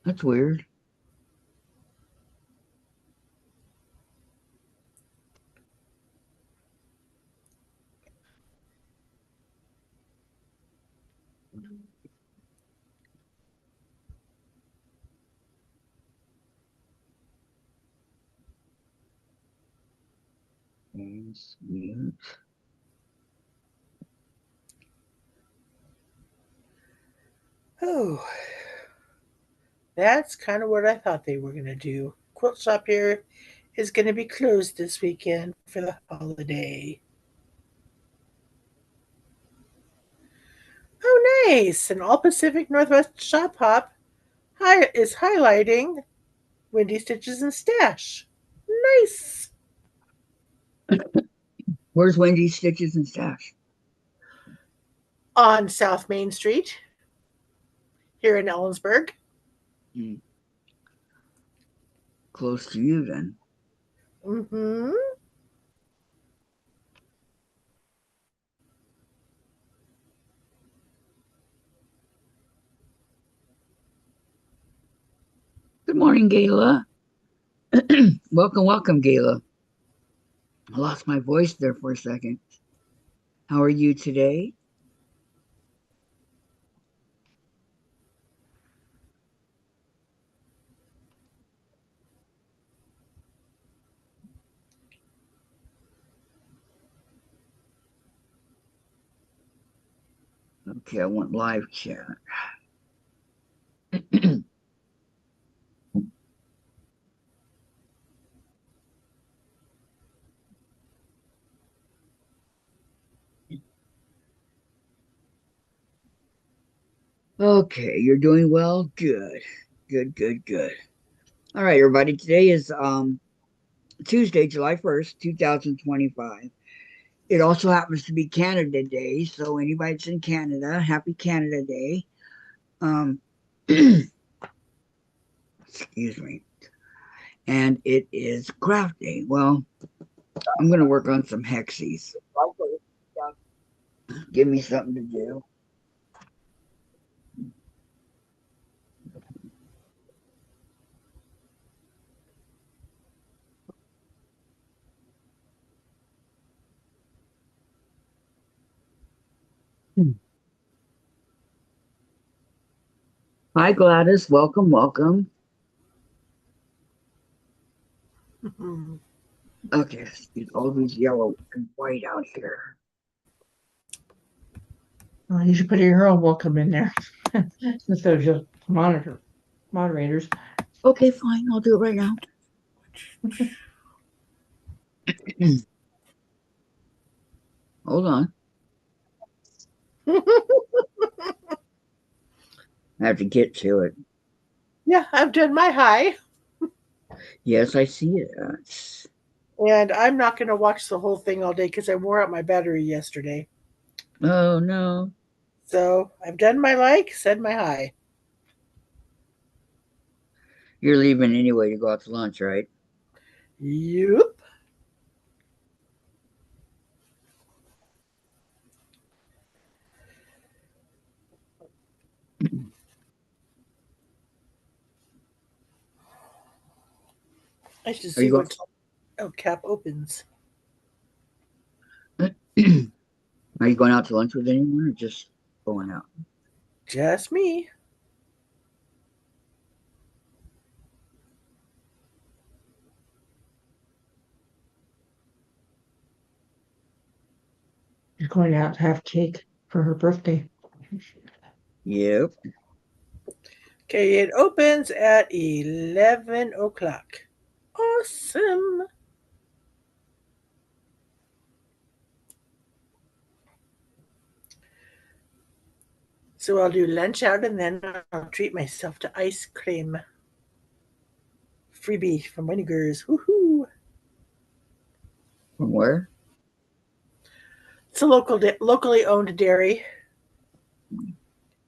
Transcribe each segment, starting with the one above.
That's weird. That's weird. Oh, that's kind of what I thought they were going to do. Quilt shop here is going to be closed this weekend for the holiday. Oh, nice! An all Pacific Northwest shop hop is highlighting Windy Stitches and Stash. Nice! Where's Wendy's Stitches and Stash? On South Main Street here in Ellensburg. Hmm, close to you then. Mm-hmm. Good morning, Gayla. Welcome, welcome, Gayla. I lost my voice there for a second. How are you today? Okay, I want live chat. Okay, you're doing well? Good. Good, good, good. All right, everybody. Today is Tuesday, July 1st, 2025. It also happens to be Canada Day, so anybody that's in Canada, happy Canada Day. Um excuse me. And it is craft day. Well, I'm gonna work on some hexies. Give me something to do. Hi Gladys, welcome, welcome. Mm-hmm. Okay, see all these yellow and white out here. Well, you should put your own welcome in there instead of just moderators. Okay, fine, I'll do it right now. Hold on. I have to get to it. Yeah, I've done my high, Yes, I see it. and I'm not going to watch the whole thing all day because I wore out my battery yesterday. Oh no. So I've done my like, said my hi. You're leaving anyway to go out to lunch, right? Yup. I should Are see you what time cap opens. going Are you going out to lunch with anyone or just going out? Just me. She's going out to have cake for her birthday. Yep. Okay, it opens at 11 o'clock. Awesome. So I'll do lunch out and then I'll treat myself to ice cream. Freebie from Winegers. Woohoo. From where? It's a locally owned dairy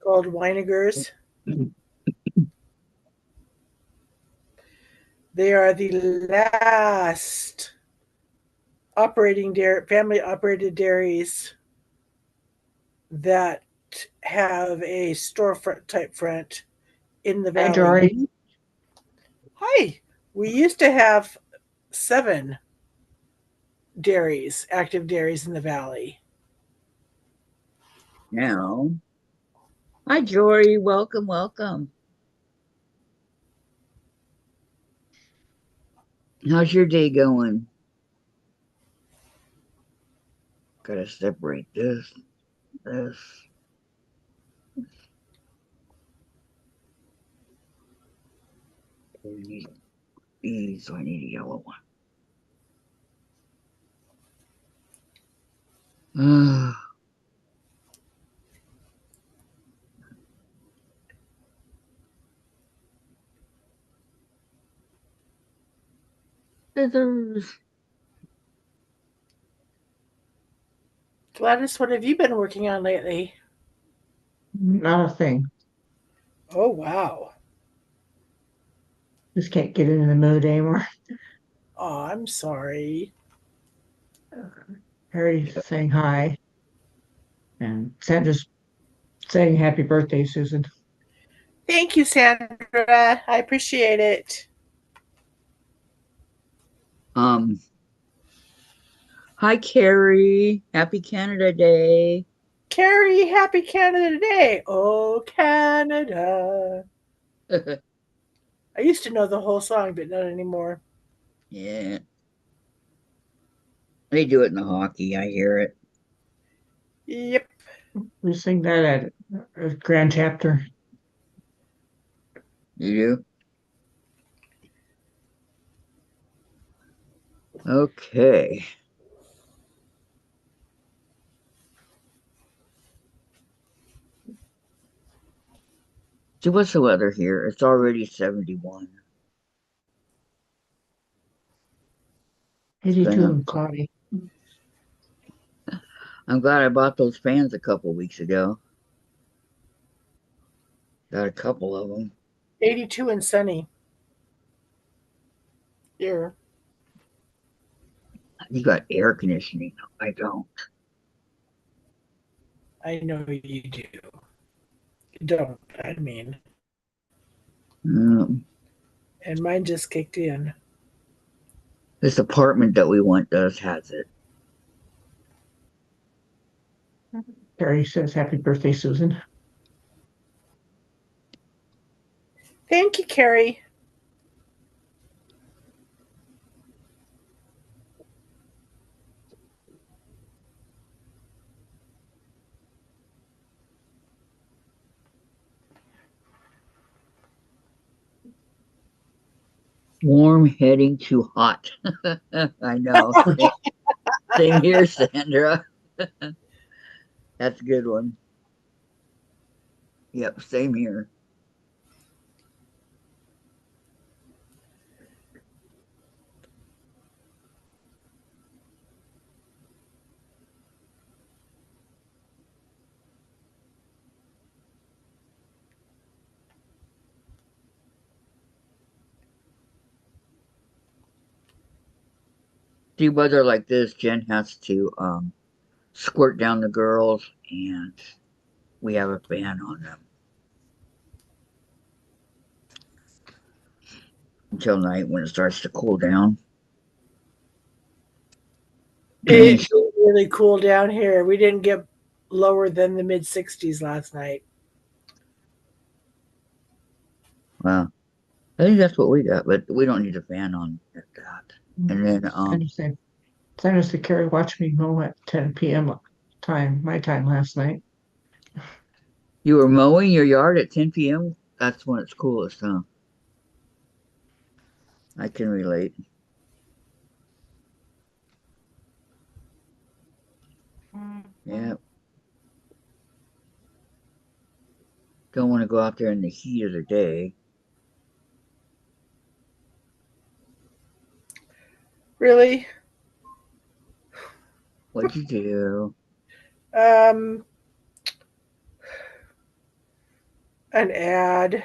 called Winegers. They are the last family operated dairies that have a storefront type front in the Hi, valley. Dory. Hi. We used to have 7 dairies, active dairies in the valley. Now, hi, Jory. Welcome, welcome. How's your day going? Gotta separate this. These, so I need a yellow one. Scissors. Gladys, what have you been working on lately? Not a thing. Oh, wow. Just can't get into the mood anymore. Oh, I'm sorry. Harry's saying hi, and Sandra's saying happy birthday, Susan. Thank you, Sandra. I appreciate it. Um, Hi, Carrie. Happy Canada Day. Carrie, happy Canada Day. Oh, Canada. I used to know the whole song, but not anymore. Yeah, they do it in the hockey. I hear it. Yep. We sing that at a grand chapter. You do? Okay. So what's the weather here? It's already 71. 82 Been and cloudy. I'm glad I bought those fans a couple weeks ago. Got a couple of them. 82 and sunny. Here. You got air conditioning. I don't. I know you do. Don't, I mean. Um, And mine just kicked in. this apartment that we want has it. Harry says happy birthday, Susan. Thank you, Carrie. Warm heading to hot. I know. Same here, Sandra. That's a good one. Yep, same here. See, weather like this, Jen has to squirt down the girls, and we have a fan on them until night when it starts to cool down. And It really cooled down here. We didn't get lower than the mid 60s last night. well, I think that's what we got, but we don't need a fan on at that. And then Sandra said Carrie watched me mow at 10 p.m. My time last night. you were mowing your yard at 10 p.m. That's when it's coolest, huh? I can relate. Yeah, don't want to go out there in the heat of the day. Really? What'd you do? Um, an ad.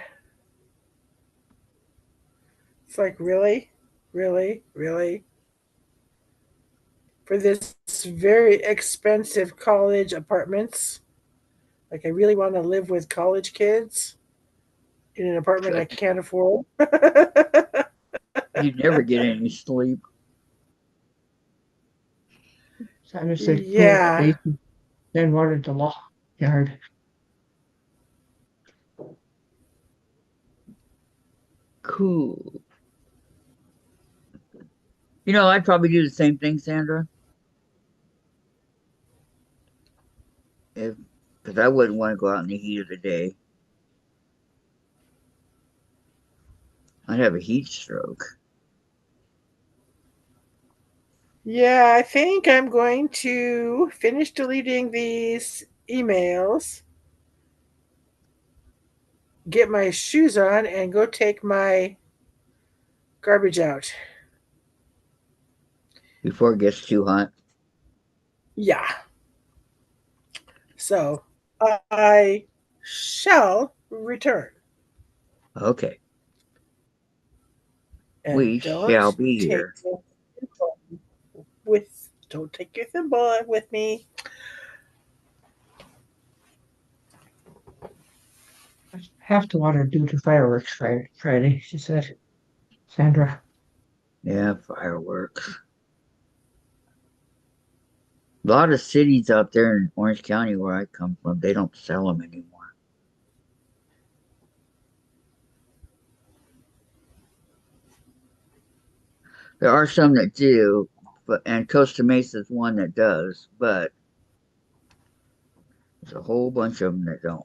It's like, really? Really? Really? For this very expensive college apartments? Like, I really want to live with college kids in an apartment I Good. can't afford. You never get any sleep. Sandra said cool the Yeah. basement, then watered the lawn yard. Cool. I'd probably do the same thing, Sandra, if because I wouldn't want to go out in the heat of the day. I'd have a heat stroke. Yeah, I think I'm going to finish deleting these emails, get my shoes on, and go take my garbage out. Before it gets too hot. Yeah. So I shall return. Okay. And We shall be here. don't take your thimble with me. I have to water due to fireworks Friday, she said. Sandra. Yeah, fireworks. A lot of cities out there in Orange County where I come from, they don't sell them anymore. There are some that do, and Costa Mesa is one that does, but there's a whole bunch of them that don't.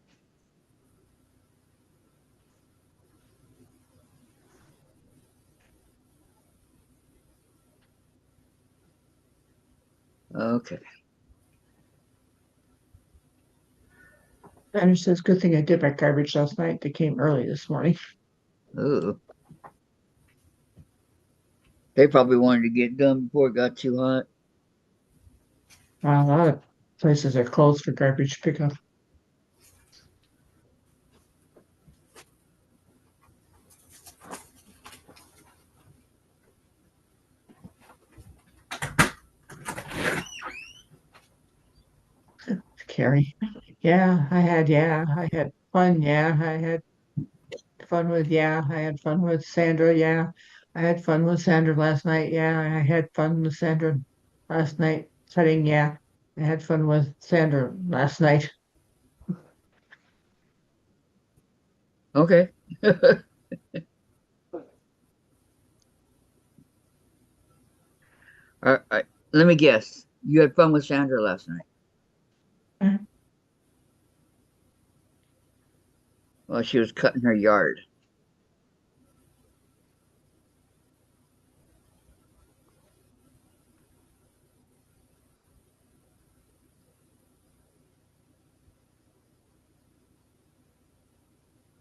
Okay. Sandra says, good thing I did my garbage last night. They came early this morning. Ooh. They probably wanted to get done before it got too hot. A lot of places are closed for garbage pickup. Carrie. I had fun. I had I had fun with Sandra. I had fun with Sandra last night. I had fun with Sandra last night setting. I had fun with Sandra last night. Okay. All right. Let me guess. You had fun with Sandra last night. Well, she was cutting her yard.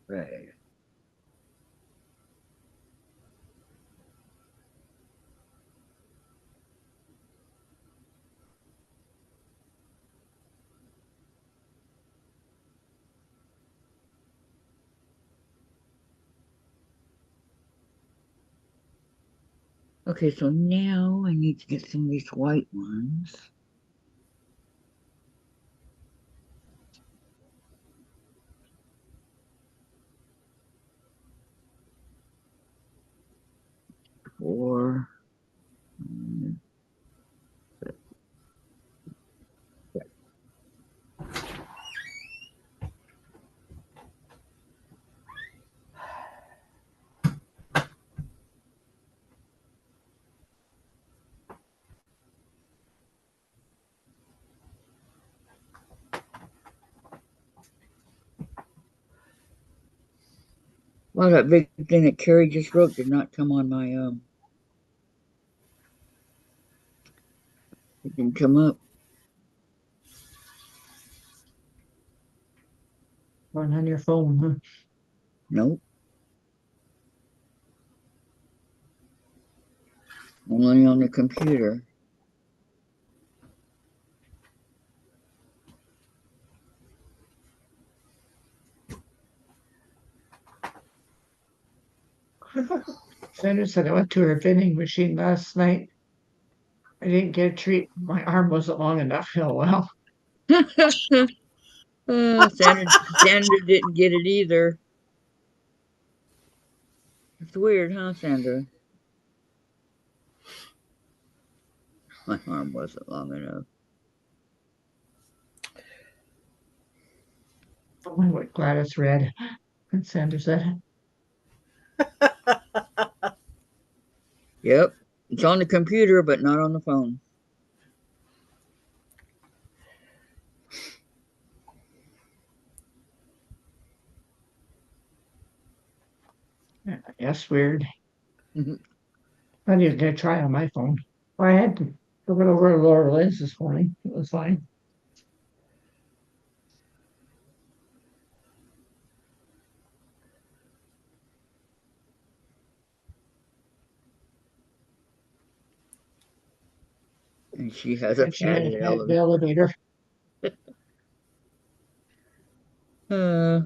Right. Okay, so now I need to get some of these white ones. Four. mm, Well, that big thing that Carrie just wrote did not come on my it didn't come up. One on your phone, huh? Nope. Only on the computer. Sandra said I went to her vending machine last night. I didn't get a treat. My arm wasn't long enough. Oh well. Sandra didn't get it either. It's weird, huh, Sandra? My arm wasn't long enough. Oh, I'm glad it's red. And Sandra said, Yep. It's on the computer, but not on the phone. yes, weird. I needed to try on my phone. Well, I had to look it over to Laura Lynn's this morning. It was fine. And she has a And she had padded had the elevator. elevator. Uh,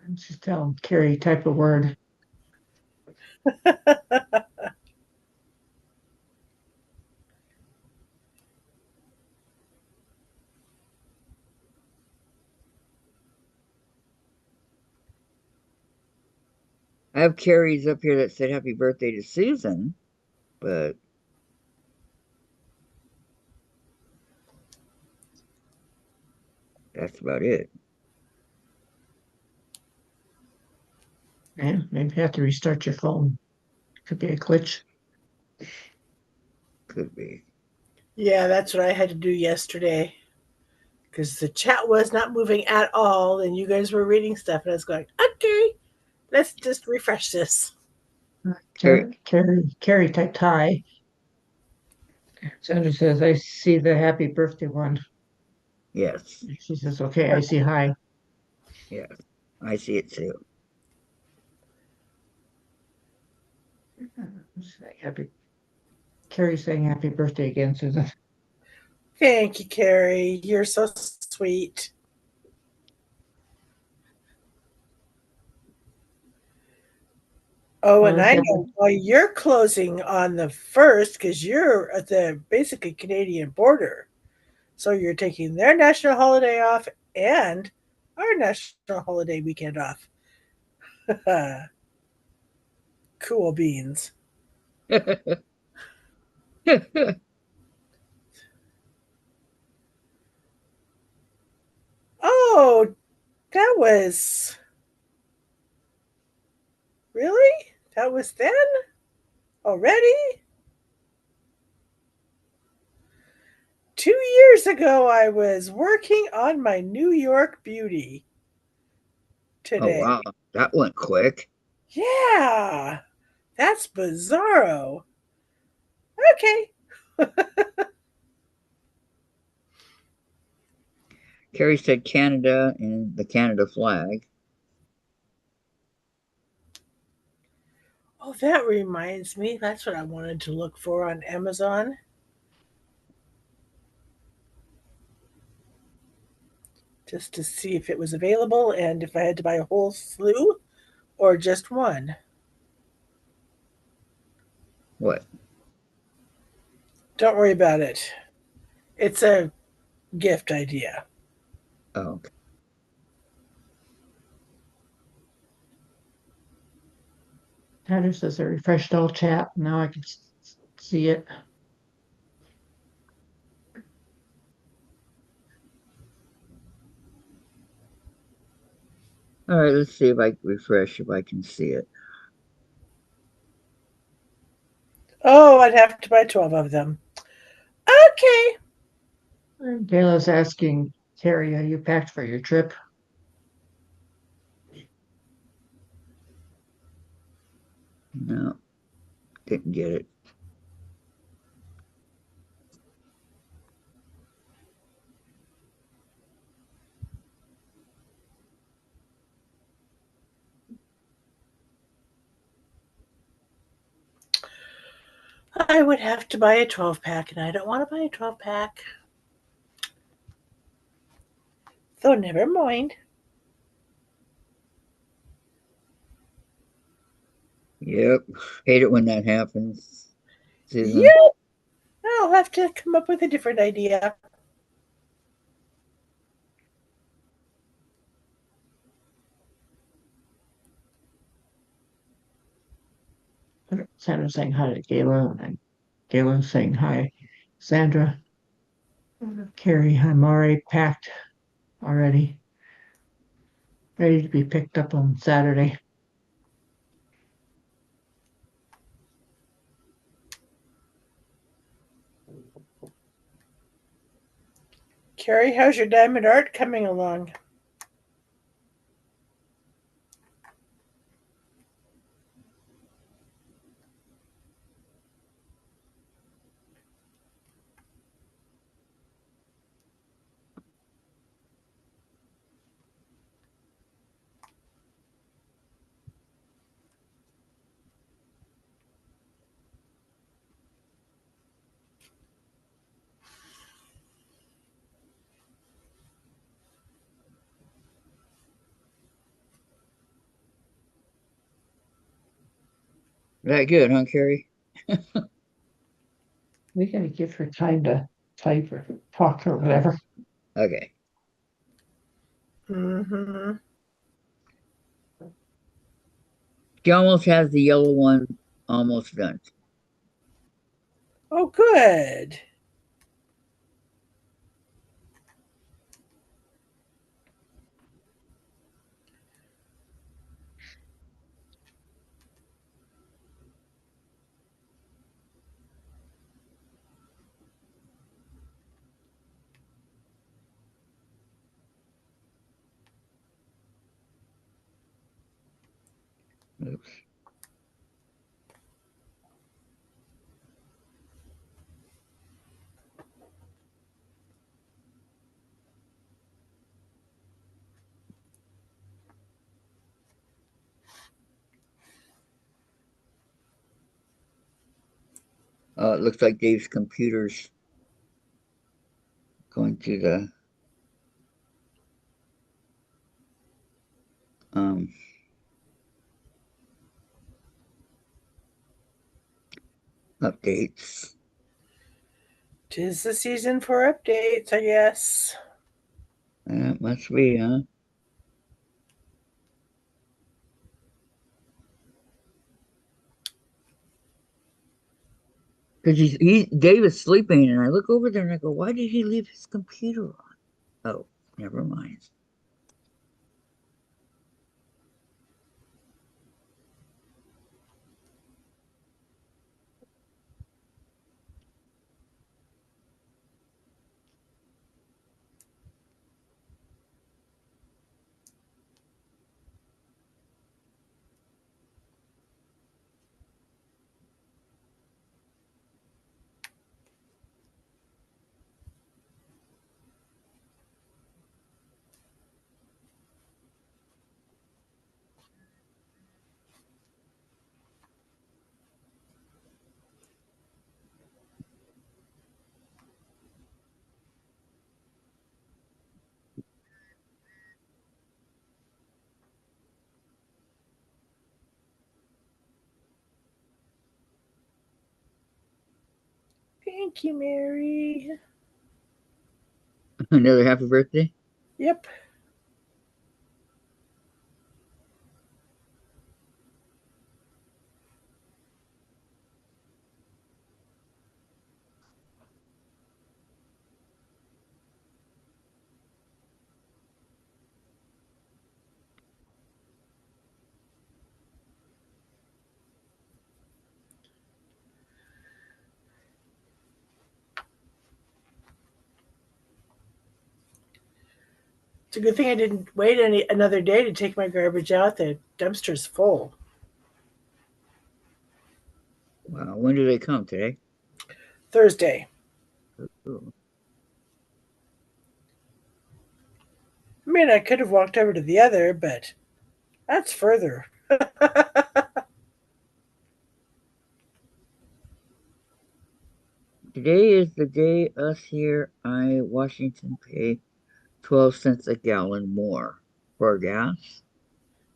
And she's telling Carrie type of word. I have Carrie's up here that said happy birthday to Susan, but that's about it. And maybe you have to restart your phone. Could be a glitch. Could be. Yeah, that's what I had to do yesterday because the chat was not moving at all, and you guys were reading stuff, and I was going, okay, let's just refresh this. Carrie, Carrie typed hi. Sandra says, I see the happy birthday one. yes, She says, okay, I see hi. yes. I see it too. Happy Carrie saying happy birthday again, Susan. Thank you, Carrie. You're so sweet. Oh, Well, and it's I happy. know why you're closing on the first because you're at the basically Canadian border. So you're taking their national holiday off and our national holiday weekend off. Cool beans. Oh, that was really? That was then? Already? 2 years ago, I was working on my New York beauty Oh today. wow, that went quick. Yeah, that's bizarro. Okay. Carrie said Canada and the Canada flag. Oh, that reminds me. That's what I wanted to look for on Amazon. Just to see if it was available and if I had to buy a whole slew or just one. What? Don't worry about it. It's a gift idea. Oh, okay. Heather says I refreshed all chat. Now I can see it. All right, let's see if I refresh if I can see it. Oh, I'd have to buy 12 of them. Okay. Gayla's asking Carrie, are you packed for your trip? No, didn't get it. I would have to buy a 12 pack, and I don't want to buy a 12 pack. So never mind. Yep. Hate it when that happens, Susan. Yep. I'll have to come up with a different idea. Sandra's saying hi to Gayla, and Gayla's saying hi, Sandra. Carrie, I'm already packed already, ready to be picked up on Saturday. Carrie, how's your diamond art coming along? That good, huh, Carrie? We gotta give her time to type or talk or whatever. Okay. Mm-hmm. She almost has the yellow one almost done. Oh, good. Oops. It looks like Dave's computer's going to the um, updates. 'Tis the season for updates, I guess. That must be, huh? Because Dave is sleeping, and I look over there and I go, "Why did he leave his computer on?" Oh, never mind. Thank you, Mary. Another happy birthday. Yep. It's a good thing I didn't wait another day to take my garbage out. The dumpster's full. Wow, when do they come today? Thursday. Ooh. I mean, I could have walked over to the other, but that's further. Today is the day us here I Washington pay 12 cents a gallon more for gas.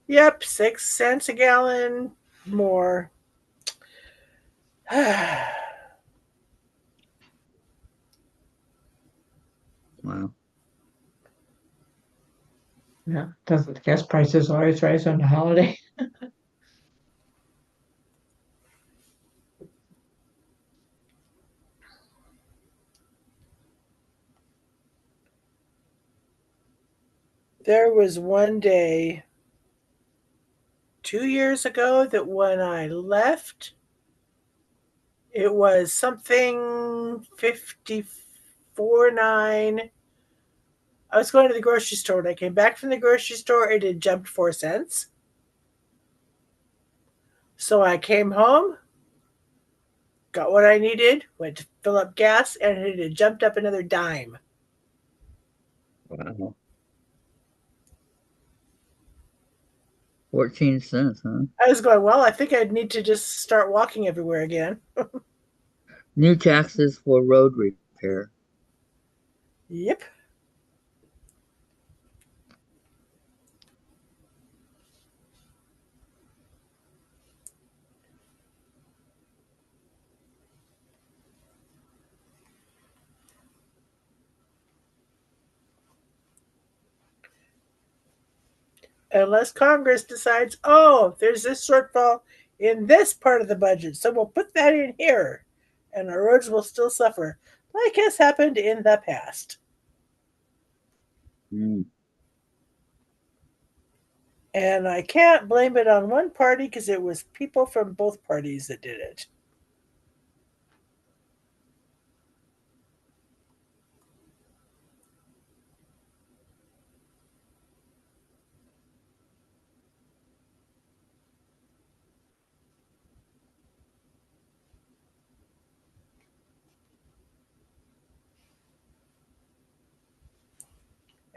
Yep, 6 cents a gallon. more. Wow. Yeah. Doesn't gas prices always rise on the holiday? There was one day 2 years ago that when I left, it was something 54.9. I was going to the grocery store. When I came back from the grocery store, it had jumped 4 cents. So I came home, got what I needed, went to fill up gas, and it had jumped up another dime. Wow. 14 cents, huh? I was going, well, I think I'd need to just start walking everywhere again. New taxes for road repair. Yep. Unless Congress decides, oh, there's this shortfall in this part of the budget, so we'll put that in here, and our roads will still suffer, like has happened in the past. Mm. And I can't blame it on one party because it was people from both parties that did it.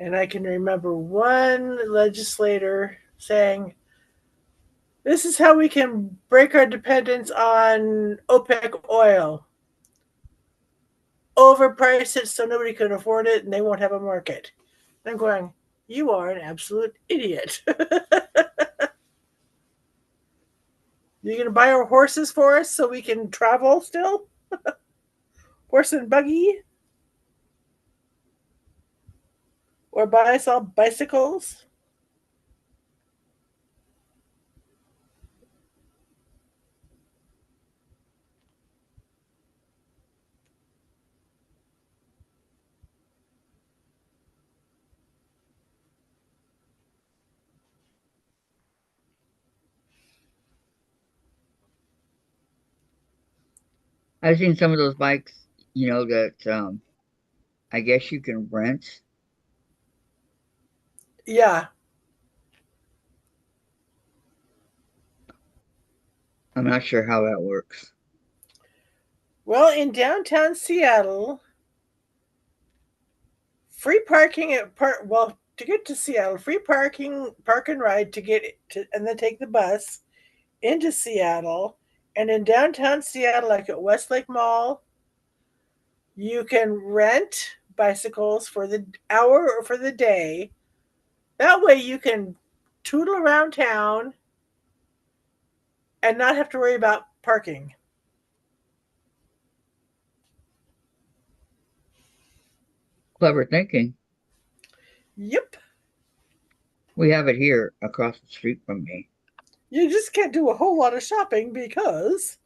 And I can remember one legislator saying, this is how we can break our dependence on OPEC oil. Overprice it so nobody can afford it and they won't have a market. And I'm going, you are an absolute idiot. You're going to buy our horses for us so we can travel still? Horse and buggy? Or buy us all bicycles? I've seen some of those bikes, that I guess you can rent. Yeah. I'm not sure how that works. Well, in downtown Seattle, free parking at well, to get to Seattle, free parking, park and ride to get to, and then take the bus into Seattle. And in downtown Seattle, like at Westlake Mall, you can rent bicycles for the hour or for the day. That way you can tootle around town and not have to worry about parking. Clever thinking. Yep. We have it here across the street from me. You just can't do a whole lot of shopping because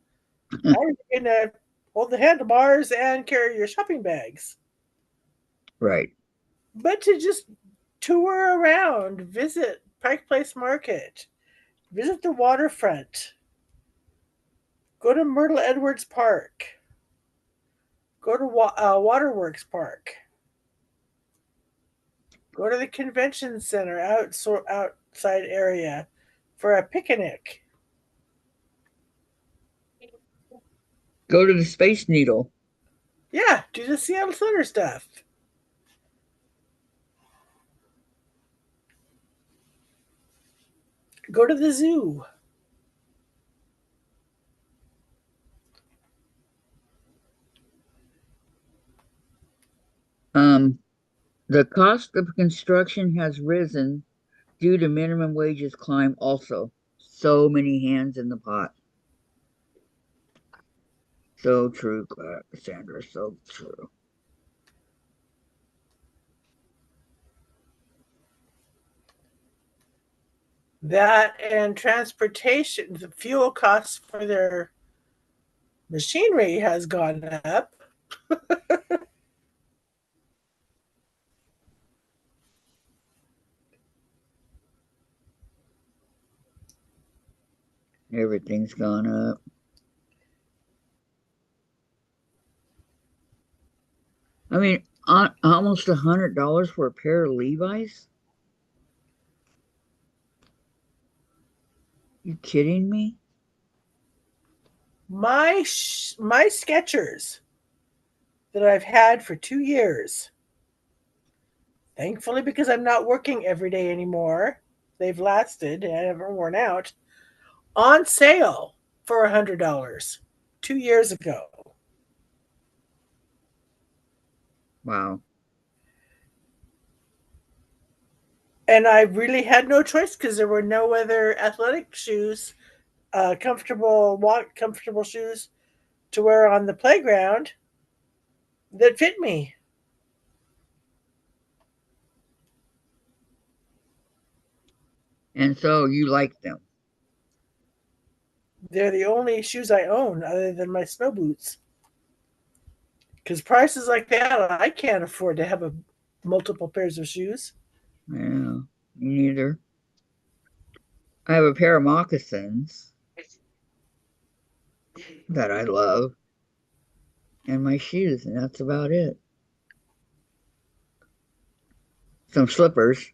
how are you going to hold the handlebars and carry your shopping bags? Right. But to just tour around, visit Pike Place Market, visit the waterfront, go to Myrtle Edwards Park, go to Waterworks Park, go to the convention center outside area for a picnic. Go to the Space Needle. Yeah, do the Seattle Center stuff. Go to the zoo. Um, the cost of construction has risen due to minimum wages climb also. So many hands in the pot. So true, Cassandra. So true. That and transportation, the fuel costs for their machinery has gone up. Everything's gone up. I mean, almost $100 for a pair of Levi's. You kidding me? My Skechers that I've had for 2 years, thankfully because I'm not working every day anymore, they've lasted and haven't worn out. On sale for $100 2 years ago. Wow. And I really had no choice because there were no other athletic shoes, comfortable shoes to wear on the playground that fit me. And so you like them. They're the only shoes I own other than my snow boots. Because prices like that, I can't afford to have multiple pairs of shoes. Yeah, me neither. I have a pair of moccasins that I love and my shoes, and that's about it. Some slippers.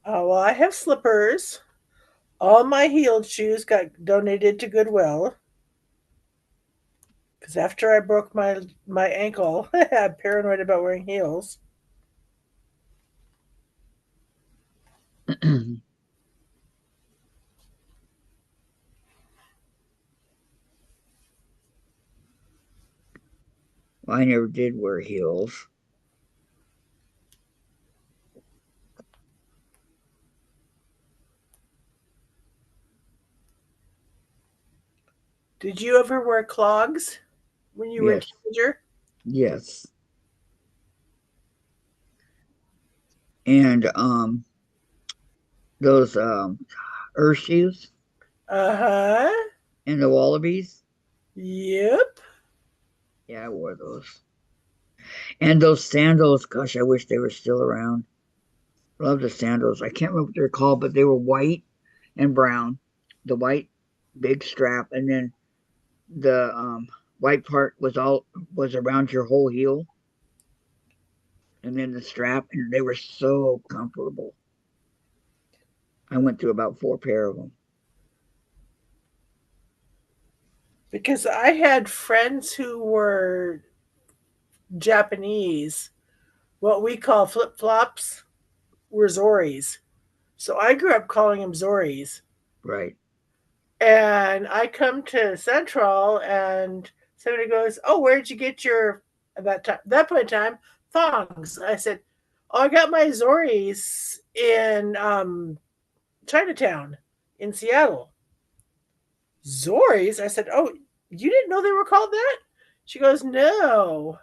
Well, I have slippers. All my heeled shoes got donated to Goodwill. Because after I broke my ankle, I'm paranoid about wearing heels. I never did wear heels. Did you ever wear clogs when you were a Yes, teenager? yes. And those earth shoes Uh huh. and the wallabies. Yep. Yeah, I wore those. And those sandals, gosh, I wish they were still around. Love the sandals. I can't remember what they're called, but they were white and brown. The white big strap, and then the white part was around your whole heel, and then the strap, and they were so comfortable. I went through about four pair of them. Because I had friends who were Japanese. What we call flip flops were Zoris. So I grew up calling them Zoris. Right. And I come to Central and somebody goes, "Oh, where'd you get your at that point in time thongs?" I said, "Oh, I got my Zoris in Chinatown in Seattle." Zoris? I said, "Oh, you didn't know they were called that?" She goes, "No."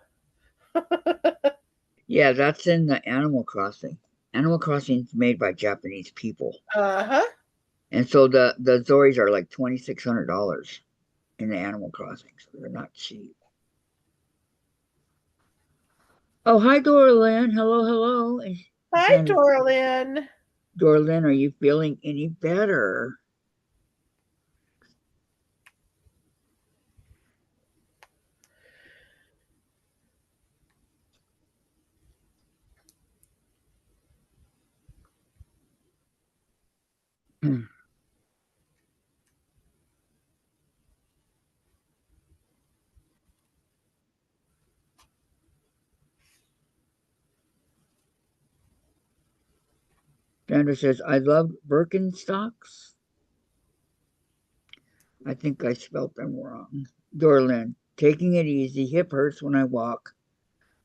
Yeah, that's in the Animal Crossing. Animal Crossing is made by Japanese people, Uh huh. and so the Zoris are like $2,600 in the Animal Crossing, so they're not cheap. Oh, hi, Dorlin. Hello, hello. And Hi, Sandra, Dorlin. Dorlin, are you feeling any better? Sandra says, I love Birkenstocks. I think I spelt them wrong. Dorlin, taking it easy. Hip hurts when I walk,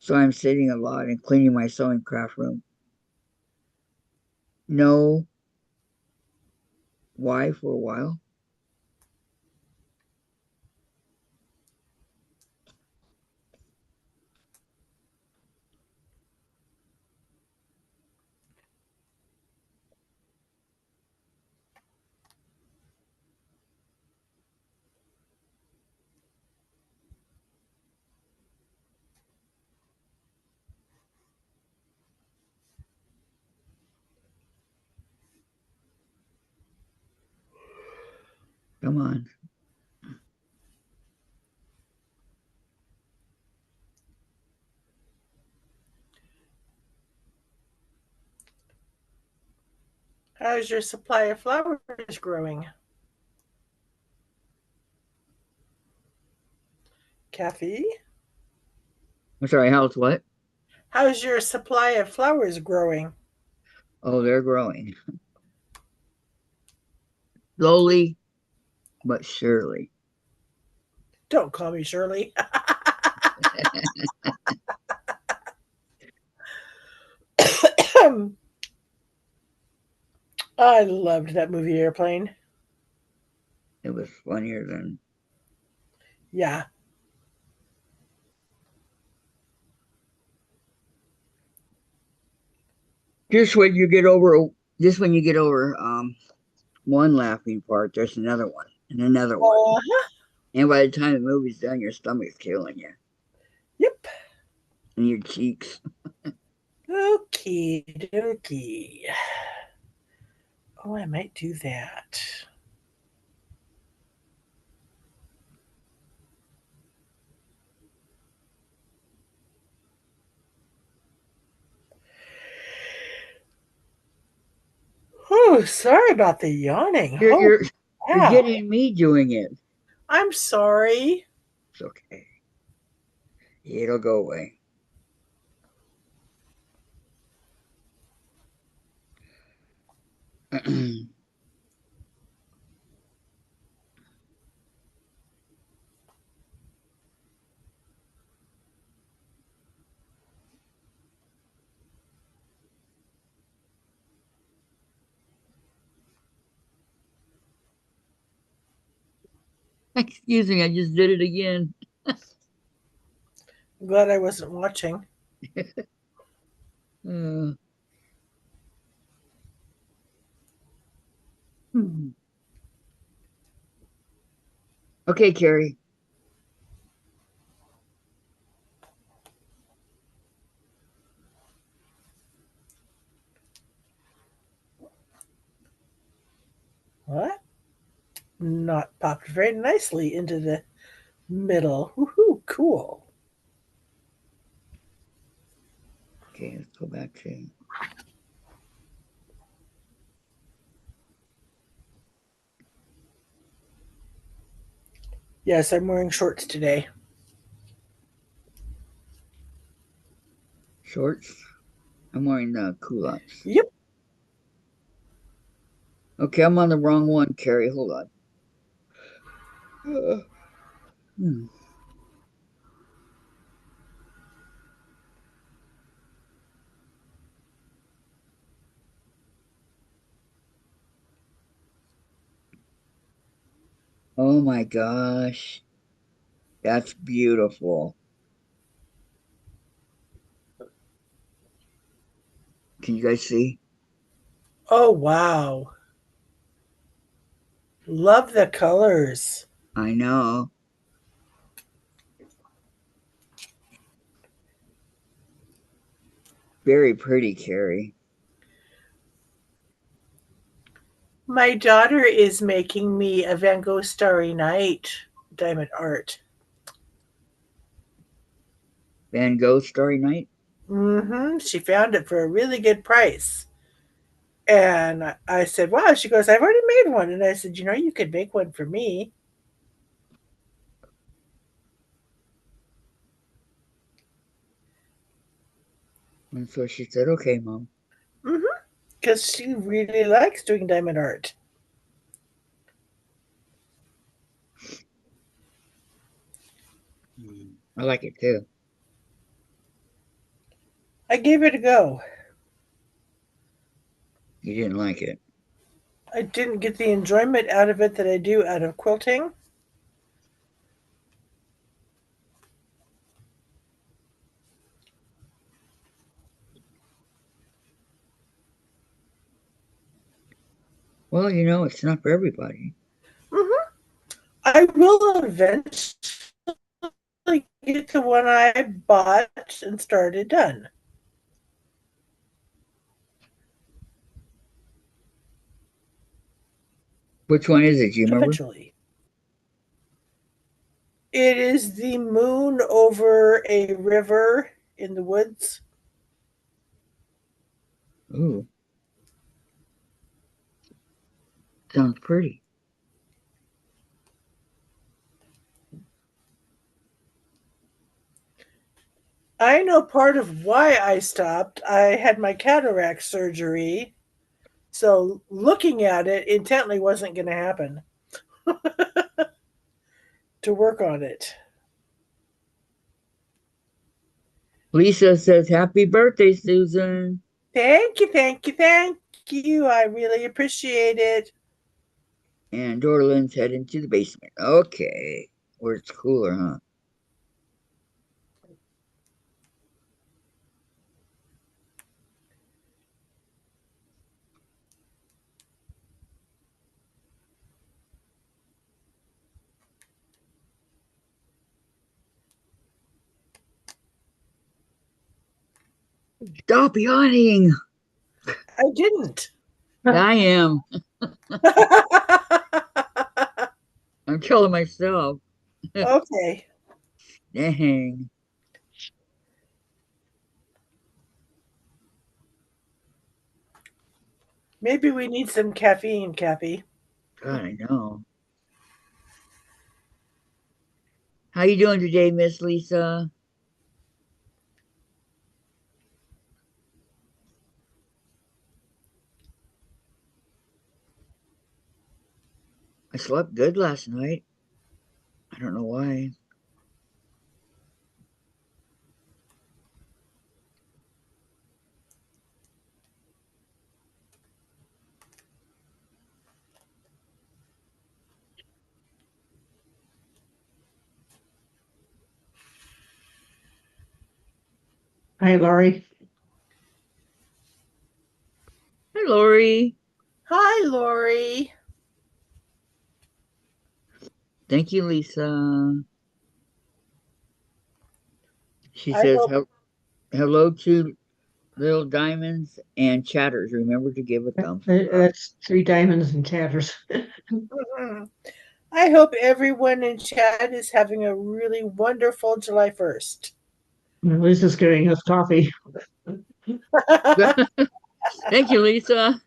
so I'm sitting a lot and cleaning my sewing craft room. No, Why for a while? Come on. How's your supply of flowers growing? Kathy? I'm sorry, how's what? How's your supply of flowers growing? Oh, they're growing. Slowly but surely. Don't call me Shirley. I loved that movie Airplane. It was funnier than Yeah. just when you get over just when you get over one laughing part, there's another one and another one. Uh-huh. And by the time the movie's done, your stomach's killing you. Yep. And your cheeks. Okie dokie. Oh, I might do that. Oh, sorry about the yawning. You're Oh, you're you're wow. getting me doing it. I'm sorry. It's okay. It'll go away. Excuse me, I just did it again. I'm glad I wasn't watching. Uh, hmm. Okay, Carrie. What? Not popped very nicely into the middle. Woohoo, cool. Okay, let's go back to Yes, I'm wearing shorts today. shorts. I'm wearing culottes. Yep. Okay, I'm on the wrong one, Carrie. Hold on. Uh, hmm. Oh my gosh. That's beautiful. Can you guys see? Oh, wow. Love the colors. I know. Very pretty, Carrie. My daughter is making me a Van Gogh Starry Night diamond art. Van Gogh Starry Night. She found it for a really good price. And I said, wow. She goes, I've already made one. And I said, you could make one for me. And so she said, okay, Mom. Because she really likes doing diamond art. I like it too. I gave it a go. You didn't like it. I didn't get the enjoyment out of it that I do out of quilting. Well, it's not for everybody. Hmm. I will eventually get the one I bought and started done. Which one is it? Do you remember? Eventually. It is the moon over a river in the woods. Ooh, sounds pretty. I know part of why I stopped. I had my cataract surgery, so looking at it intently wasn't going to happen to work on it. Lisa says, "Happy birthday, Susan." Thank you, thank you, thank you. I really appreciate it. And Dorlin's heading to the basement. Okay, where it's cooler, huh? Stop yawning. I didn't. I am. I'm killing myself. Okay. Dang. Maybe we need some caffeine, Kathy. God, I know. How you doing today, Miss Lisa? I slept good last night. I don't know why. Hi, Lori. Hi, Lori. Hi, Lori. Thank you, Lisa. She I says hope. hello to little diamonds and chatters. Remember to give a thumbs up. That's three diamonds and tatters. Mhm. I hope everyone in chat is having a really wonderful July 1st. Lisa's giving us coffee. Thank you, Lisa.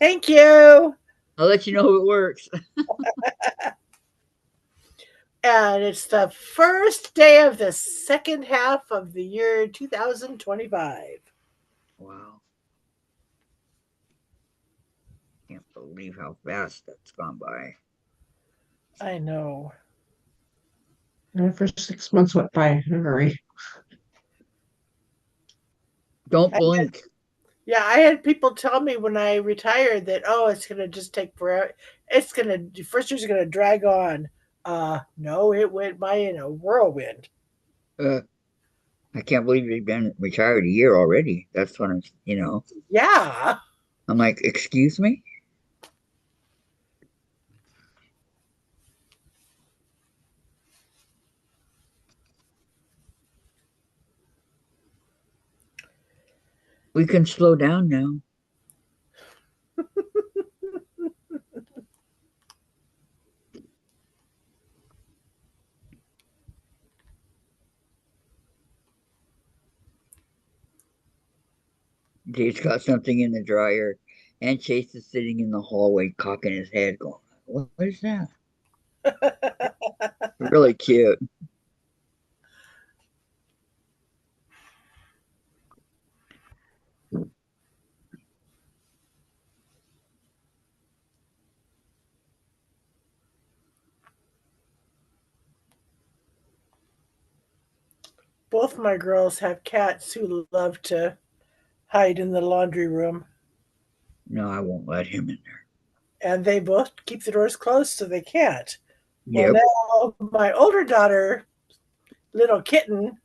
Thank you. I'll let you know if it works. And it's the first day of the second half of the year 2025. Wow. Can't believe how fast that's gone by. I know. The first 6 months went by in a hurry. Don't I had, blink. yeah, I had people tell me when I retired that, oh, it's going to just take forever. It's going to, first year's going to drag on. No, it went by in a whirlwind. Uh, I can't believe you've been retired a year already. That's what I'm. Yeah. I'm like, excuse me? We can slow down now. Dave's got something in the dryer, and Chase is sitting in the hallway cocking his head, going, what is that? Really cute. Both my girls have cats who love to hide in the laundry room. No, I won't let him in there. and they both keep the doors closed so they can't. Well, Yep. now my older daughter, little kitten,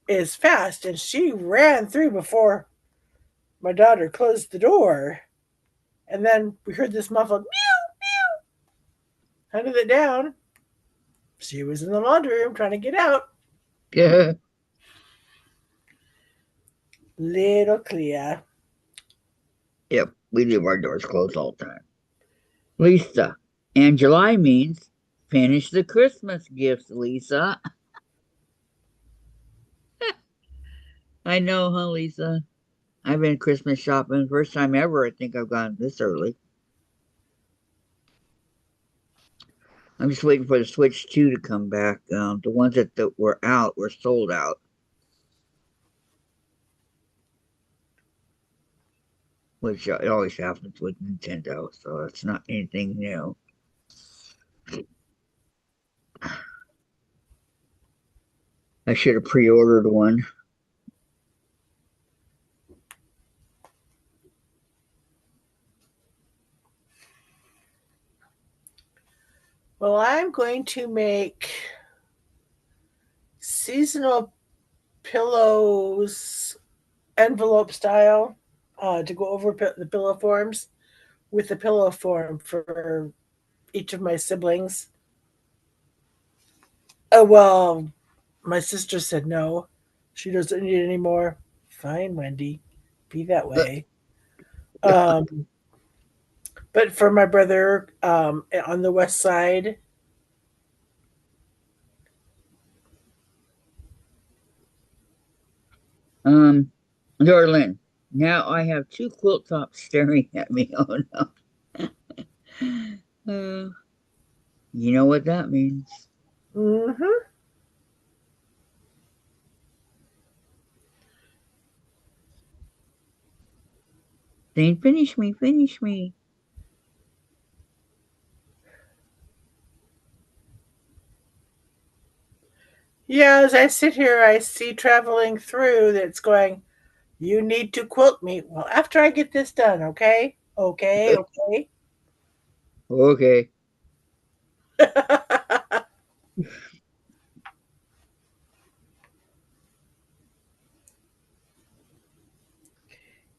is fast, and she ran through before my daughter closed the door. And then we heard this muffled meow, hunted it down. She was in the laundry room trying to get out. Yeah. Little Clea. Yep. We leave our doors closed all the time. Lisa. And July means finish the Christmas gifts, Lisa. I know, huh, Lisa? I've been Christmas shopping. First time ever I think I've gone this early. I'm just waiting for the Switch 2 to come back. The ones that were out were sold out, which it always happens with Nintendo, so it's not anything new. I should have pre-ordered one. Well, I'm going to make seasonal pillows envelope style to go over the pillow forms with the pillow form for each of my siblings. Oh, well, my sister said no. She doesn't need any more. Fine, Wendy. Be that way. Um, but for my brother on the west side, Um, Darlene, now I have two quilt tops staring at me. Oh no. Uh, you know what that means. hmm Saying, finish me, finish me. yeah, as I sit here, I see traveling through that's going, you need to quilt me. Well, after I get this done, okay? Okay, okay. Okay.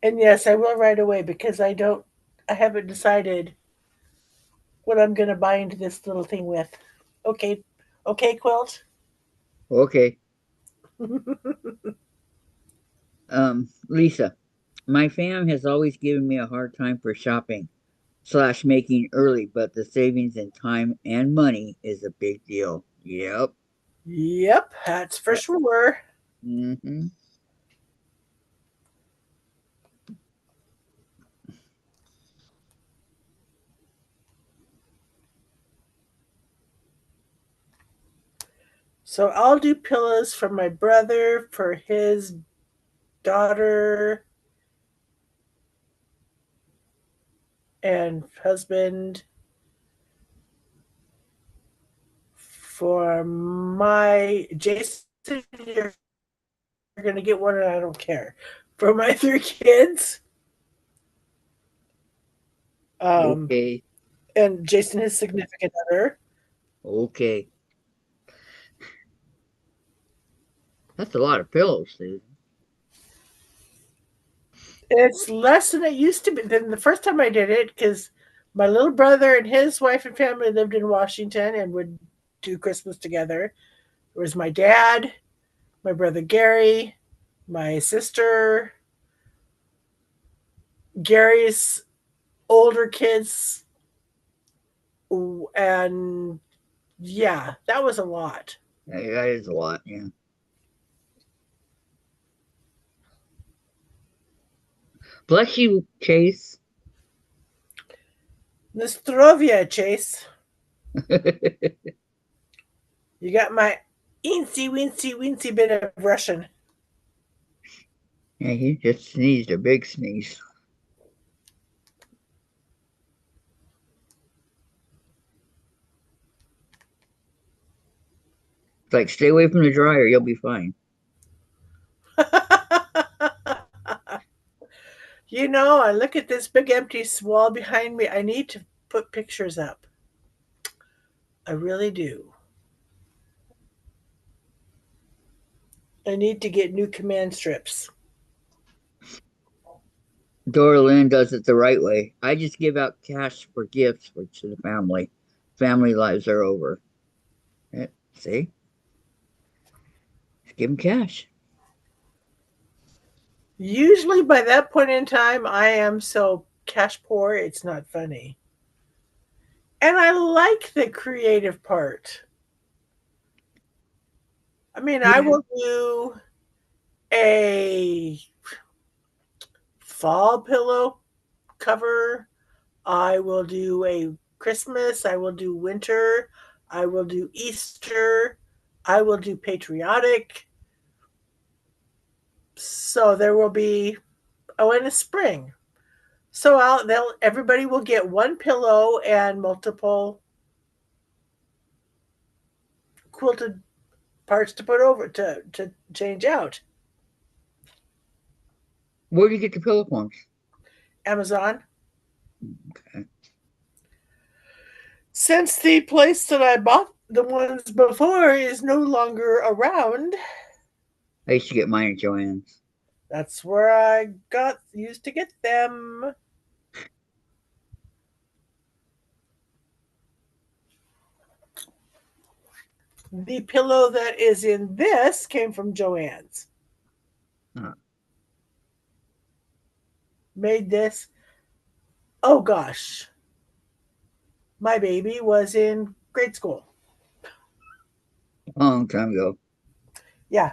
And yes, I will right away because I haven't decided what I'm going to bind this little thing with. Okay, okay, quilt. Okay. Lisa, my fam has always given me a hard time for shopping slash making early, but the savings in time and money is a big deal. Yep. Yep, that's for sure. Mm-hmm. So I'll do pillows for my brother, for his daughter and husband, for my Jason. You're going to get one, and I don't care. For my three kids, um, Okay. and Jason, his significant other. Okay. That's a lot of pillows, dude. It's less than it used to be than the first time I did it because my little brother and his wife and family lived in Washington and would do Christmas together. It was my dad, my brother Gary, my sister, Gary's older kids, and yeah, that was a lot. That is a lot, yeah. Bless you, Chase. Nostrovia, Chase. You got my eensy weensy weensy bit of Russian. Yeah, he just sneezed a big sneeze. It's like, stay away from the dryer, you'll be fine. I look at this big empty wall behind me. I need to put pictures up. I really do. I need to get new command strips. Dora Lynn does it the right way. I just give out cash for gifts to the family. Family lives are over. See? Just give them cash. Usually by that point in time, I am so cash poor, it's not funny. And I like the creative part. I mean, I Yeah. will do a fall pillow cover. I will do a Christmas. I will do winter. I will do Easter. I will do patriotic. So there will be, oh, and a spring. So everybody will get one pillow and multiple quilted parts to put over to change out. Where do you get the pillow forms? Amazon. Okay. Since the place that I bought the ones before is no longer around, I used to get mine at Joann's. that's where I got used to get them. The pillow that is in this came from Joann's. Huh. Made this. Oh gosh. My baby was in grade school. A long time ago. Yeah.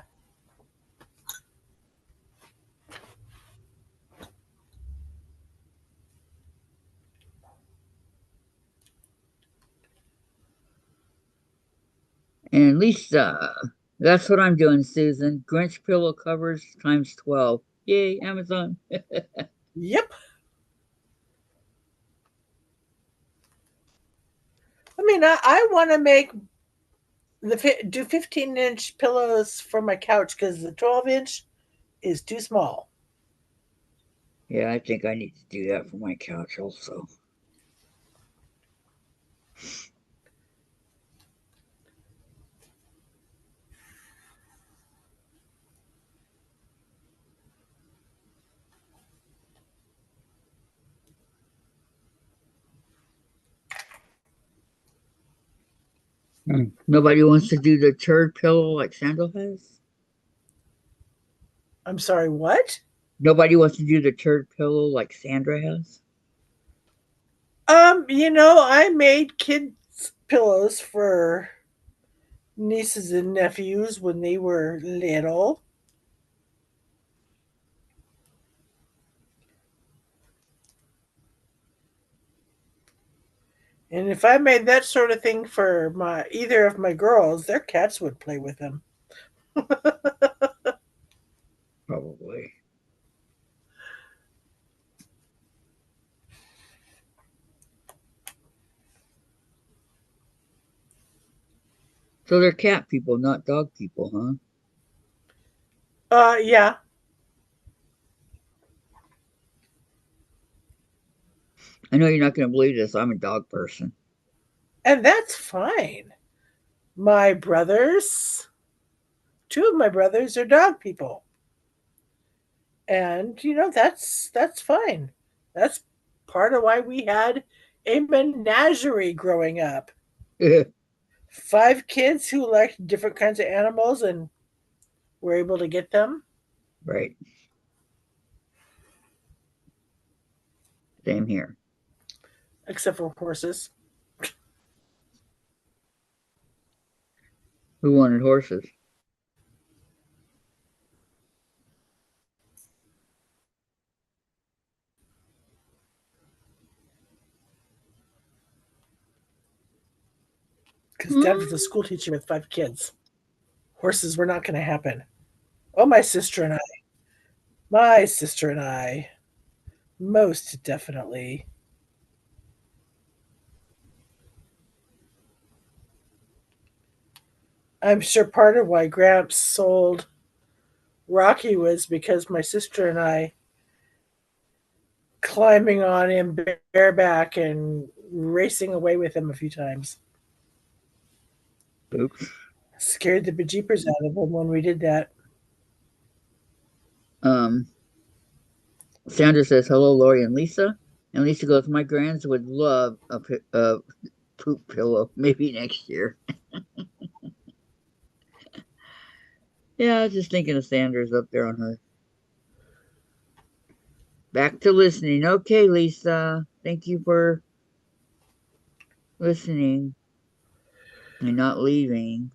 And at least that's what I'm doing, Susan. Grinch pillow covers times 12. Yay, Amazon. Yep. I mean, I want to make do 15-inch pillows for my couch because the 12-inch is too small. Yeah, I think I need to do that for my couch also. Nobody wants to do the turd pillow like Sandal has? I'm sorry, what? Nobody wants to do the turd pillow like Sandra has? I made kids pillows for nieces and nephews when they were little. And if I made that sort of thing for my either of my girls, their cats would play with them. Probably. So they're cat people, not dog people, huh? Yeah, I know you're not going to believe this. I'm a dog person. and that's fine. My brothers, two of my brothers are dog people. And that's fine. That's part of why we had a menagerie growing up. Five kids who liked different kinds of animals and were able to get them, Right. Same here. except for horses. Who wanted horses? Because Dad was a Hmm? school teacher with five kids. Horses were not going to happen. Oh, my sister and I. My sister and I. Most definitely. I'm sure part of why Gramps sold Rocky was because my sister and I climbing on him bareback and racing away with him a few times. Oops. Scared the bejeepers out of him when we did that. Um, Sandra says, hello, Lori and Lisa. And Lisa goes, my grands would love a poop pillow, maybe next year. Yeah, I was just thinking of Sandra's up there on her. Back to listening. Okay, Lisa. Thank you for listening and not leaving.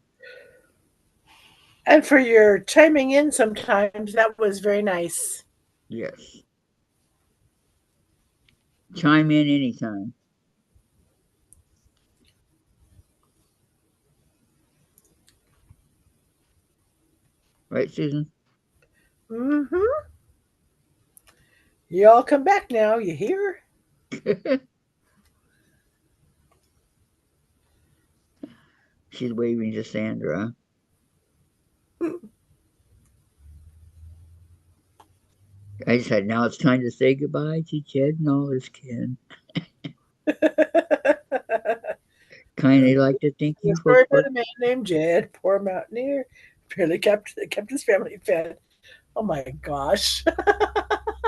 And for your chiming in sometimes, that was very nice. Yes. Chime in anytime. Right, Susan? Mm-hmm. You all come back now, you hear? She's waving to Sandra. I just said, now it's time to say goodbye to Jed and all his kin. Kindly like to thank The you story folks for. about a man named Jed, poor mountaineer, barely kept his family fed. Oh my gosh.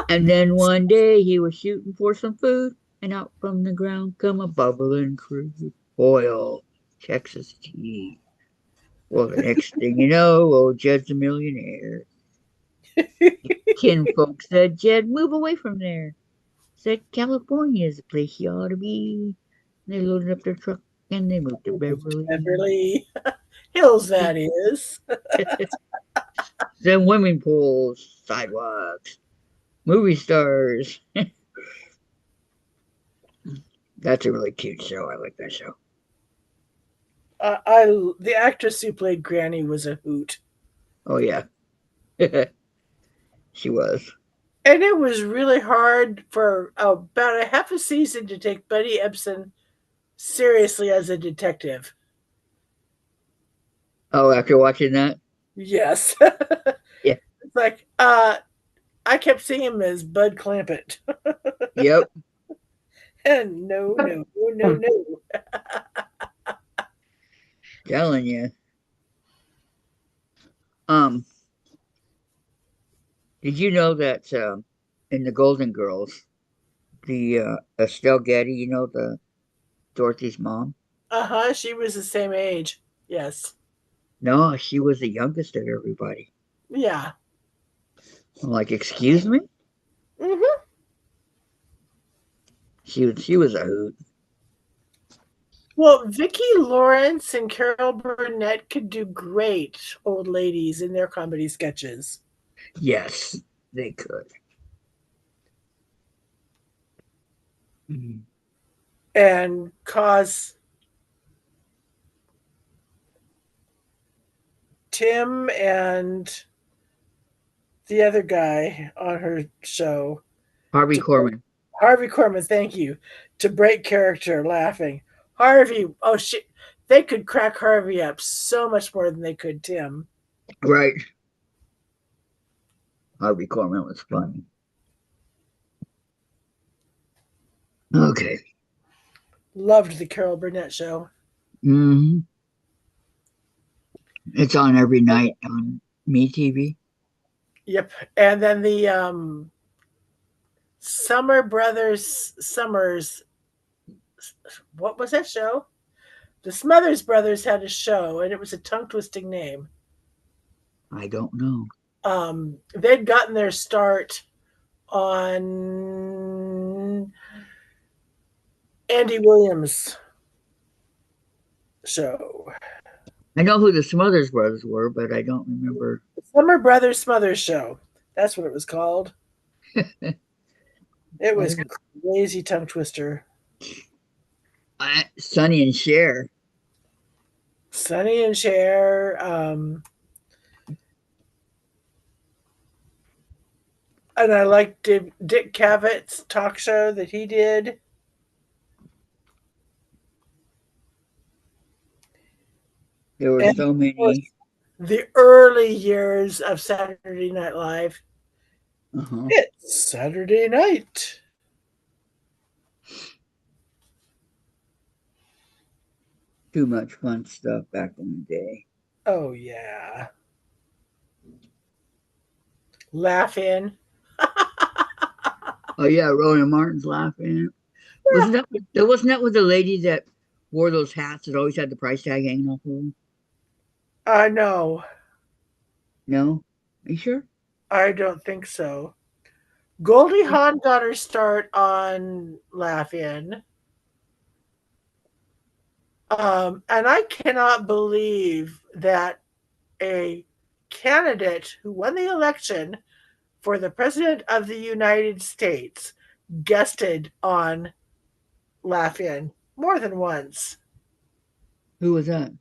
And then one day he was shooting for some food, and out from the ground come a bubbling crude oil, Texas tea. Well, the next thing you know, old Jed's a millionaire. Kin folks said, Jed, move away from there. Said, California is the place you ought to be. They loaded up their truck and they moved to Beverly. Beverly Hills, that is. Then swimming pools, sidewalks, movie stars. That's a really cute show. I like that show. The actress who played Granny was a hoot. Oh, yeah. She was. And it was really hard for about a half a season to take Buddy Ebsen seriously as a detective. Oh, after watching that? Yes. Yeah. It's like, I kept seeing him as Bud Clampett. Yep. And no, no, no, no, no. Telling you. Um, did you know that in the Golden Girls, the Estelle Getty, the Dorothy's mom? Uh-huh, she was the same age. Yes. No, she was the youngest of everybody. Yeah. I'm like, excuse me? Hmm. She was a hoot. Well, Vicki Lawrence and Carol Burnett could do great old ladies in their comedy sketches. Yes, they could. Mhm. And cause Tim and the other guy on her show Harvey to break, Korman. Harvey Korman, thank you, to break character laughing. Harvey, oh shit, they could crack Harvey up so much more than they could Tim. Right. Harvey Korman was funny. Okay. Loved the Carol Burnett show. Hmm. It's on every night on Me TV. Yep. And then the Summers, what was that show? The Smothers Brothers had a show, and it was a tongue twisting name. I don't know. They'd gotten their start on Andy Williams' show. I know who the Smothers Brothers were, but I don't remember. Summer Brothers Smothers Show. That's what it was called. It was crazy tongue twister. Sonny and Cher. Sonny and Cher. And I liked Dick Cavett's talk show that he did. There were And so of course, many. the early years of Saturday Night Live. Uh-huh. It's Saturday night. Too much fun stuff back in the day. Oh yeah. Laugh in. Oh yeah, Roland Martin's laughing. Wasn't that with the lady that wore those hats that always had the price tag hanging off of them? No, No? Are you sure? I don't think so. Goldie Hawn got her start on Laugh In. And I cannot believe that a candidate who won the election for the President of the United States guested on Laugh In more than once. Who was that?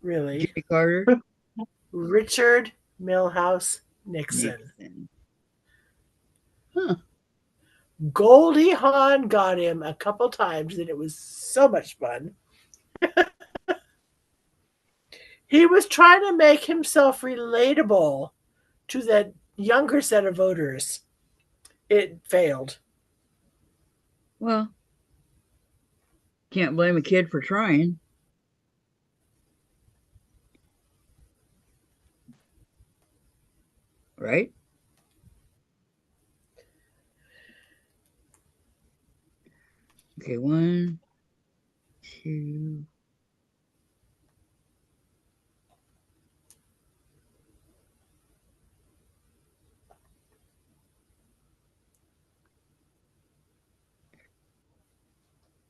Really. Jimmy Carter? Richard Milhouse Nixon. Nixon. Huh. Goldie Hawn got him a couple times, and it was so much fun. He was trying to make himself relatable to the younger set of voters. It failed. Well, can't blame a kid for trying, right? Okay, one, two.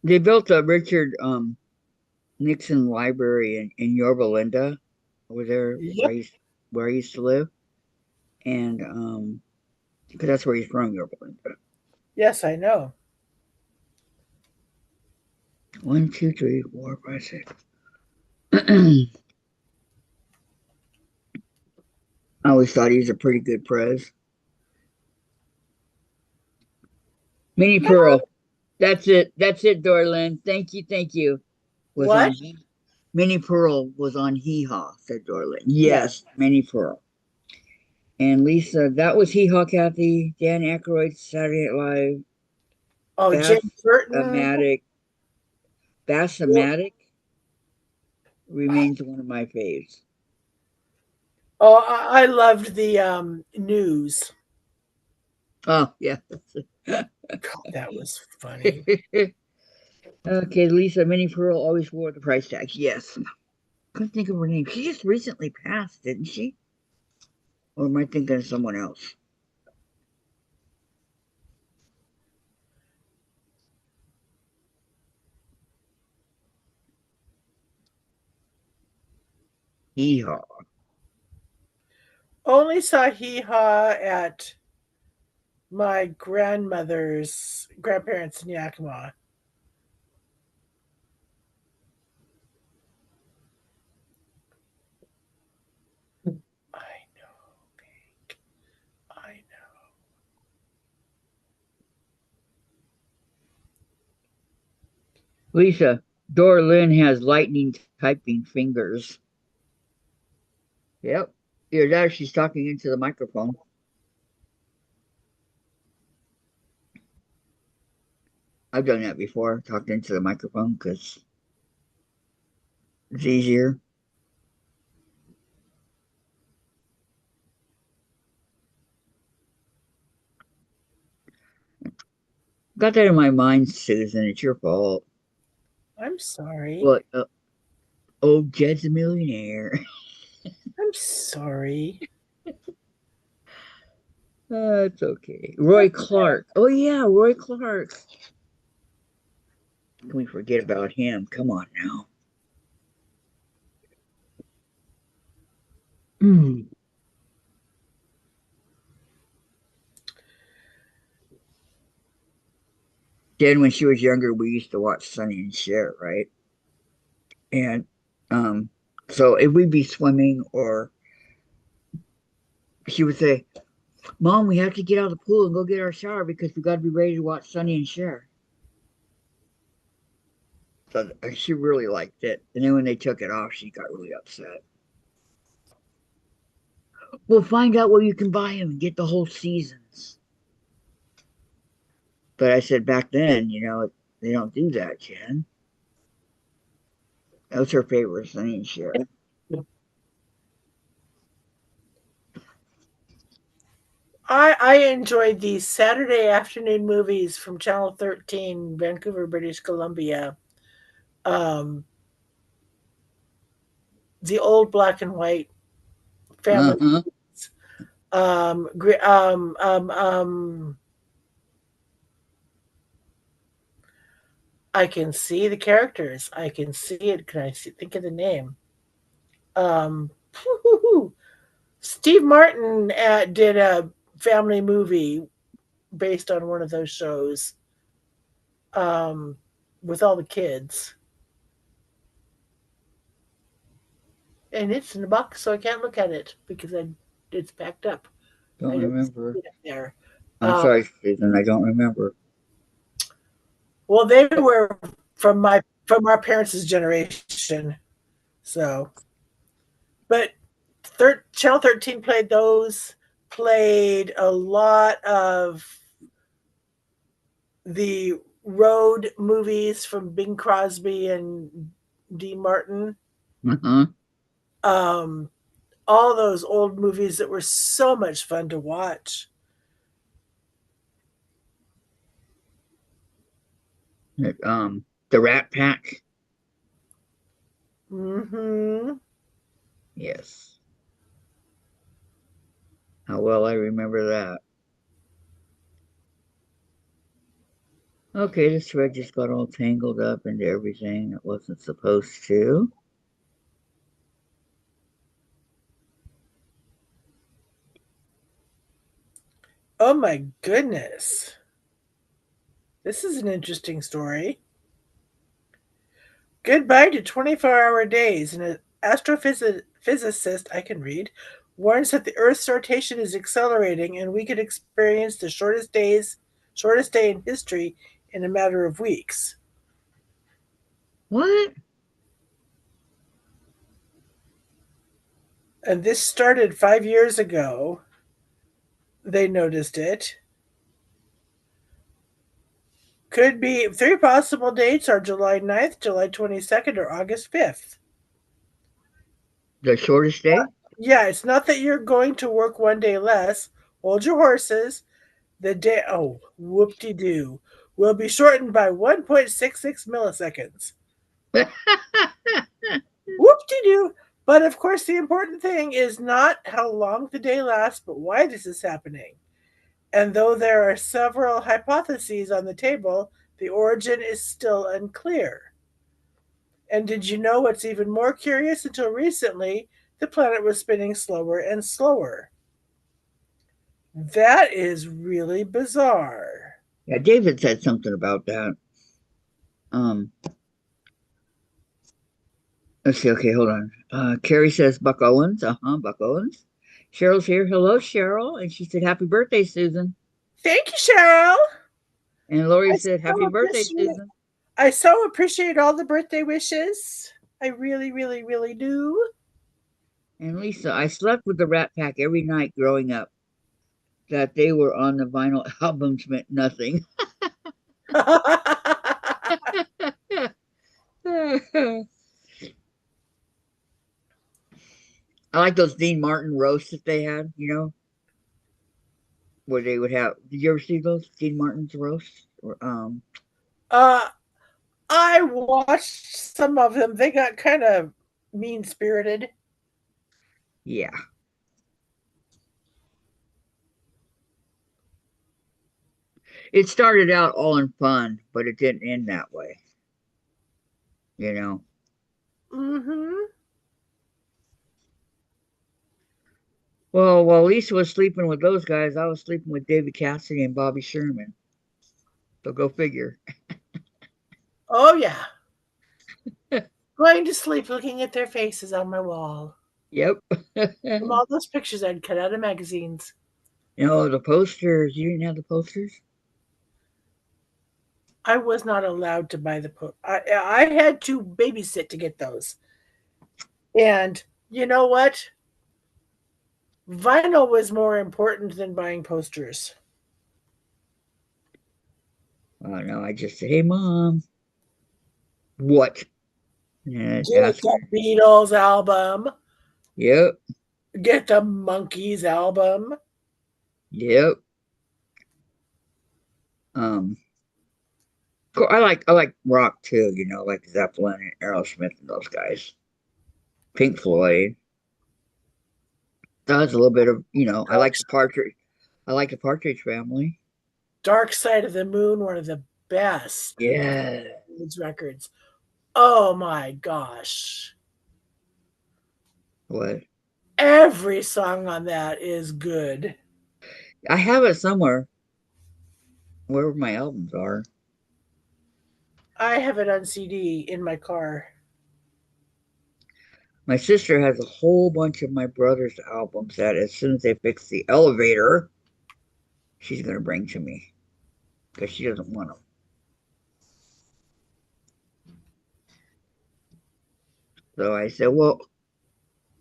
They built a Richard Nixon library in Yorba Linda over there Yep. where I used to live. And because that's where he's from, Yorba Linda. Yes, I know. One, two, three, four, five, six. I always thought he was a pretty good prez. Minnie Pearl. That's it. That's it, Dorlin. Thank you. Thank you. Was on What? Minnie Pearl was on Hee Haw, said Dorlin. Yes. Yes, Minnie Pearl. And Lisa, that was Hee Haw, Kathy. Dan Aykroyd, Saturday Night Live. Oh, James Burton. Bass-O-Matic. Bass-O-Matic remains one of my faves. Oh, I loved the news. Oh, yeah. God, that was funny. Okay, Lisa, Minnie Pearl always wore the price tags. Yes. Couldn't think of her name. She just recently passed, didn't she? Or am I thinking of someone else? Hee-haw. Only saw Hee Haw at my grandparents in Yakima. I know, Pink. I know. Lisa, Dora Lynn has lightning typing fingers. Yep. Either that or she's talking into the microphone. I've done that before, talked into the microphone because it's easier. Got that in my mind, Susan. It's your fault. I'm sorry. What? Oh, Jed's a millionaire. I'm sorry. It's okay. Roy Clark. Oh, yeah, Roy Clark. Can we forget about him? Come on now. Mm. Then, when she was younger, we used to watch Sonny and Cher, right? And um, so if we'd be swimming, or she would say, Mom, we have to get out of the pool and go get our shower because we got to be ready to watch Sonny and Cher. So she really liked it. And then when they took it off, she got really upset. We'll find out where you can buy them and get the whole seasons. But I said back then, They don't do that, Jen. Those are favorites. I need to share. I enjoyed these Saturday afternoon movies from Channel 13, Vancouver, British Columbia. Um, the old black and white family. Uh-huh. Um, gre- um, um, um, I can see the characters. I can see it. Can I think of the name? Um, Steve Martin did a family movie based on one of those shows um, with all the kids. And it's in the box, so I can't look at it because it's packed up. Don't I don't see remember. it up there. I'm Um, sorry, Susan. I don't remember. well, they were from our parents' generation, so but Channel 13 played those. Played a lot of the road movies from Bing Crosby and Dean Martin. Uh-huh. Um, all those old movies that were so much fun to watch. The Rat Pack. Hmm. Yes. How well I remember that. Okay, this thread just got all tangled up into everything it wasn't supposed to. Oh my goodness. This is an interesting story. Goodbye to 24-hour days. An astrophysicist, I can read, warns that the Earth's rotation is accelerating and we could experience the shortest day in history in a matter of weeks. What? And this started 5 years ago. They noticed it. Could be three possible dates are July 9th, July 22nd, or August 5th. The shortest day? Yeah, it's not that you're going to work one day less. Hold your horses. The day, oh, whoop de doo, will be shortened by 1.66 milliseconds. Whoop de doo. But of course, the important thing is not how long the day lasts, but why this is happening. And though there are several hypotheses on the table, the origin is still unclear. And did you know what's even more curious? Until recently, the planet was spinning slower and slower. That is really bizarre. Yeah, David said something about that. Um, let's see. Okay, hold on. Carrie says Buck Owens. Buck Owens. Cheryl's here. Hello, Cheryl. And she said, Happy birthday, Susan. Thank you, Cheryl. And Lori I said, so Happy birthday, appreciate Susan. I so appreciate all the birthday wishes. I really, really, really do. And Lisa, I slept with the Rat Pack every night growing up. That they were on the vinyl albums meant nothing. I like those Dean Martin roasts that they had, where they would have. Did you ever see those Dean Martin's roasts? uh, I watched some of them. They got kind of mean spirited. Yeah, it started out all in fun, but it didn't end that way. You know. Mm-hmm. Well, while Lisa was sleeping with those guys, I was sleeping with David Cassidy and Bobby Sherman. So go figure. Oh yeah. Going to sleep looking at their faces on my wall. Yep. From all those pictures I'd cut out of magazines. The posters. You didn't have the posters? I was not allowed to buy the I had to babysit to get those. And you know what? Vinyl was more important than buying posters. No, I just said, "Hey, mom, what?" And Get ask the her. Beatles album. Yep, Get the Monkeys album. yep. Um, I like rock too. Like Zeppelin and Aerosmith and those guys. Pink Floyd. Does a little bit of I Dark, like the Partridge. I like the Partridge Family. Dark Side of the Moon, one of the best Yeah. Beatles records. Oh my gosh. What? Every song on that is good. I have it somewhere. Wherever my albums are. I have it on CD in my car. My sister has a whole bunch of my brother's albums that as soon as they fix the elevator, she's gonna bring to me because she doesn't want them. So I said, well,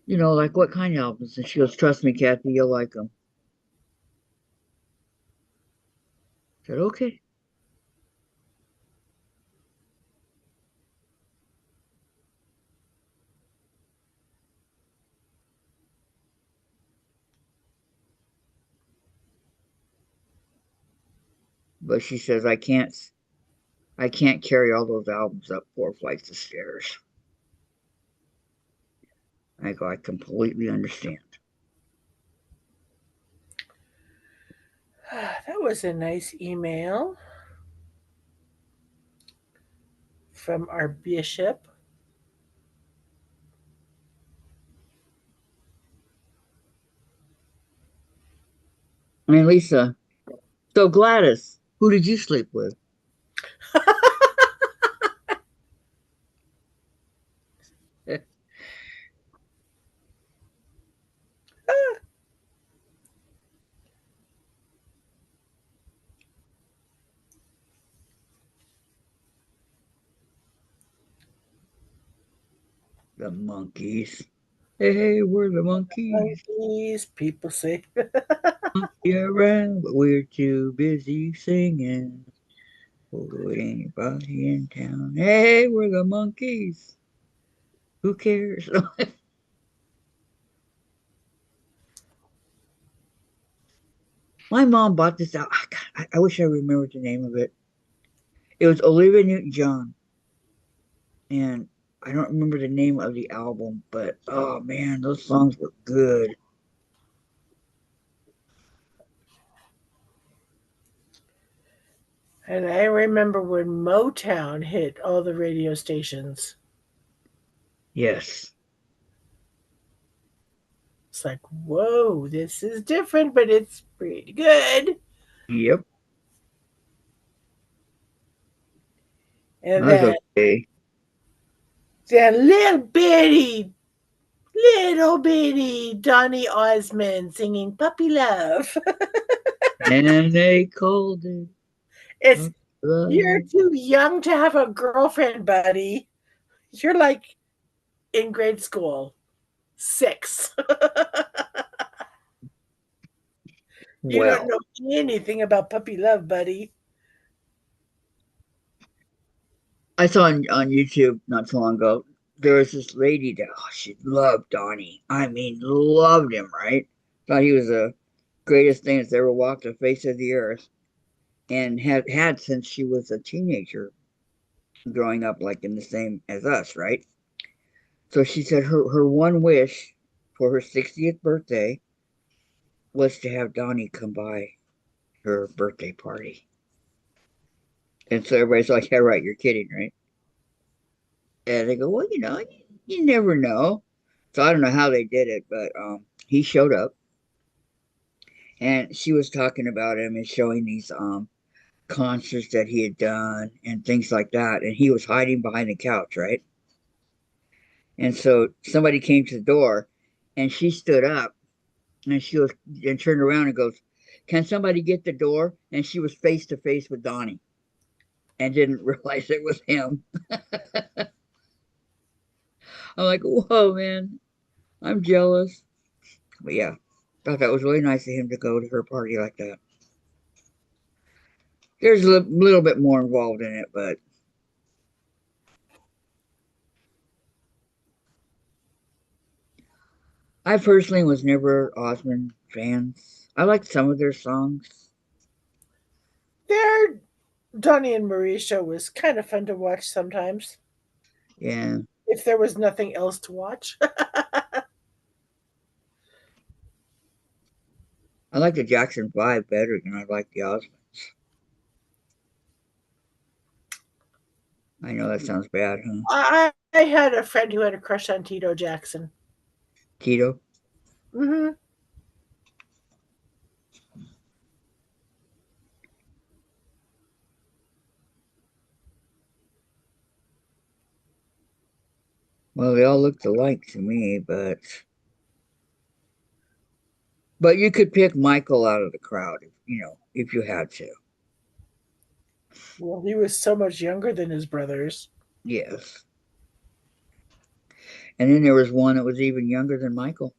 like what kind of albums? And she goes, trust me, Kathy, you'll like them. I said, okay. But she says I can't carry all those albums up 4 flights of stairs. I go, I completely understand. That was a nice email from our bishop. And Lisa, so Gladys, who did you sleep with? The monkeys. Hey, we're the monkeys. Monkeys, people say. Monkey around, but we're too busy singing. Would anybody in town? Hey, we're the monkeys. Who cares? My mom bought this out. I wish I remembered the name of it. It was Olivia Newton-John, and I don't remember the name of the album, but oh man, those songs were good. And I remember when Motown hit all the radio stations. Yes. It's like, whoa, this is different, but it's pretty good. Yep. And That was okay. then little bitty Donny Osmond singing Puppy Love. And they called it It's Puppy you're Love. too young to have a girlfriend, buddy. You're like in grade school, 6. You don't Well, know anything about puppy love, buddy. I saw on YouTube not too long ago. There was this lady that she loved Donnie. I mean, loved him. Right? Thought he was the greatest thing that's ever walked the face of the earth, and had since she was a teenager, growing up like in the same as us. Right? So she said her one wish for her 60th birthday was to have Donnie come by her birthday party. And so everybody's like, "Yeah, right. You're kidding, right?" And they go, well, you never know. So I don't know how they did it, but he showed up, and she was talking about him and showing these concerts that he had done and things like that. And he was hiding behind the couch, right? And so somebody came to the door, and she stood up, and she was and turned around and goes, "Can somebody get the door?" And she was face to face with Donnie and didn't realize it was him. I'm like, whoa, man, I'm jealous. But yeah, thought that was really nice of him to go to her party like that. There's a little bit more involved in it, but I personally was never Osmond fans. I liked some of their songs. Their Donnie and Marie show was kind of fun to watch sometimes Yeah, if there was nothing else to watch. I like the Jackson 5 better than I like the Osmonds. I know that sounds bad, huh? I had a friend who had a crush on Tito Jackson. Tito? Hmm. Well, they all looked alike to me, but you could pick Michael out of the crowd, if you had to. Well, he was so much younger than his brothers. Yes. And then there was one that was even younger than Michael.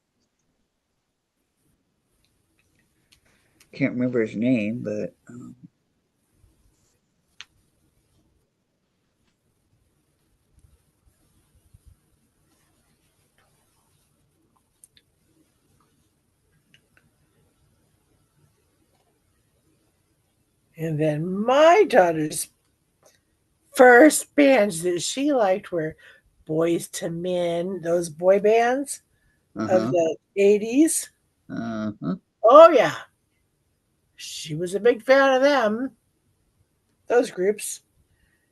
Can't remember his name, but And then my daughter's first bands that she liked were Boys to Men, those boy bands uh of huh, the 80s. uh huh. Oh, yeah. She was a big fan of them, those groups.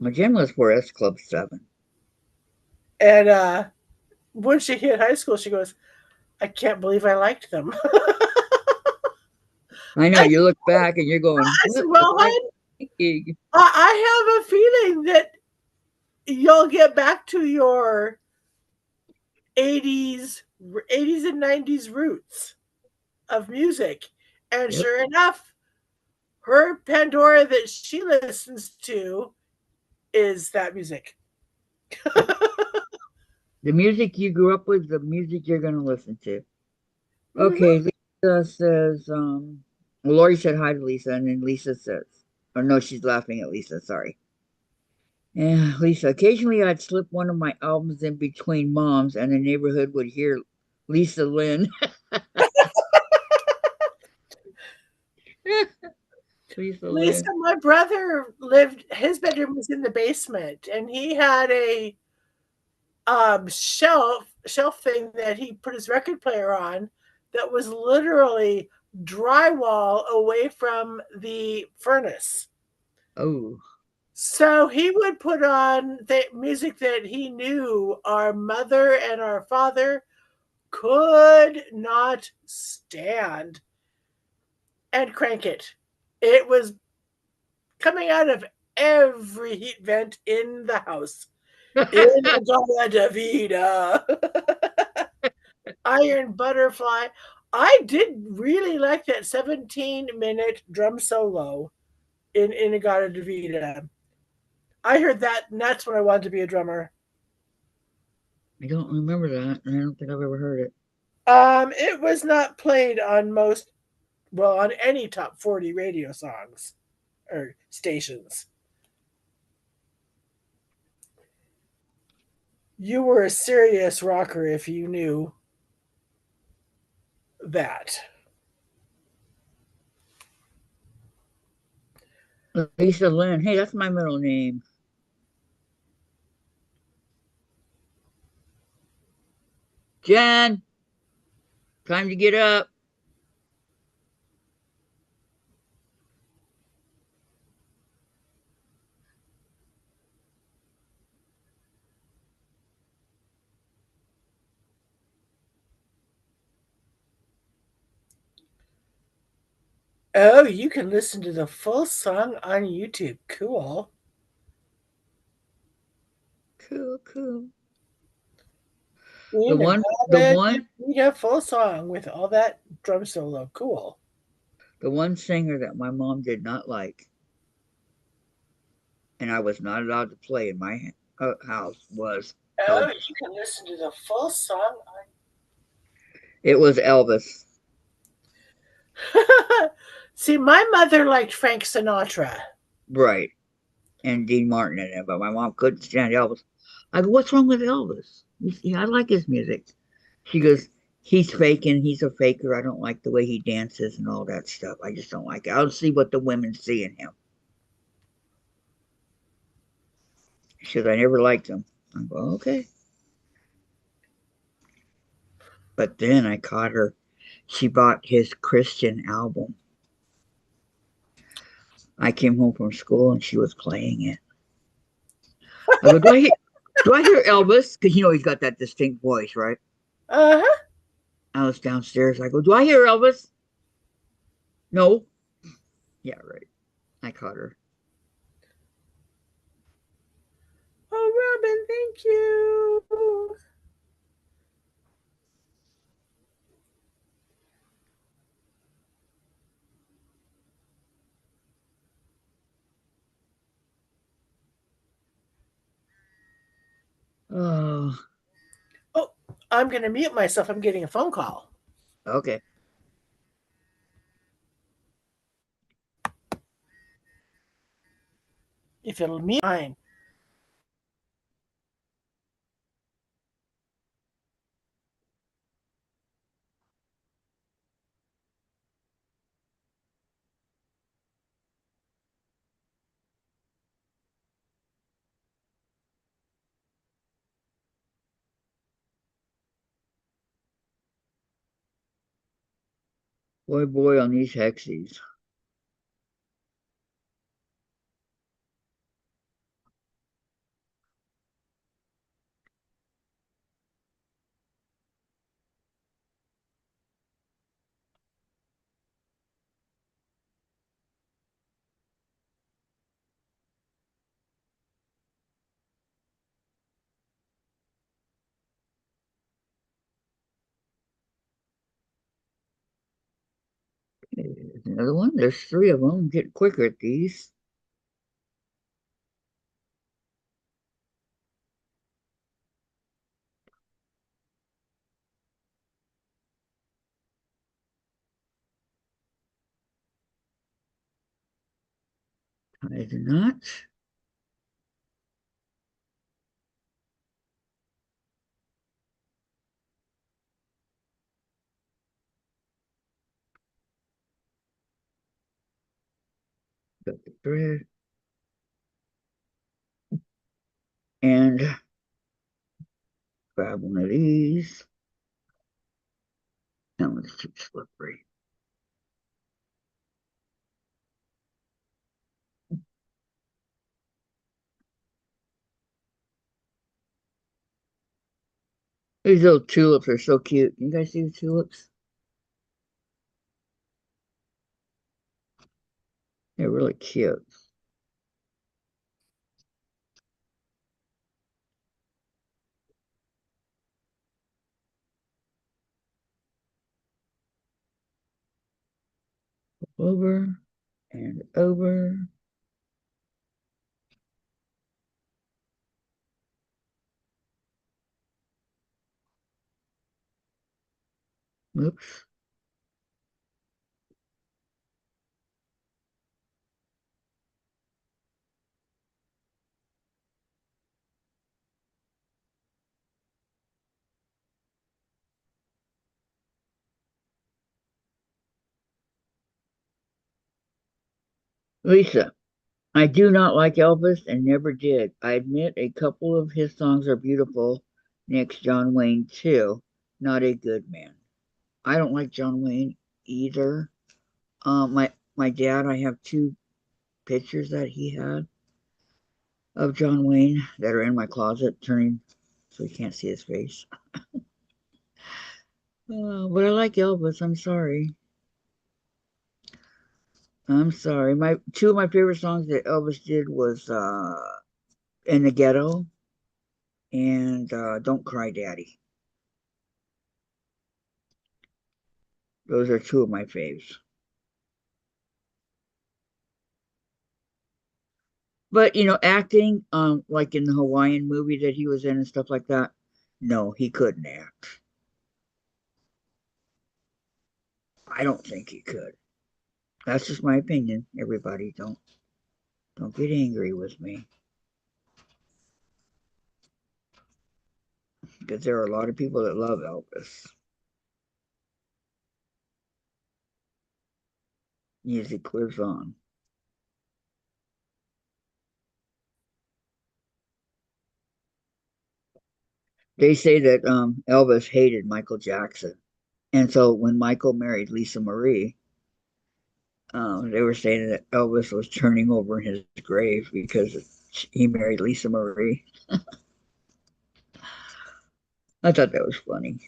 My gym was for S Club 7. And when she hit high school, she goes, I can't believe I liked them. I know I, you look back and you're going, I said, what was well, I hon, thinking? I have a feeling that you'll get back to your 80s, 80s and 90s roots of music. And Yep. sure enough, her Pandora that she listens to is that music. Yep. The music you grew up with, the music you're going to listen to. Hmm. Okay, Lisa says, well, Lori said hi to Lisa, and then Lisa says, or no, she's laughing at Lisa, sorry. Yeah, Lisa, occasionally I'd slip one of my albums in between moms, and the neighborhood would hear Lisa Lynn. Lisa Lisa, Lynn. my brother lived, his bedroom was in the basement, and he had a shelf thing that he put his record player on that was literally drywall away from the furnace. Oh, So he would put on the music that he knew our mother and our father could not stand and crank it. It was coming out of every heat vent in the house. In the Vida. Iron Butterfly. I did really like that 17-minute drum solo in Inagata Davida. I heard that, and that's when I wanted to be a drummer. I don't remember that, and I don't think I've ever heard it. It was not played on most, well, on any top 40 radio songs or stations. You were a serious rocker if you knew that. Lisa Lynn. Hey, that's my middle name. Jen, time to get up. Oh, you can listen to the full song on YouTube. Cool. Cool, cool. The In one, the a one, full song with all that drum solo. Cool. the one singer that my mom did not like, and I was not allowed to play in my house was Oh, Elvis. you can listen to the full song It was Elvis. on. See, my mother liked Frank Sinatra. right, and Dean Martin in it, but my mom couldn't stand Elvis. I go, what's wrong with Elvis? I like his music. She goes, he's faking. He's a faker. I don't like the way he dances and all that stuff. I just don't like it. I'll see what the women see in him. She goes, I never liked him. I go, okay. But then I caught her. She bought his Christian album. I came home from school and she was playing it. I go, do I hear Elvis? Because he's got that distinct voice, right? Uh huh. I was downstairs. I go, do I hear Elvis? No. Yeah, right. I caught her. Oh, Robin, thank you. Oh, Oh, I'm going to mute myself. I'm getting a phone call. okay. If it'll mute, fine. Boy, boy, on these hexies. There's another one. There's three of them. I'm getting quicker at these. I do not. Got the thread. And grab one of these. That one's too slippery. These little tulips are so cute. You guys see the tulips? They're really cute. Over and over. Oops. Lisa, I do not like Elvis and never did. I admit a couple of his songs are beautiful. Next, John Wayne, too. Not a good man. I don't like John Wayne either. My dad, I have two pictures that he had of John Wayne that are in my closet, turning so you can't see his face. But I like Elvis. I'm sorry. I'm sorry. My two of my favorite songs that Elvis did was "In the Ghetto" and "Don't Cry, Daddy." Those are two of my faves. But acting, like in the Hawaiian movie that he was in and stuff like that, no, he couldn't act. I don't think he could. That's just my opinion. Everybody don't. Don't get angry with me because there are a lot of people that love Elvis. Music lives on. They say that Elvis hated Michael Jackson. And so when Michael married Lisa Marie, they were saying that Elvis was turning over in his grave because he married Lisa Marie. I thought that was funny.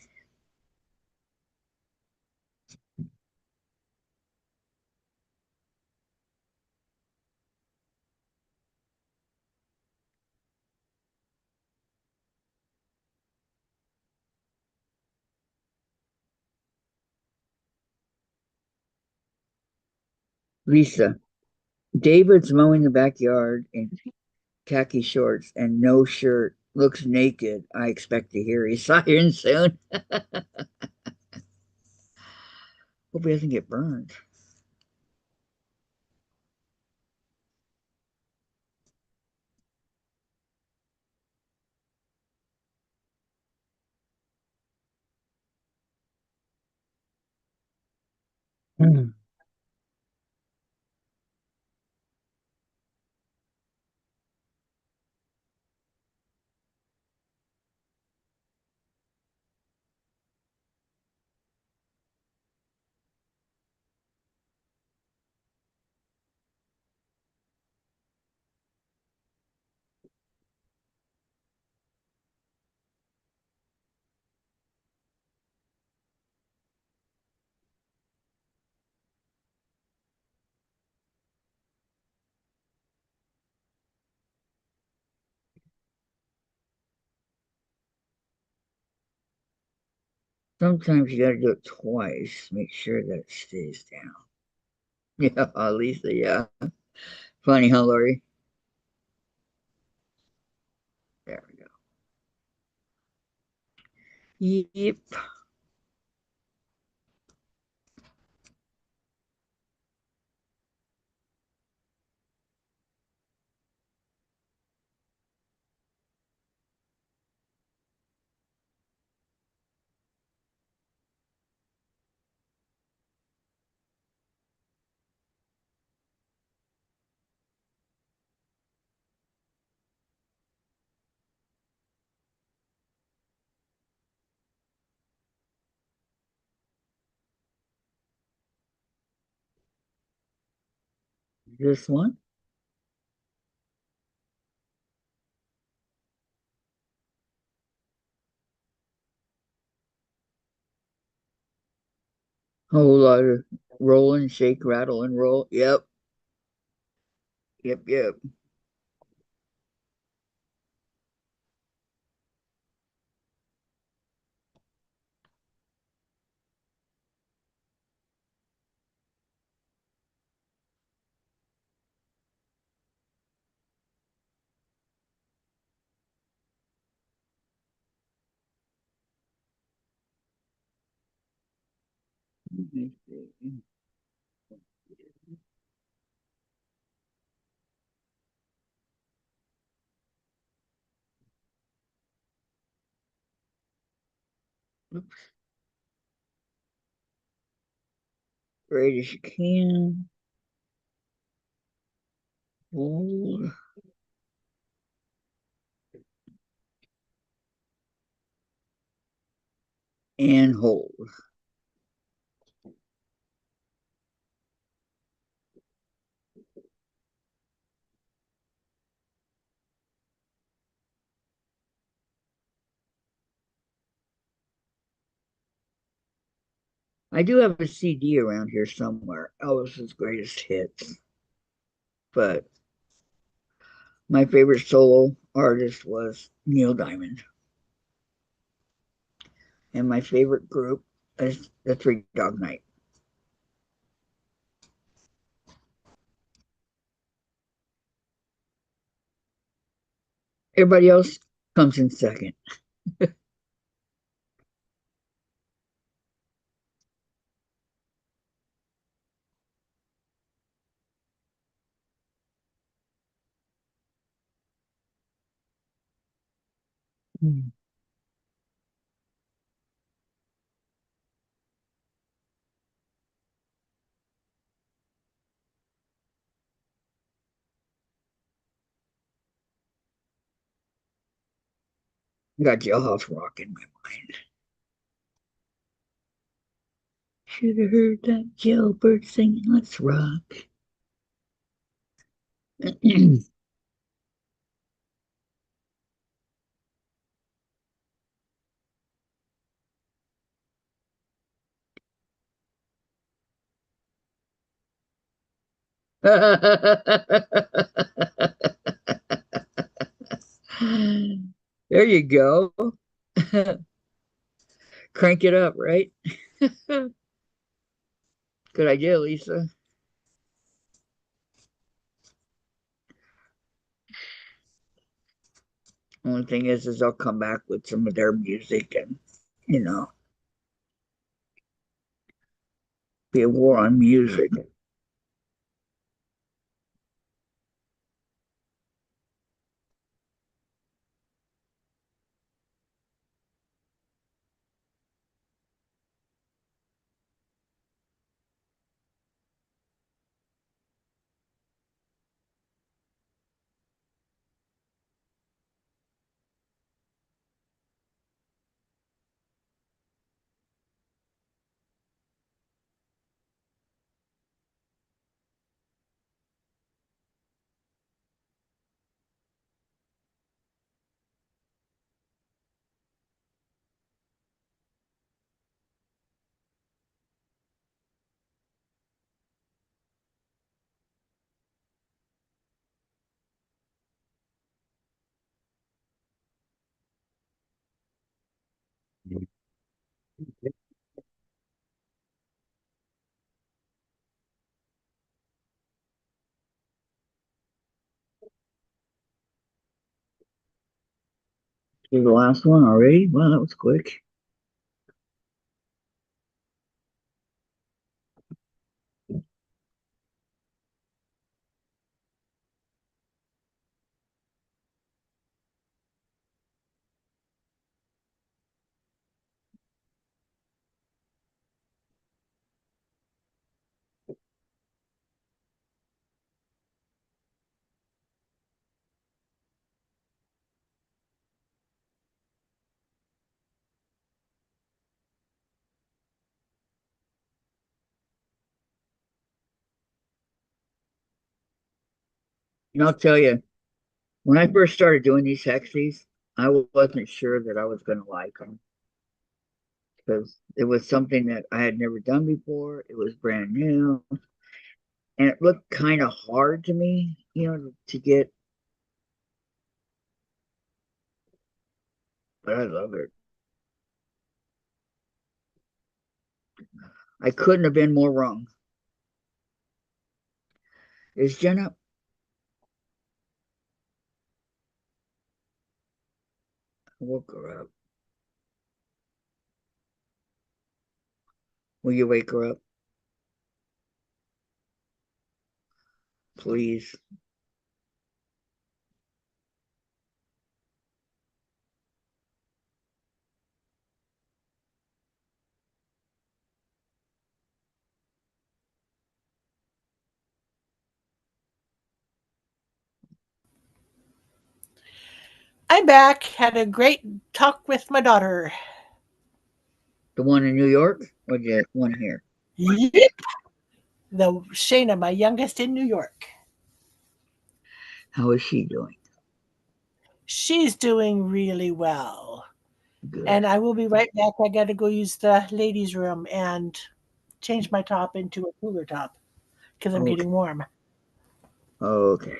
Lisa, David's mowing the backyard in khaki shorts and no shirt, looks naked. I expect to hear his siren soon. Hope he doesn't get burned. Mm. Sometimes you gotta do it twice. Make sure that it stays down. Yeah, Lisa, yeah. Funny, huh, Lori? There we go. Yep. This one? Whole lot of roll and shake, rattle and roll. Yep, yep, yep. Oops. Great as you can. Hold and hold. I do have a CD around here somewhere, Elvis's greatest hits. But my favorite solo artist was Neil Diamond. And my favorite group is the Three Dog Night. Everybody else comes in second. Mm. I got Jailhouse Rock in my mind. Should have heard that jailbird singing, let's rock. There you go. Crank it up, right? Good idea, Lisa. Only thing is they'll come back with some of their music and, you know, be a war on music. Here's the last one already. Wow, that was quick. And I'll tell you, when I first started doing these hexes, I wasn't sure that I was going to like them because it was something that I had never done before. It was brand new, and it looked kind of hard to me, to get. But I love it. I couldn't have been more wrong. Is Jenna? I woke her up. Will you wake her up, please? I'm back. Had a great talk with my daughter. The one in New York or the one here? Yep. The Shayna, my youngest in New York. How is she doing? She's doing really well. Good. And I will be right back. I got to go use the ladies' room and change my top into a cooler top because I'm Okay. getting warm. Okay.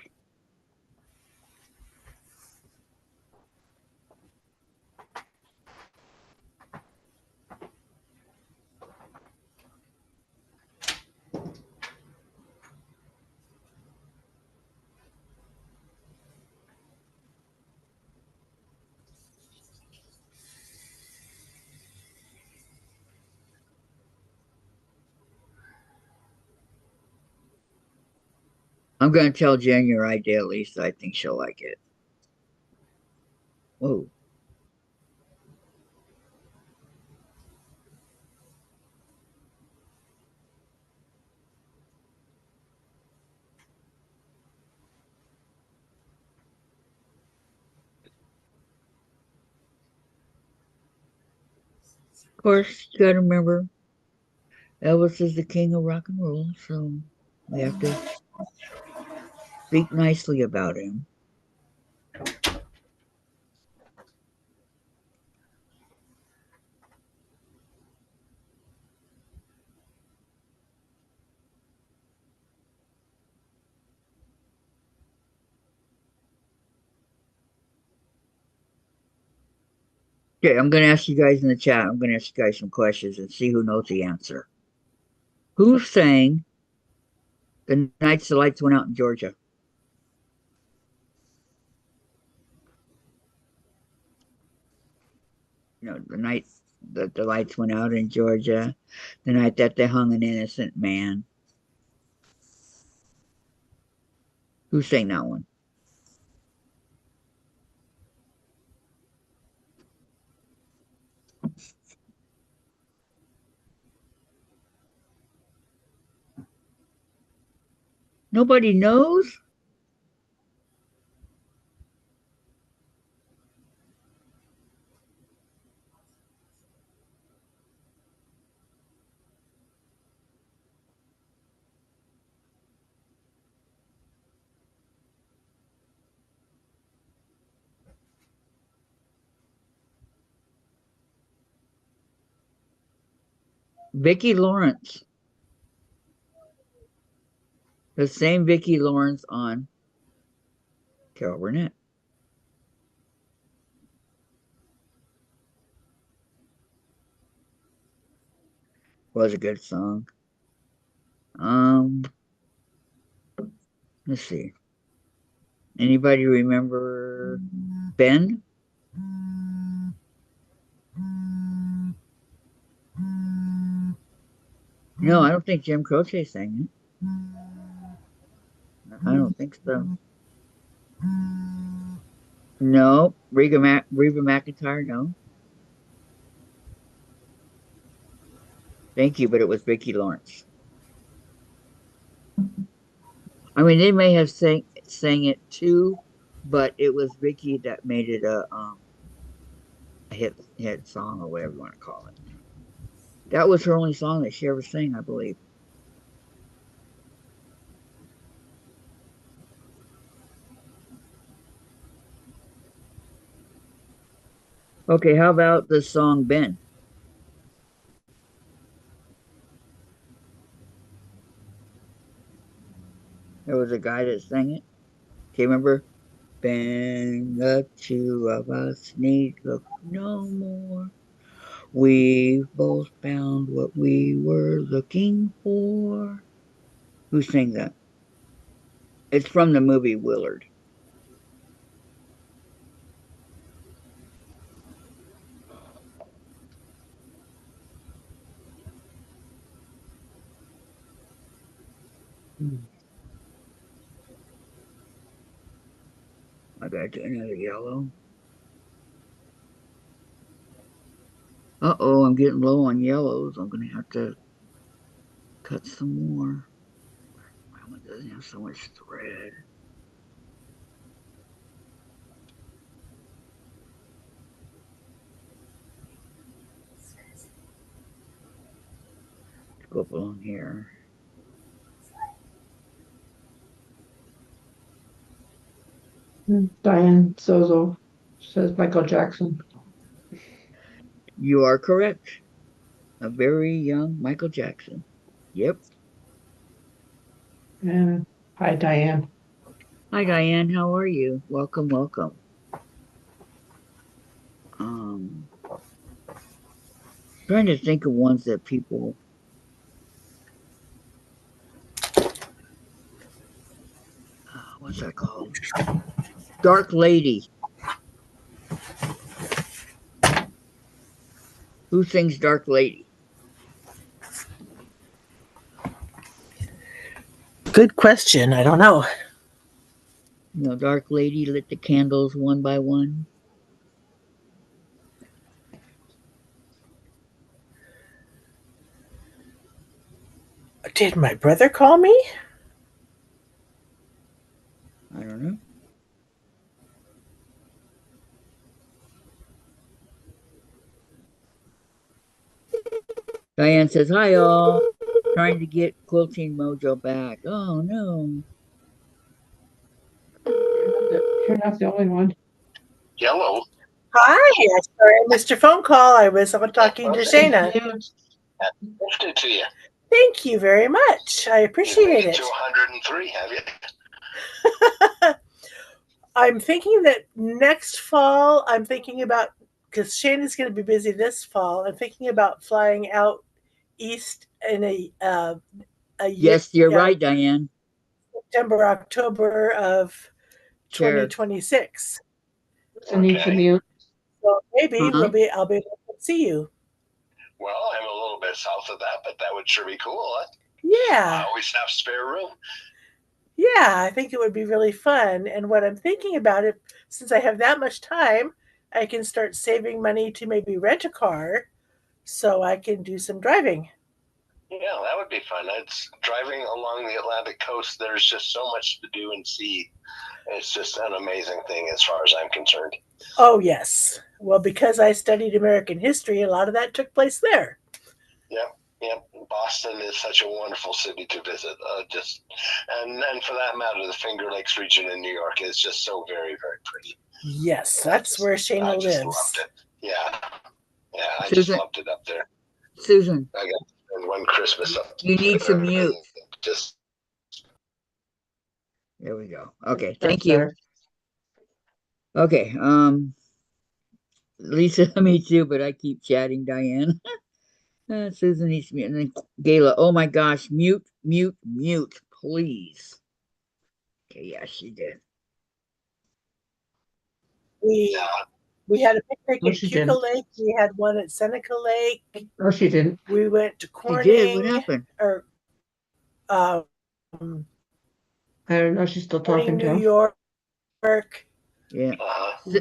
I'm gonna tell Jen your idea. At least I think she'll like it. Whoa. Of course, you gotta remember Elvis is the king of rock and roll, so we have to speak nicely about him. Okay, I'm gonna ask you guys in the chat. I'm gonna ask you guys some questions and see who knows the answer. Who sang "The Nights the Lights Went Out" in Georgia? You know, the night that the lights went out in Georgia, the night that they hung an innocent man. Who sang that one? Nobody knows? Vicki Lawrence. The same Vicki Lawrence on Carol Burnett. Was a good song. Um, let's see. Anybody remember Ben? No, I don't think Jim Croce sang it. I don't think so. No, Reba McEntire. No, thank you, but it was Vicki Lawrence. I mean, they may have sang it too, but it was Vicki that made it a hit song or whatever you want to call it. That was her only song that she ever sang, I believe. Okay, how about the song Ben? There was a guy that sang it. Okay, remember? Ben, the two of us need look no more. We've both found what we were looking for. Who sang that? It's from the movie Willard. I gotta do another yellow. Uh-oh, I'm getting low on yellows. I'm gonna have to cut some more. My one doesn't have so much thread. Let's go up along here. Diane Zozo says Michael Jackson. You are correct. A very young Michael Jackson. Yep. And hi, Diane. Hi, Diane. How are you? Welcome, welcome. Um, Trying to think of ones that people. What's that called? Dark Lady. Who sings Dark Lady? Good question. I don't know. You know, Dark Lady lit the candles one by one. Did my brother call me? I don't know. Diane says, hi, all. Trying to get quilting mojo back. Oh, no. You're not the only one. Yellow. Hi, sorry I missed your phone call. I was talking to Okay. Shayna. Gifted to you. Thank you very much. I You've appreciate made it it. to 103, have you? I'm thinking that next fall, I'm thinking about because Shayna's going to be busy this fall. I'm thinking about flying out east in a year, Yes, you're right, Diane. September, October of Sure. 2026. It needs to Okay. mute. So maybe Huh? I'll be able to see you. Well, I'm a little bit south of that, but that would sure be cool. Huh? I Yeah. always have spare room. Yeah, I think it would be really fun. And what I'm thinking about it, since I have that much time, I can start saving money to maybe rent a car so I can do some driving. Yeah, that would be fun. It's driving along the Atlantic coast. There's just so much to do and see. It's just an amazing thing as far as I'm concerned. Oh, yes. Well, because I studied American history, a lot of that took place there. Yep. Yep. Boston is such a wonderful city to visit. And for that matter, the Finger Lakes region in New York is just so very, very pretty. Yes, that's where I Shayna just lives. loved it. Yeah. Yeah, I just Susan, loved it up there. Susan, I got to spend one Christmas up you need there to mute. and just There we go. Okay, That's thank you. better. Okay, Lisa, me too, but I keep chatting, Diane. Susan needs to mute. And then Gayla, oh my gosh, mute, mute, mute, please. Okay, yeah, she did. We yeah. we had a picnic No, at she Cuca didn't. Lake. We had one at Seneca Lake. No, she didn't. We went to She did. What Corning happened? or um, I don't know. She's still Corning, talking to New him. York. Yeah.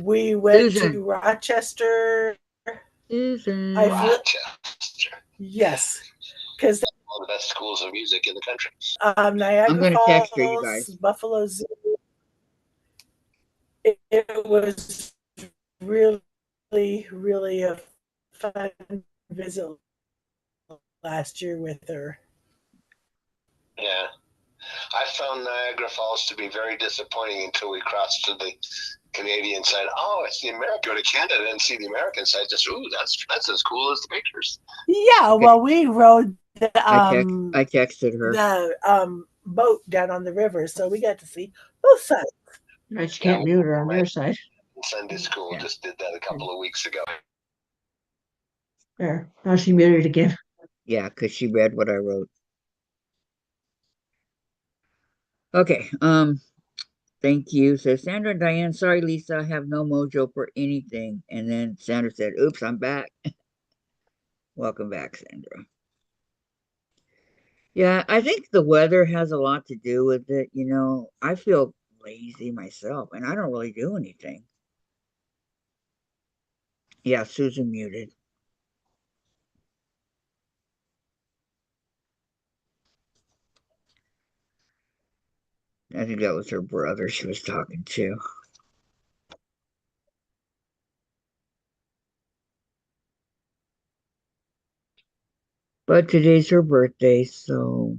We went Susan. to Rochester. I Susan. flew. Rochester. Yes, because One of the best schools of music in the country. I'm Niagara going to text her, you Falls, guys. Buffalo Zoo. It was really, really a fun visit last year with her. Yeah. I found Niagara Falls to be very disappointing until we crossed to the Canadian side. Oh, it's the American. Go to Canada and see the American side. Just that's as cool as the pictures. Yeah, Okay. well, we rode I texted her. the boat down on the river, so we got to see both sides. Right, she can't mute her on your side. Sunday school Yeah. just did that a couple of weeks ago. There. Now she muted again. Yeah, because she read what I wrote. Okay. Thank you. Says Sandra and Diane, sorry, Lisa, I have no mojo for anything. And then Sandra said, oops, I'm back. Welcome back, Sandra. Yeah, I think the weather has a lot to do with it. You know, I feel lazy myself and I don't really do anything. Yeah, Susan muted. I think that was her brother she was talking to. But today's her birthday, so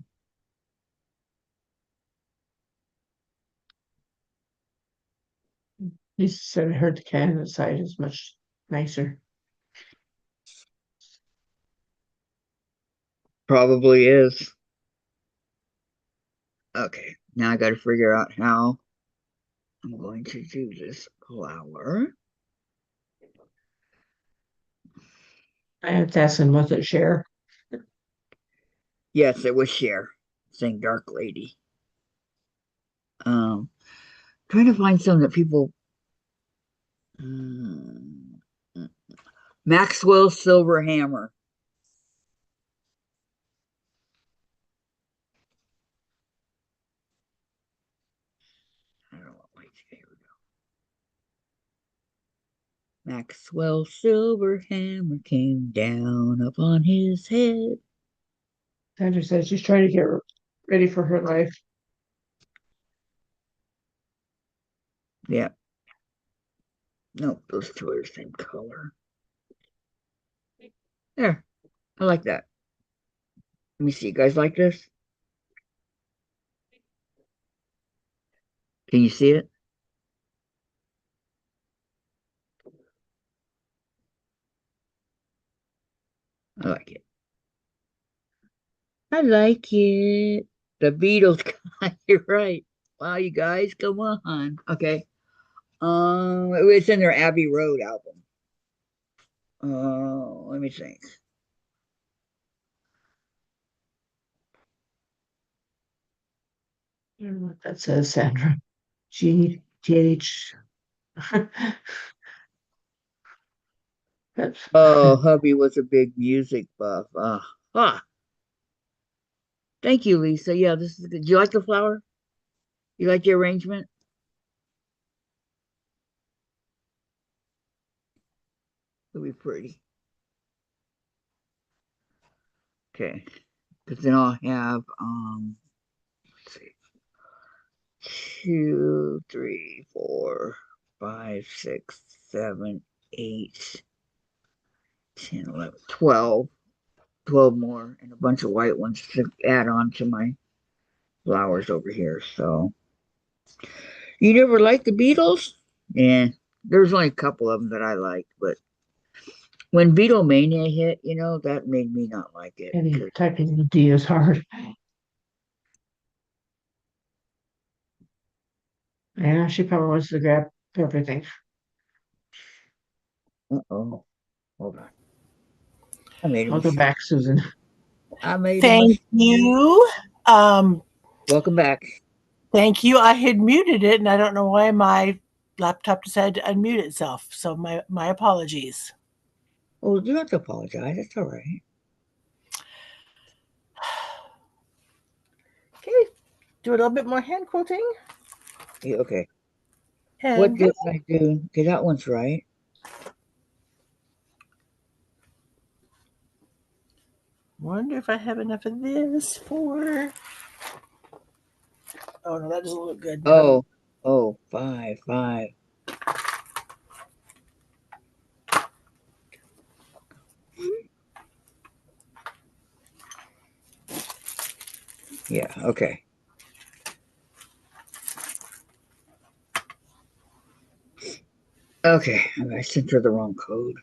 He said her the Canada side is much nicer. probably is. Okay, now I got to figure out how I'm going to do this flower. I have to ask him, was it share? Yes, it was Cher, saying Dark Lady. Um, trying to find some that people. Mm, Maxwell Silver Hammer. I don't know. Wait, here we go. Maxwell Silver Hammer came down upon his head. Sandra says she's trying to get ready for her life. Yeah. Nope, those two are the same color. There. I like that. Let me see. You guys like this? Can you see it? I like it. I like it. The Beatles. You're right. Wow, you guys, come on. Okay. It's in their Abbey Road album. Let me think. I don't know what that says, Sandra. GTH. That's Oh, hubby was a big music buff. Thank you, Lisa. Yeah, this is good. Do you like the flower? You like the arrangement? It'll be pretty. Okay. Because then I'll have let's see, 2, 3, 4, 5, 6, 7, 8, 10, 11, 12, 12 more, and a bunch of white ones to add on to my flowers over here. So you never liked the Beatles? Yeah, there's only a couple of them that I liked, but when Beatlemania hit, that made me not like it. any 'Cause, typing the D is hard. Yeah, she probably wants to grab everything. uh-oh, hold on. I made a Welcome mistake. back, Susan. I made a Thank mistake. you. Um, Welcome back. thank you. I had muted it, and I don't know why my laptop decided to unmute itself. So my apologies. Oh, you don't have to apologize. It's all right. Okay, do a little bit more hand quilting, Yeah, okay. What and did I do? Okay, that one's right. wonder if I have enough of this for. Oh no, that doesn't look good. No. Oh, 5, 5. Yeah, okay. Okay, I sent her the wrong code.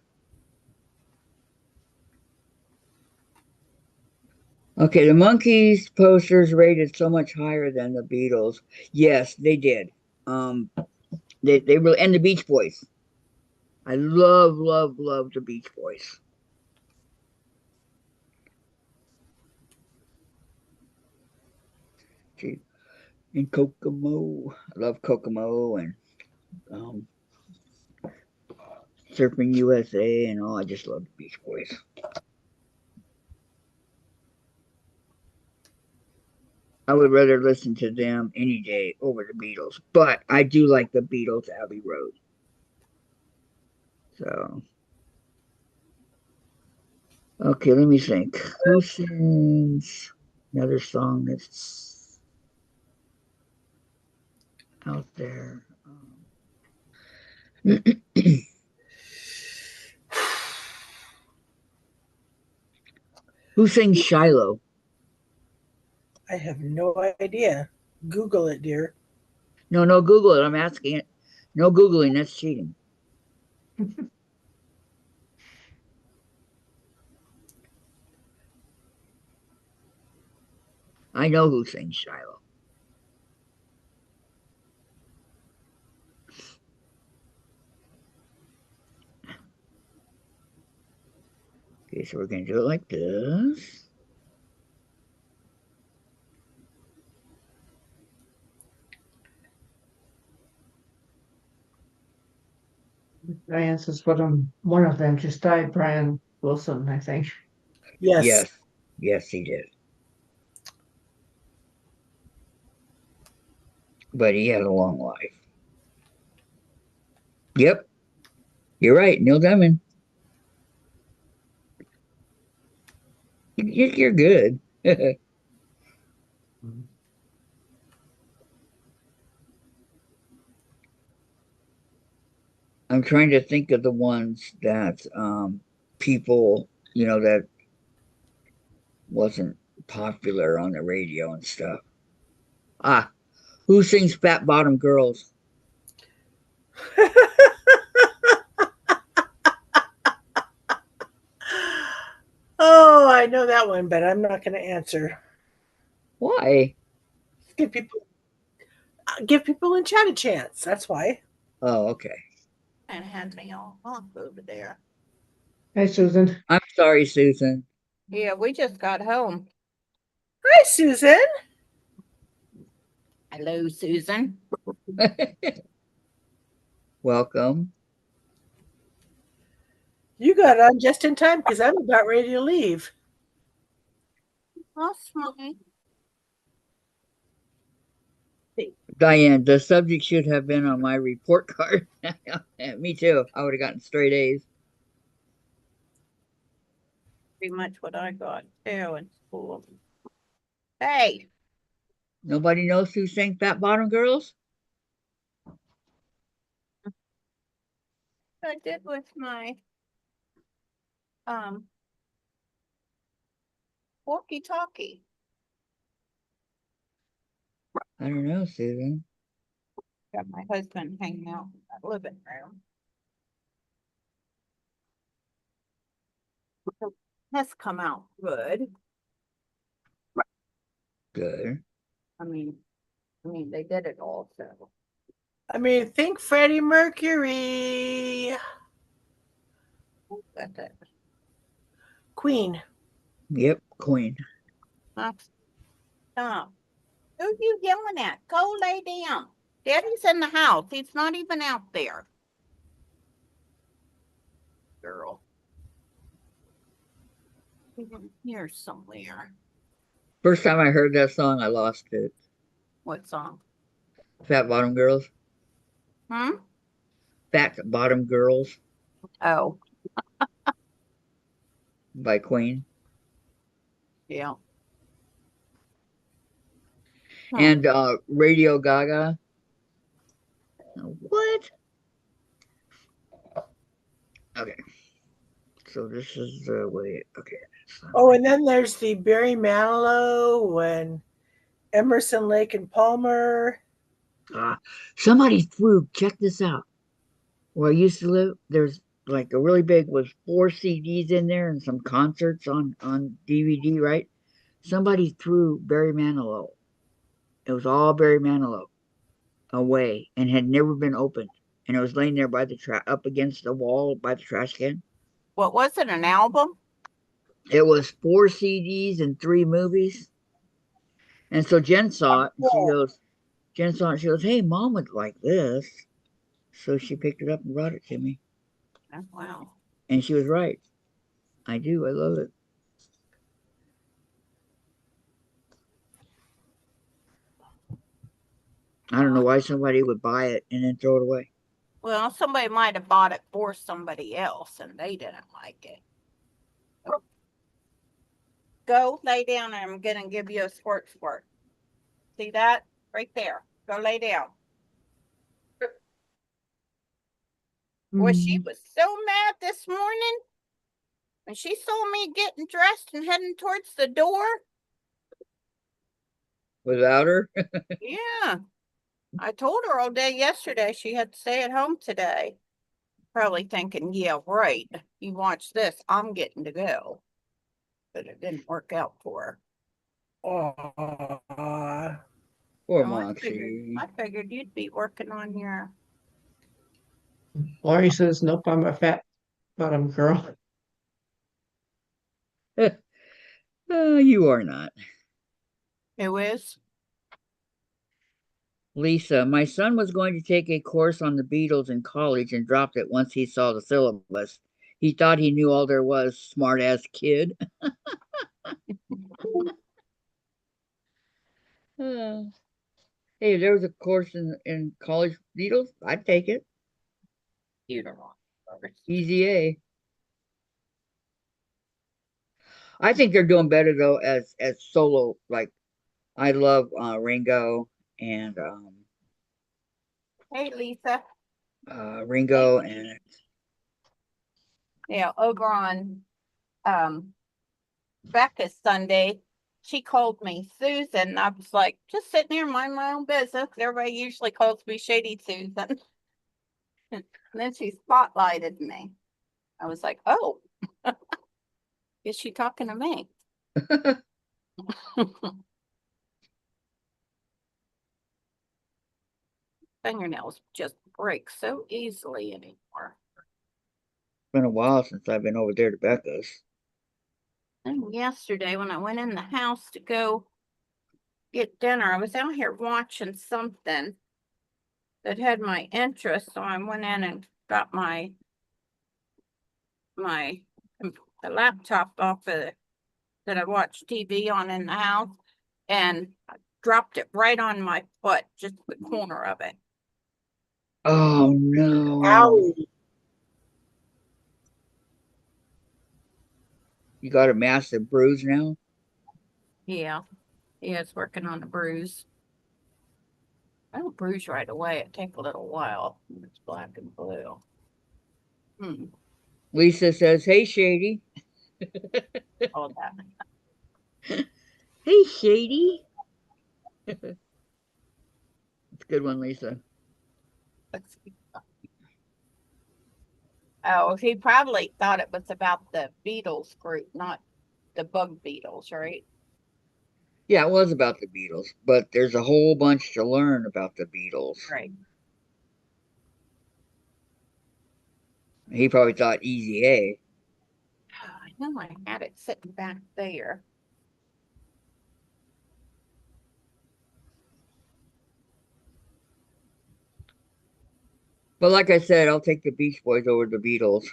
Okay, the Monkeys posters rated so much higher than the Beatles. Yes, they did. Um, they really, and the Beach Boys. I love, love, love the Beach Boys. Gee, and Kokomo. I love Kokomo and um, Surfing USA and all. I just love the Beach Boys. I would rather listen to them any day over the Beatles, but I do like the Beatles Abbey Road. So, okay, let me think. Who sings another song that's out there? Who sings Shiloh? I have no idea. Google it, dear. No, no, Google it. I'm asking it. No Googling. That's cheating. I know who sings Shiloh. Okay, so we're going to do it like this. Diane says, but one of them just died, Brian Wilson, I think. Yes. Yes, yes, he did. But he had a long life. Yep, you're right. Neil Diamond. You're good. I'm trying to think of the ones that people, that wasn't popular on the radio and stuff. Ah, who sings Fat Bottom Girls? Oh, I know that one, but I'm not going to answer. Why? Give people in chat a chance. That's why. Oh, okay. And had me all off over there. Hi, Susan. I'm sorry, Susan. Yeah, we just got home. Hi, Susan. Hello, Susan. Welcome. You got on just in time because I'm about ready to leave. That's fine. Diane, the subject should have been on my report card. Me too. I would have gotten straight A's. Pretty much what I got too in school. Hey, Nobody knows who sang Fat Bottom Girls? I did with my walkie-talkie. I don't know, Susan. Got my husband hanging out in that living room. Has come out good. Good. I mean, they did it all, so. I mean, think Freddie Mercury. That's it. Queen. Yep, Queen. Stop. Who you yelling at? Go lay down. Daddy's in the house. He's not even out there. Girl. He's in here somewhere. First time I heard that song, I lost it. What song? Fat Bottom Girls. Hmm? Fat Bottom Girls Oh, by Queen. yeah. And Radio Gaga. What? Okay. So this is the way. Okay. Oh, and then there's the Barry Manilow and Emerson, Lake and Palmer. Somebody threw. Check this out. Where I used to live, there's like a really big was 4 CDs in there and some concerts on DVD. Right? Somebody threw Barry Manilow. It was all Barry Manilow away and had never been opened, and it was laying there by the up against the wall by the trash can. What was it? An album? It was 4 CDs and 3 movies. And so Jen saw it and Jen saw it and she goes, "Hey, Mom would like this." So she picked it up and brought it to me. Oh, wow. And she was right. I do. I love it. I don't know why somebody would buy it and then throw it away. Well, somebody might have bought it for somebody else and they didn't like it. Go lay down and I'm going to give you a squirt. See that? Right there. Go lay down. Boy, she was so mad this morning when she saw me getting dressed and heading towards the door. Without her? Yeah. I told her all day yesterday she had to stay at home today. Probably thinking, yeah, right. You watch this, I'm getting to go. But it didn't work out for her. Aww. Poor Oh, Moxie. I figured you'd be working on your. Lori says, nope, I'm a fat bottom girl. You are not. Who is? Lisa, my son was going to take a course on the Beatles in college and dropped it once he saw the syllabus. He thought he knew all there was, smart ass kid. Hey, if there was a course in college Beatles, I'd take it. Beautiful. Easy A. I think they're doing better though as solo. Like I love Ringo and Hey, Lisa. Ringo and Yeah, over on Becca's Sunday, she called me Susan. And I was like, just sitting there, mind my own business. Everybody usually calls me Shady Susan. And then she spotlighted me. I was like, oh, is she talking to me? Fingernails just break so easily anymore. Been a while since I've been over there to Becca's. And yesterday, when I went in the house to go get dinner, I was out here watching something that had my interest, so I went in and got the laptop off of that I watched TV on in the house, and I dropped it right on my foot, just the corner of it. Oh no. Ow. You got a massive bruise now? Yeah, it's working on the bruise. I don't bruise right away. It takes a little while. It's black and blue. Lisa says, hey, Shady. All that. Hey, Shady. It's a good one, Lisa. Oh, he probably thought it was about the Beatles group, not the bug beetles, right? Yeah, it was about the Beatles, but there's a whole bunch to learn about the Beatles. Right. He probably thought Easy A. I know I had it sitting back there. But like I said, I'll take the Beach Boys over the Beatles.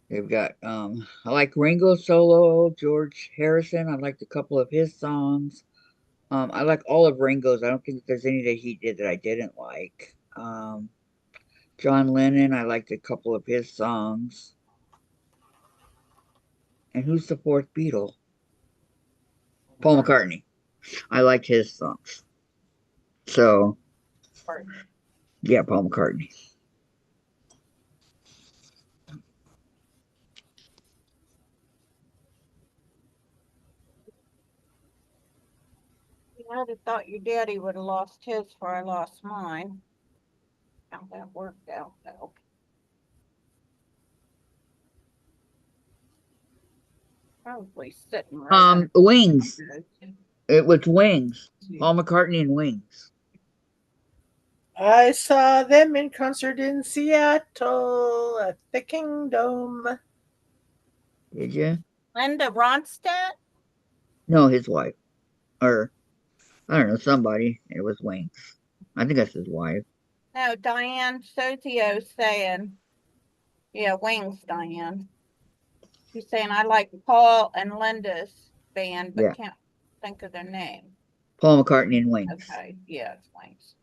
They've got I like Ringo solo, George Harrison. I liked a couple of his songs. I like all of Ringo's. I don't think there's any that he did that I didn't like. John Lennon, I liked a couple of his songs. And who's the fourth Beatle? Paul McCartney. I liked his songs. So, yeah, Paul McCartney. I'd have thought your daddy would have lost his before I lost mine. How that worked out, though. Probably sitting right. Wings. It was Wings. Paul McCartney and Wings. I saw them in concert in Seattle at the Kingdom. Did you? Linda Ronstadt? No, his wife. Or, I don't know, somebody. It was Wings. I think that's his wife. No, Diane Sotio saying, yeah, Wings, Diane. She's saying, I like Paul and Linda's band, but Yeah. can't think of their name. Paul McCartney and Wings. Okay, yeah, it's Wings.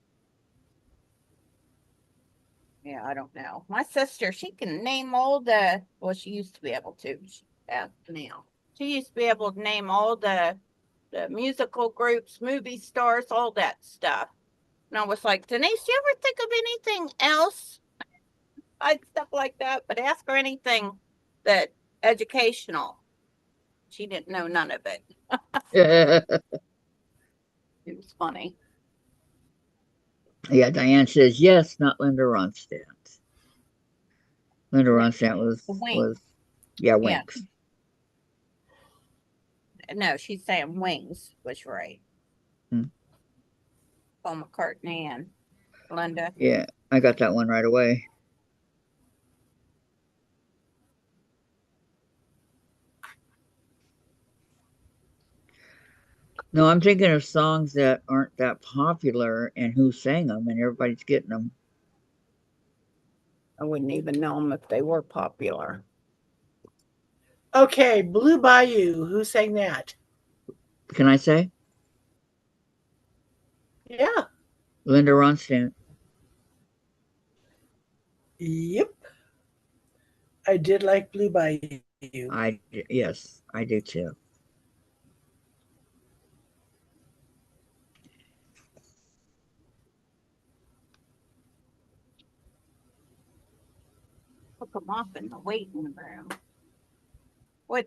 Yeah, I don't know. My sister, she can name all the, well, she used to be able to. She passed now. She used to be able to name all the musical groups, movie stars, all that stuff. And I was like, Denise, do you ever think of anything else? I'd stuff like that, but ask her anything that educational. She didn't know none of it. It was funny. Yeah, Diane says yes, not Linda Ronstadt. Linda Ronstadt was yeah, Wings. Yeah. No, she's saying Wings was right. Paul McCartney and Linda. Yeah, I got that one right away. No, I'm thinking of songs that aren't that popular and who sang them, and everybody's getting them. I wouldn't even know them if they were popular. Okay, Blue Bayou. Who sang that? Can I say? Yeah. Linda Ronstadt. Yep. I did like Blue Bayou. you. Yes, I do too. Took him off in the waiting room. Boy,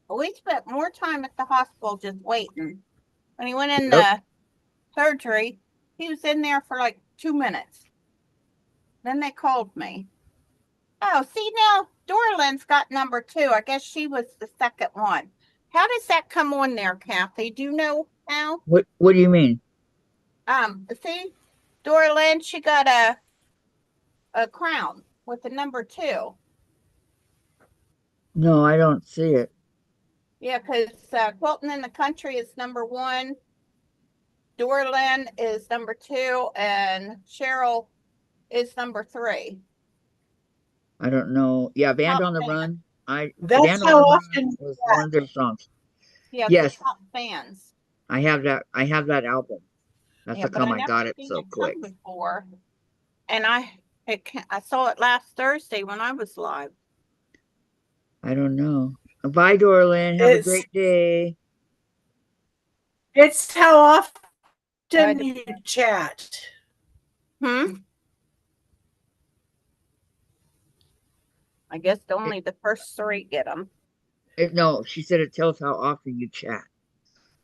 we spent more time at the hospital just waiting. When he went in Yep. the surgery, he was in there for like 2 minutes. Then they called me. Oh, see now, Dorland's got number 2. I guess she was the second one. How does that come on there, Kathy? Do you know how? What do you mean? See, Dorland, she got a crown with the number 2. No, I don't see it. Yeah, because Quilton in the Country is number 1. Dorland is number 2, and Cheryl is number 3. I don't know. Yeah, Band Top on the fan. Run. That's Band on how the Run often. was one of their songs. Yeah, it's the Yes, top fans. I have that. I have that album. That's Yeah, how but come I I never got it seen so it come quick. before, and I saw it last Thursday when I was live. I don't know. Bye, Dorland. Have a It's great day. it's how I often you chat. I guess It, only the first 3 get them. no, she said it tells how often you chat.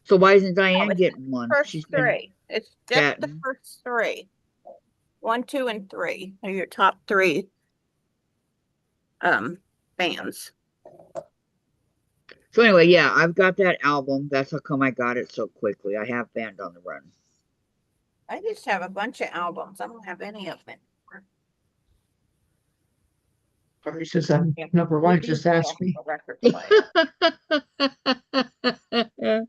So why isn't Oh, Diane it's getting the one? first She's been 3. It's just the chatting. first 3. 1, 2, and 3 are your top 3 bands. So anyway, yeah, I've got that album. That's how come I got it so quickly. I have Band on the Run. I just have a bunch of albums. I don't have any of them. He says, I'm Yeah, number we 1, do just still ask me. have a record player.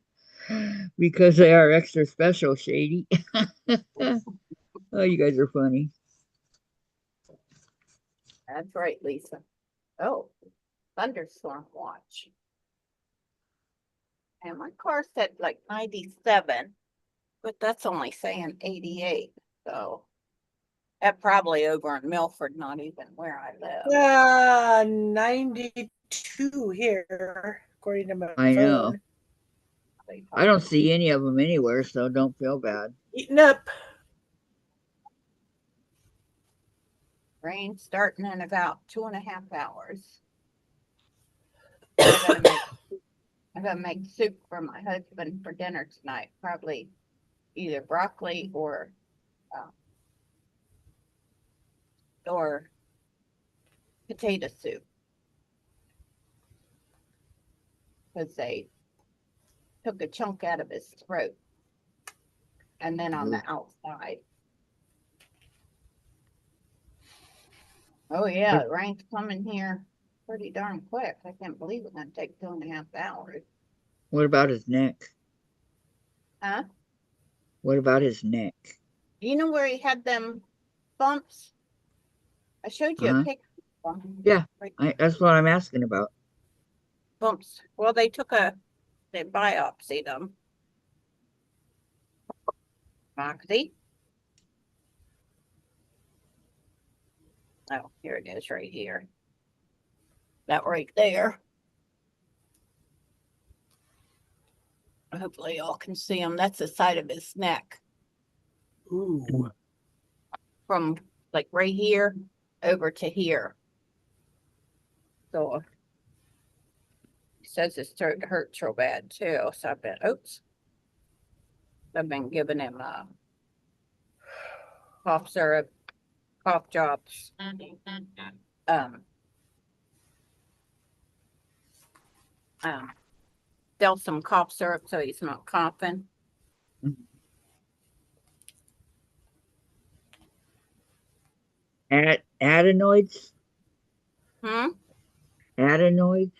Because they are extra special, Shady. Oh, you guys are funny. That's right, Lisa. Oh, thunderstorm watch. And my car said like 97, but that's only saying 88. So that probably over in Milford, not even where I live. 92 here, according to my I know. phone. I don't see any of them anywhere, so don't feel bad. Eating up. Rain starting in about 2.5 hours. I gotta make soup for my husband for dinner tonight. Probably either broccoli uh, or potato soup, because they took a chunk out of his throat, and then on the outside. Oh yeah, the rain's coming here pretty darn quick. I can't believe it's gonna take 2.5 hours. What about his neck? Huh? What about his neck? You know where he had them bumps? I showed you a Uh-huh. picture. Yeah, Right. that's what I'm asking about. Bumps. Well, they biopsied them. Moxie. Oh, here it is right here. That right there. Hopefully y'all can see him. That's the side of his neck. Ooh. From like right here over to here. So he says his throat hurts real bad too. So I've been giving him cough syrup, cough drops. Um, dealt some cough syrup so he's not coughing. Adenoids? Adenoids?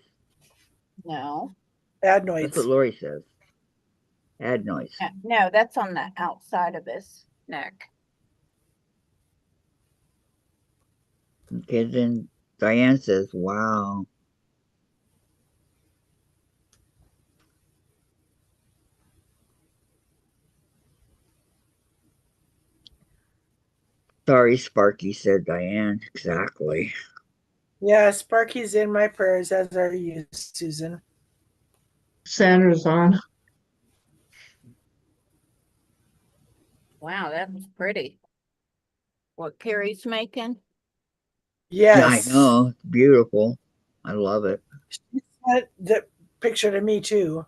No. That's what Adenoids. Lori says. Adenoids. No, that's on the outside of his neck. Okay, then Diane says, wow. Sorry, Sparky, said Diane. Exactly. Yeah, Sparky's in my prayers, as are you, Susan. Sandra's on. Wow, that was pretty. What Carrie's making? Yeah, I Yes. know. It's beautiful. I love it. She sent the picture to me too.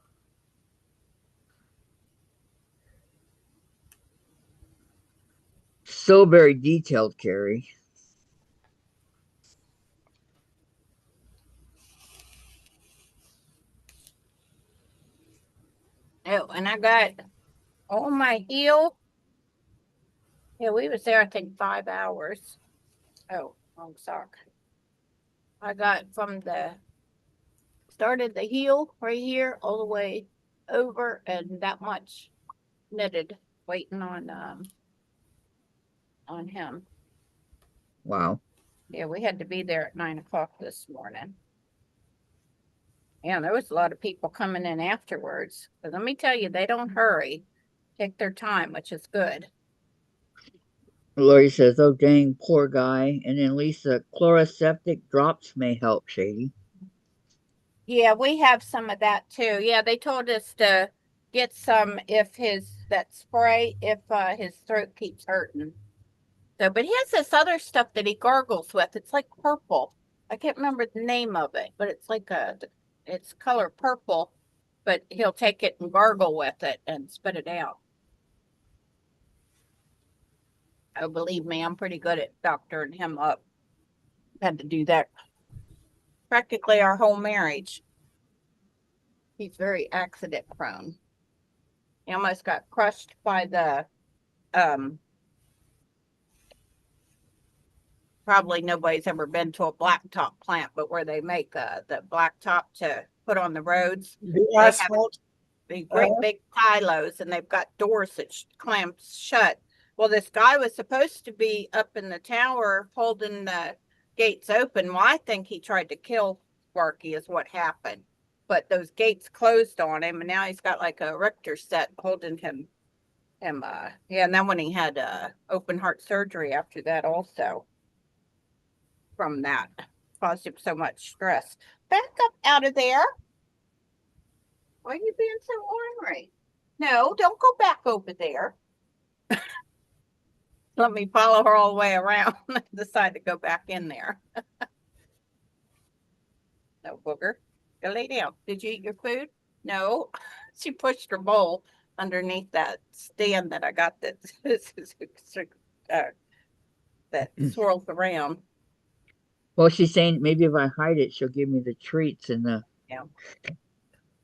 So very detailed, Carrie. Oh, and I got on my heel. Yeah, we was there, I think, 5 hours. Oh, wrong sock. I got from the started the heel right here all the way over and that much knitted waiting on him. Wow. Yeah, we had to be there at 9 o'clock this morning. Yeah, there was a lot of people coming in afterwards. But let me tell you, they don't hurry. Take their time, which is good. Lori says, "Oh dang, poor guy." And then Lisa, "Chloroseptic drops may help, Shady." Yeah, we have some of that too. Yeah, they told us to get some if that spray if his throat keeps hurting. So, but he has this other stuff that he gargles with. It's like purple. I can't remember the name of it, but it's like it's color purple, but he'll take it and gargle with it and spit it out. Oh, believe me, I'm pretty good at doctoring him up. Had to do that practically our whole marriage. He's very accident prone. He almost got crushed by the um probably nobody's ever been to a blacktop plant, but where they make the blacktop to put on the roads, The they have asphalt. these Uh, great big silos and they've got doors that clamp shut. Well, this guy was supposed to be up in the tower holding the gates open. Well, I think he tried to kill Sparky is what happened. But those gates closed on him and now he's got like a Richter set holding him yeah, and then when he had open heart surgery after that also from that caused him so much stress. Back up out of there. Why are you being so ornery? No, don't go back over there. Let me follow her all the way around. Decide to go back in there. No, booger. Go lay down. Did you eat your food? No. She pushed her bowl underneath that stand that I got that uh, that swirls around. Well, she's saying maybe if I hide it, she'll give me the treats and the. Yeah.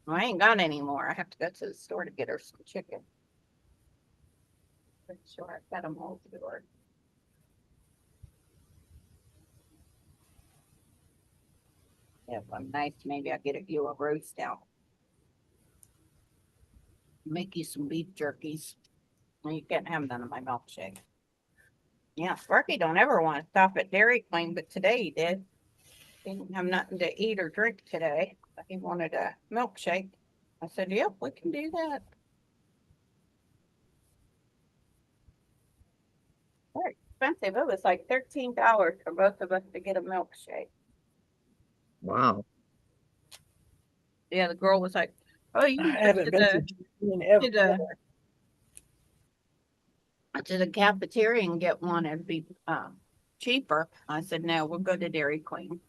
Well, I ain't got any more. I have to go to the store to get her some chicken. Pretty sure I've got them all to her. If I'm nice, maybe I'll get you a roast out. Make you some beef jerkies. You can't have none of my milkshake. Yeah, Sparky don't ever want to stop at Dairy Queen, but today he did. He didn't have nothing to eat or drink today. But he wanted a milkshake. I said, yep, we can do that. Very expensive. It was like $13 for both of us to get a milkshake. Wow. Yeah, the girl was like, oh, you I can go haven't been to June ever. to the to the cafeteria and get one. It'd be cheaper. I said, no, we'll go to Dairy Queen.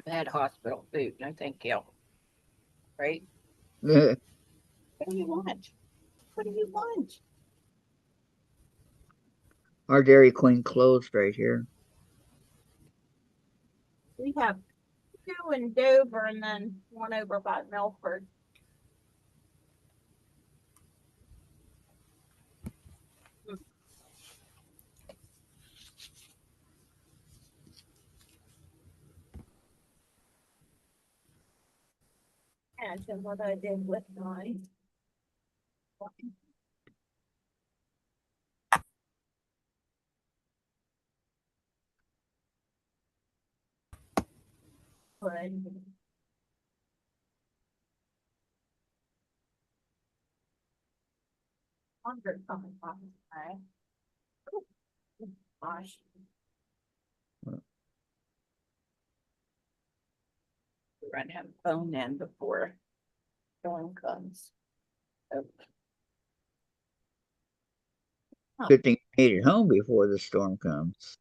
They had hospital food. No, thank you. Right? What do you want? What do you want? Our Dairy Queen closed right here. We have two in Dover and then one over by Milford. Imagine what I did with mine. Good. Hundred coming off. Gosh. run him phone in before storm comes. Oh, Good thing you made it home before the storm comes.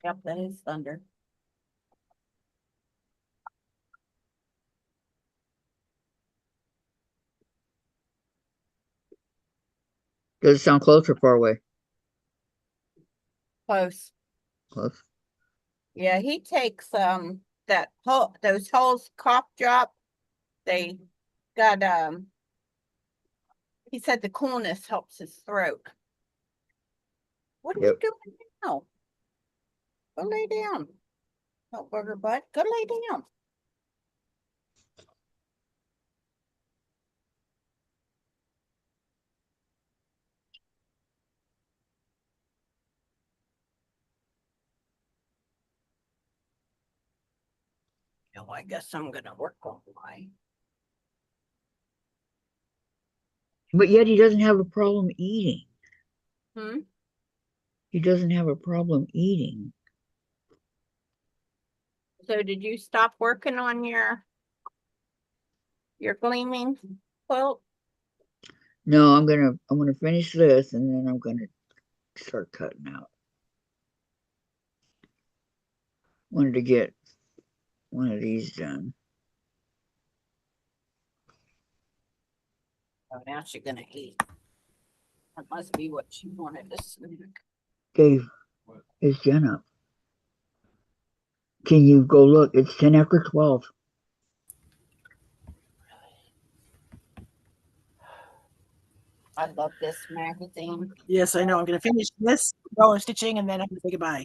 yep, that is thunder. Does it sound close or far away? Close. Close. Yeah, he takes that hole, those holes cough drop. They got he said the coolness helps his throat. What are you Yep. doing now? Go lay down. Oh, burger butt, go lay down. Oh, I guess I'm gonna work on my. But yet he doesn't have a problem eating. Hmm. He doesn't have a problem eating. So did you stop working on your gleaming quilt? No, I'm gonna finish this and then I'm gonna start cutting out. Wanted to get one of these done. Oh, now she's gonna eat. That must be what she wanted to snack. Dave, is Jen up? Can you go look? It's 10 after 12. I love this magazine. Yes, I know. I'm going to finish this row of stitching and then I'm going to say goodbye.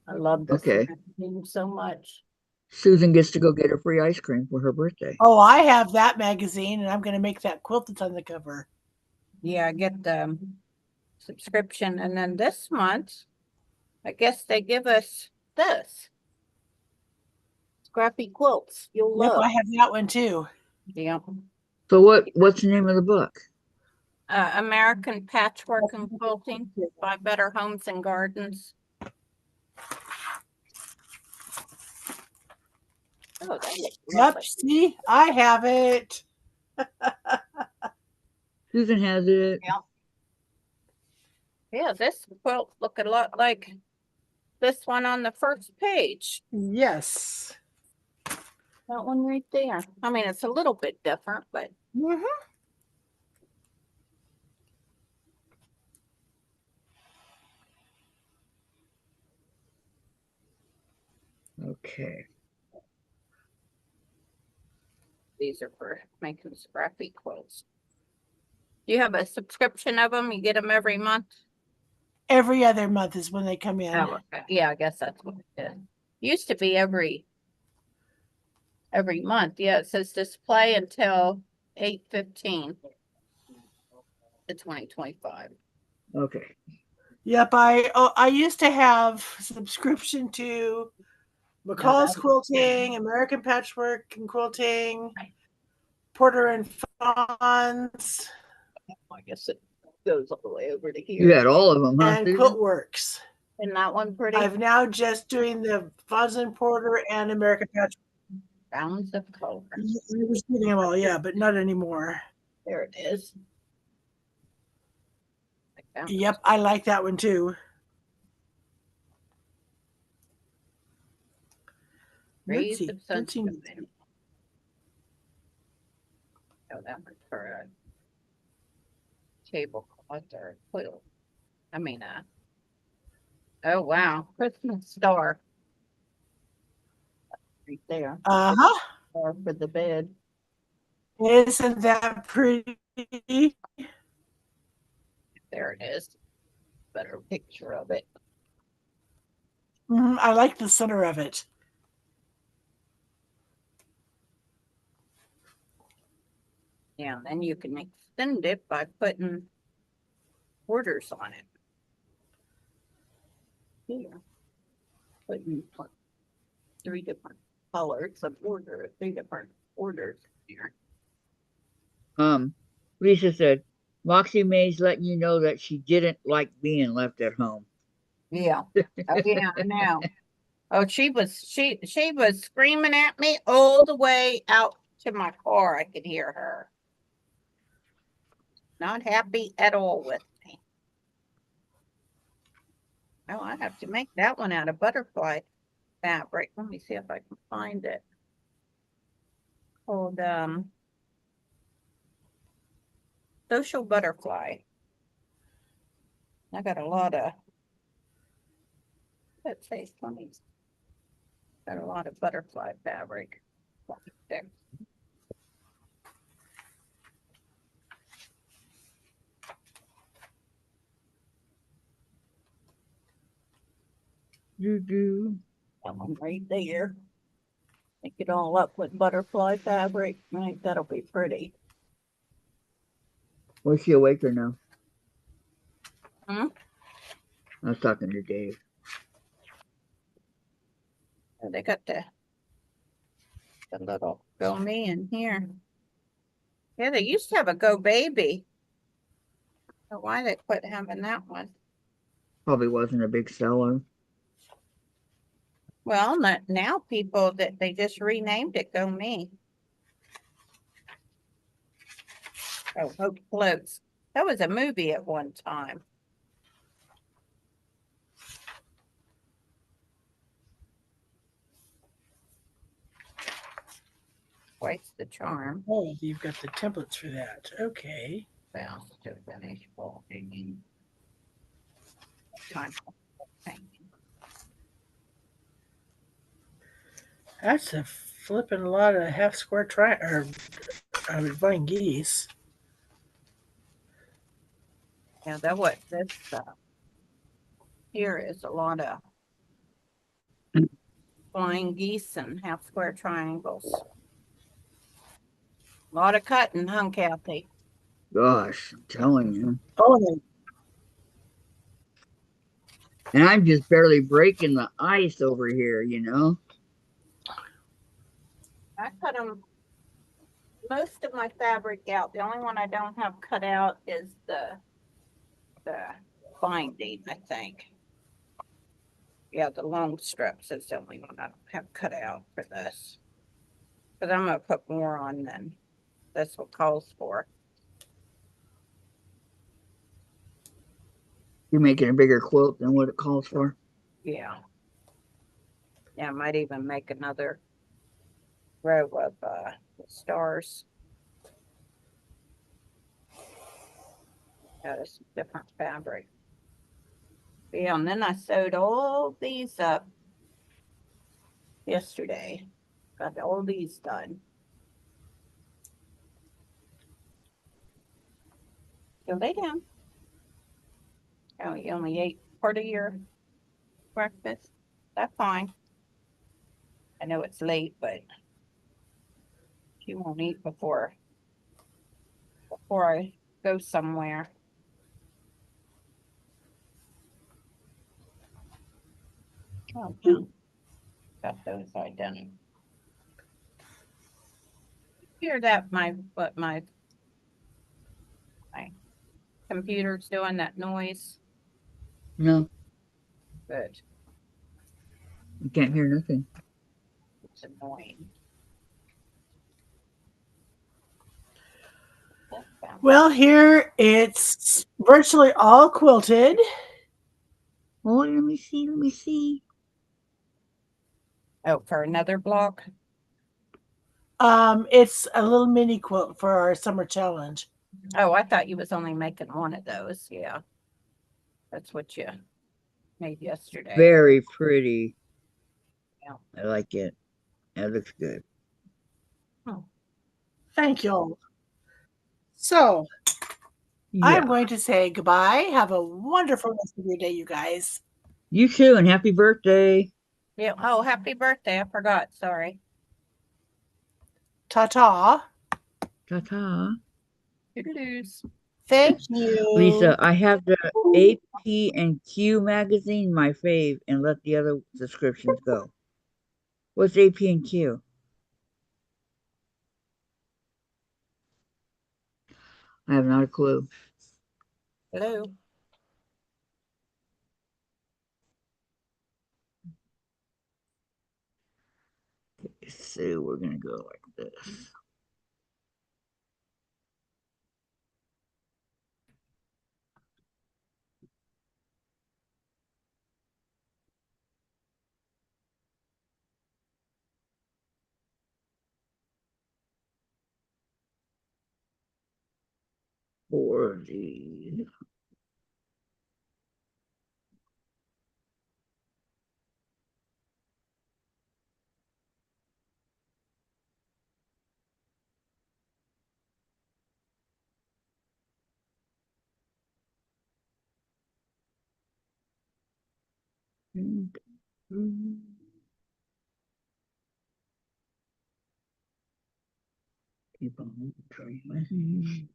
I love this Okay. magazine so much. Susan gets to go get a free ice cream for her birthday. Oh, I have that magazine and I'm going to make that quilt that's on the cover. Yeah, I get the subscription, and then this month, I guess they give us this. Scrappy Quilts. You'll Yep, love. I have that one too. Yeah. So what's the name of the book? American Patchwork and Quilting by Better Homes and Gardens. Oh, that looks Yep, lovely. see, I have it. Susan has it. Yeah. Yeah, this quilt look a lot like this one on the first page. Yes. That one right there. I mean, it's a little bit different, but Mm-hmm. Okay. these are for making scrappy quilts. Do you have a subscription of them? You get them every month? Every other month is when they come in. Oh, okay. Yeah, I guess that's what it is. Used to be every month. Yeah, it says display until 8/15 to 2025. Okay. Yep, I used to have subscription to McCall's Quilting, American Patchwork and Quilting, Porter and Fawns, I guess it goes all the way over to You here. had all of them, huh, and Susan? Quilt Works. Isn't that one pretty? I'm now just doing the Fawns and Porter and American Patchwork. Rounds of color. I was doing them all, yeah, but not anymore. There it is. Yep, I like that one too. Let's see. 13. Oh, that one's for a tablecloth or a quilt. I mean, oh wow, Christmas star. Right there. Uh-huh. Or for the bed. Isn't that pretty? There it is. Better picture of it. I like the center of it. Yeah, then you can extend it by putting borders on it. Here. Putting 3 different colors of border, 3 different borders here. Lisa said, Moxie May's letting you know that she didn't like being left at home. Yeah. Oh yeah, I know. Oh, she was screaming at me all the way out to my car. I could hear her. Not happy at all with me. Oh, I have to make that one out of butterfly fabric. Let me see if I can find it. Called social butterfly. I got a lot of, let's say 20. Got a lot of butterfly fabric. There. Do. That one right there. Make it all up with butterfly fabric. I think that'll be pretty. Was she awake or no? Hmm? I was talking to Dave. Oh, they got the little go me in here. Yeah, they used to have a go baby. So why they quit having that one? Probably wasn't a big seller. Well, now people that they just renamed it go me. Oh, Hope Floats. That was a movie at one time. Twice the charm. Oh, you've got the templates for that. Okay. Well, to finish full hanging. Time for hanging. That's a flipping lot of half square or vine geese. Yeah, that what this here is a lot of flying geese and half square triangles. A lot of cutting, huh, Kathy? Gosh, I'm telling you. Oh, And I'm just barely breaking the ice over here, you know? I cut them most of my fabric out. The only one I don't have cut out is the binding, I think. Yeah, the long strips is the only one I don't have cut out for this. But I'm gonna put more on than that's what calls for. You're making a bigger quilt than what it calls for. Yeah. Yeah, I might even make another row of stars. Out of some different fabric. Yeah, and then I sewed all these up yesterday. Got all these done. Go lay down. Oh, you only ate part of your breakfast? That's fine. I know it's late, but you won't eat before I go somewhere. Oh, no. Got those I done. Hear that my computer's doing that noise? No, Good. you can't hear nothing. It's annoying. well, here it's virtually all quilted. Oh, let me see, let me see. Oh, for another block? It's a little mini quilt for our summer challenge. Oh, I thought you was only making one of those. Yeah. That's what you made yesterday. Very pretty. Yeah. I like it. That looks good. Oh. Thank you. So I'm Yeah. going to say goodbye. Have a wonderful rest of your day, you guys. You too, and happy birthday. Yeah. Oh, happy birthday. I forgot. Sorry. Ta ta. Ta-ta. Toodaloos. Thank you. Lisa, I have the AP and Q magazine, my fave, and let the other subscriptions go. What's AP and Q? I have not a clue. Hello. So we're gonna go like this. For the keep on trying.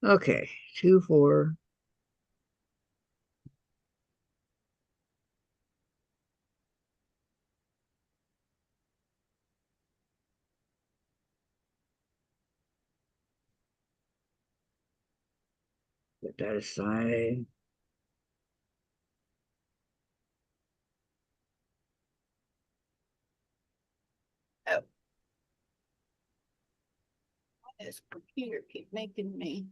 Okay, 2, 4. Put that aside. Oh, this computer keep making me.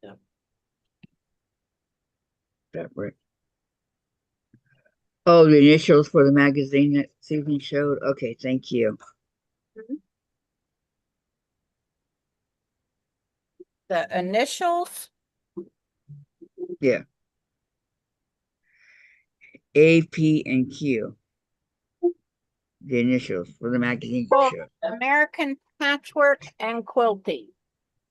So, Separate. Oh, the initials for the magazine that Susan showed. Okay, thank you. the initials. Yeah. A, P, and Q. The initials for the magazine you showed. American Patchwork and Quilting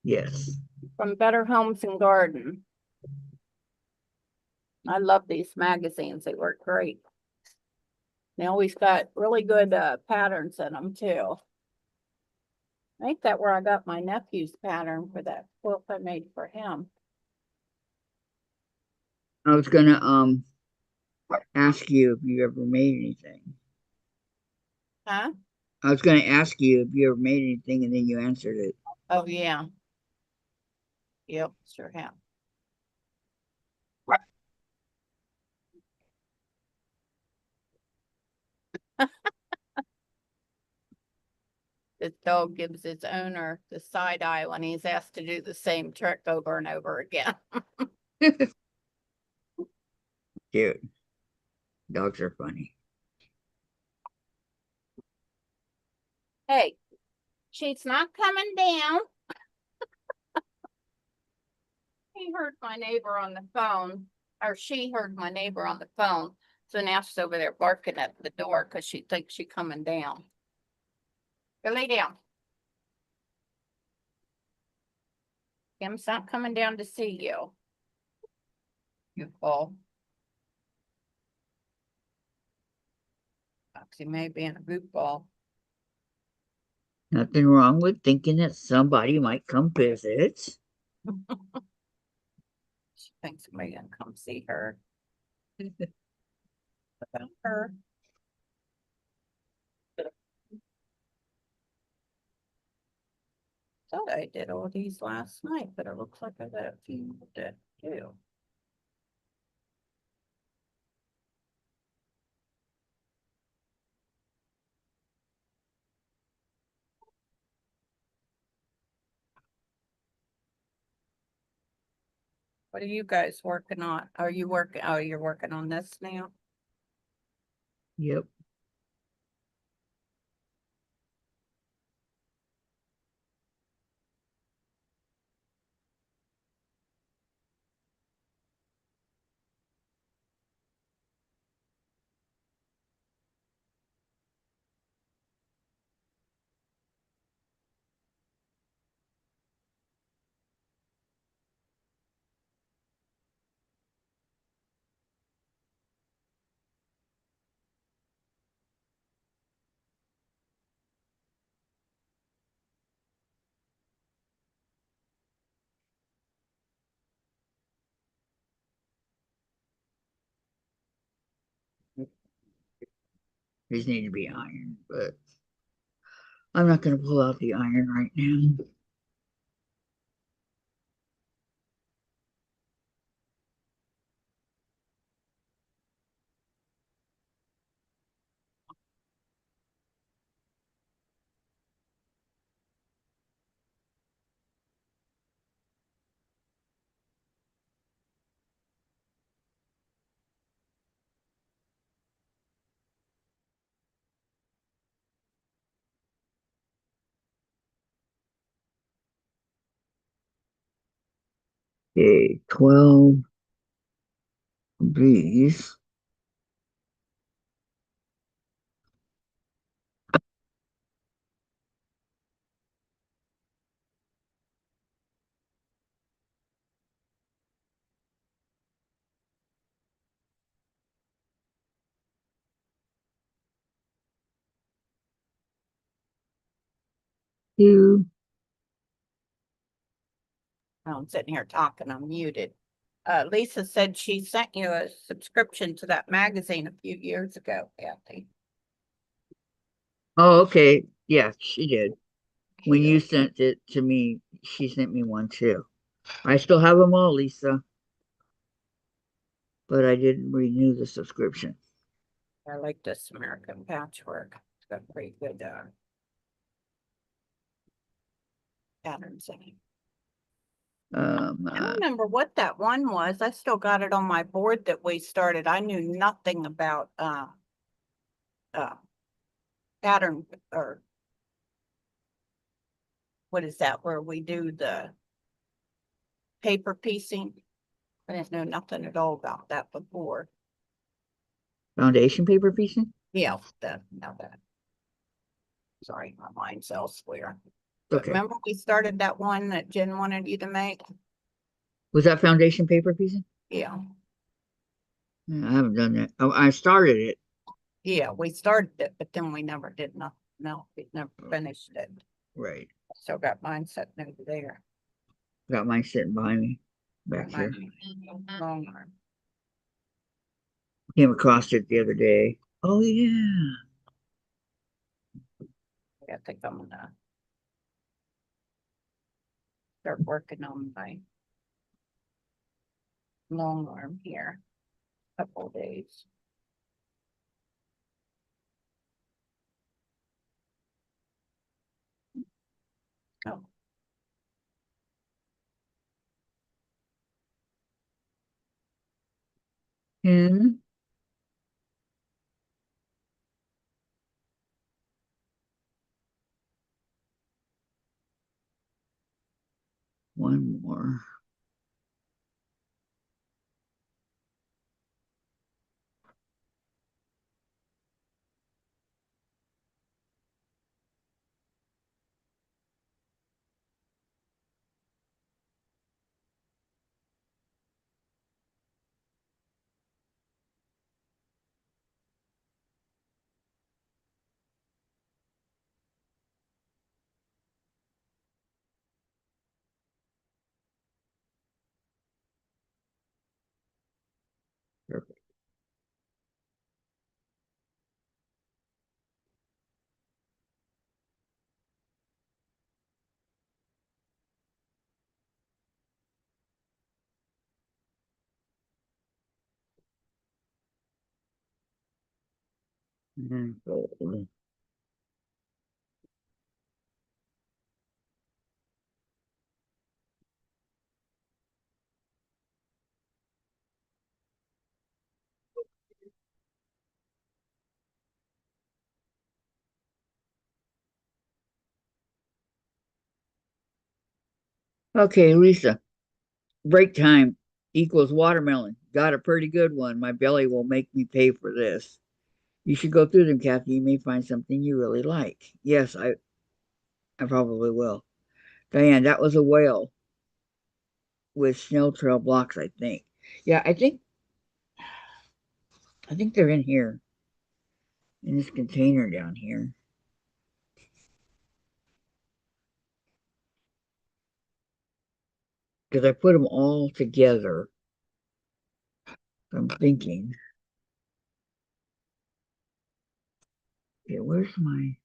Yes. from Better Homes and Garden. I love these magazines. They work great. They always got really good patterns in them too. I think that where I got my nephew's pattern for that quilt I made for him. I was gonna ask you if you ever made anything. Huh? I was gonna ask you if you ever made anything and then you answered it. Oh yeah. Yep, sure have. This dog gives its owner the side eye when he's asked to do the same trick over and over again. Cute. Dogs are funny. Hey, she's not coming down. He heard my neighbor on the phone, or she heard my neighbor on the phone. So now she's over there barking at the door because she thinks she's coming down. Go lay down. Kim's not coming down to see you. You fall. She may be in a boot ball. Nothing wrong with thinking that somebody might come visit. She thinks somebody's gonna come see her. About her. Thought I did all these last night, but it looks like I got a few more to do. What are you guys working on? Are you working? Oh, you're working on this now? Yep. These need to be ironed, but I'm not going to pull out the iron right now. Okay, 12 of these. Two. I'm sitting here talking, I'm muted. Lisa said she sent you a subscription to that magazine a few years ago, Kathy. Oh, okay. Yeah, she did. When you Cute. sent it to me, she sent me one too. I still have them all, Lisa, but I didn't renew the subscription. I like this American patchwork. It's got pretty good patterns in it. I don't remember what that one was. I still got it on my board that we started. I knew nothing about pattern, or what is that, where we do the paper piecing. I didn't know nothing at all about that before. Foundation paper piecing? Yeah, that. Sorry, my mind's elsewhere. But Okay. remember we started that one that Jen wanted you to make? Was that foundation paper piecing? Yeah. Yeah, I haven't done that. Oh, I started it. Yeah, we started it, but then we never did nothing. No, we never finished it. Right. So got mine sitting over there. Got mine sitting behind me back Got here. mine long arm. Came across it the other day. Oh yeah. I think I'm gonna start working on my long arm here. Couple days. Oh, And one more. Perfect. And fold. Okay, Lisa. Break time equals watermelon. Got a pretty good one. My belly will make me pay for this. You should go through them, Kathy. You may find something you really like. Yes, I probably will. Diane, that was a whale with snail trail blocks, I think. Yeah, I think they're in here. In this container down here. Because I put them all together. I'm thinking. Okay, where's my?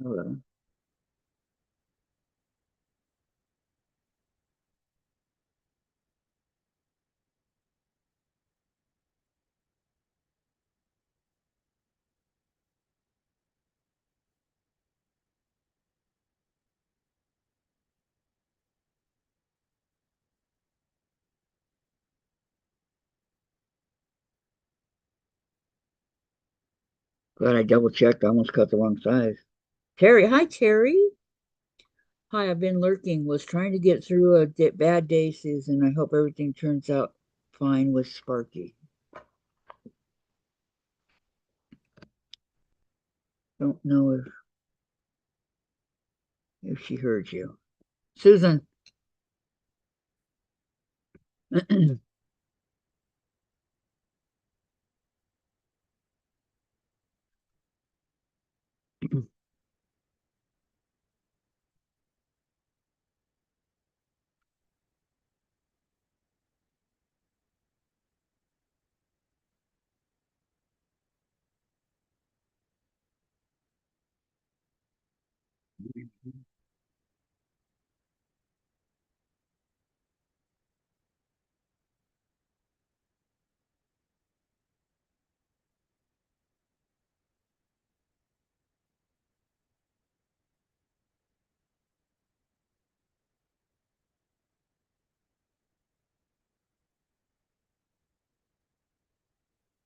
Hold on. Glad I double checked. I almost cut the wrong size. Terry, hi Terry. Hi, I've been lurking. Was trying to get through a bad day, Susan. I hope everything turns out fine with Sparky. Don't know if she heard you, Susan.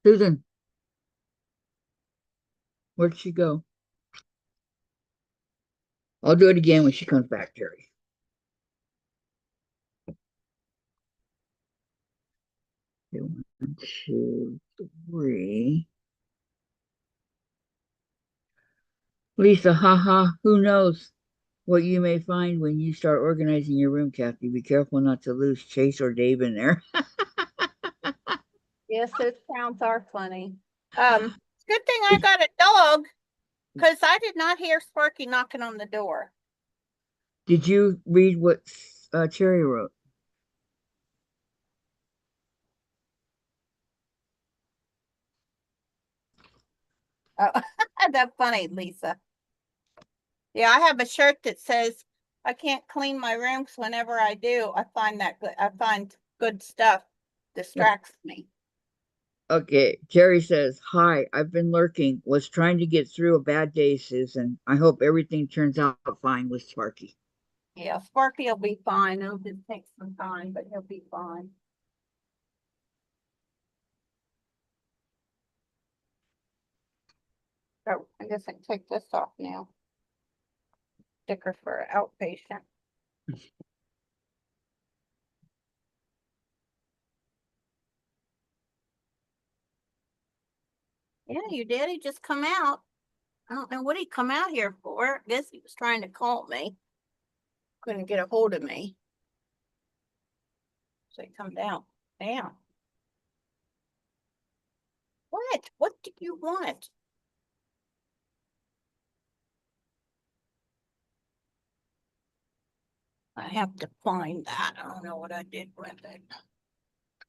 Susan, where'd she go? I'll do it again when she comes back, Terry. 1, 2, 3. Lisa, haha, who knows what you may find when you start organizing your room, Kathy. Be careful not to lose Chase or Dave in there. Yes, those sounds are funny. Good thing I got a dog because I did not hear Sparky knocking on the door. Did you read what Cherry wrote? Oh, that's funny, Lisa. Yeah, I have a shirt that says I can't clean my room because whenever I do, I find that good. I find good stuff distracts me. Okay, Terry says, hi, I've been lurking. Was trying to get through a bad day, Susan. I hope everything turns out fine with Sparky. Yeah, Sparky will be fine. It'll just take some time, but he'll be fine. Oh, I guess I can take this off now. Sticker for outpatient. Yeah, your daddy just come out. I don't know what he come out here for. I guess he was trying to call me. Couldn't get a hold of me. So he come down. Damn. What? What do you want? I have to find that. I don't know what I did with it.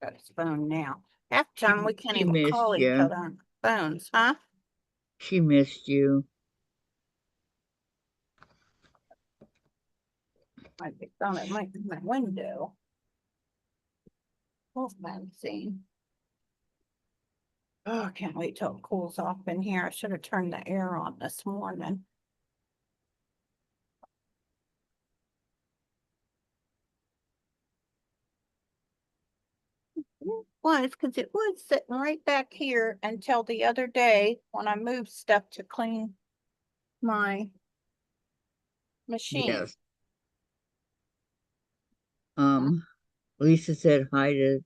Got his phone now. Half the time we can't She even call missed each you. other on phones, huh? She missed you. Might be found it might be my window. Wolf magazine. Oh, I can't wait till it cools off in here. I should have turned the air on this morning. It was because it was sitting right back here until the other day when I moved stuff to clean my machine. Yes. Lisa said hi to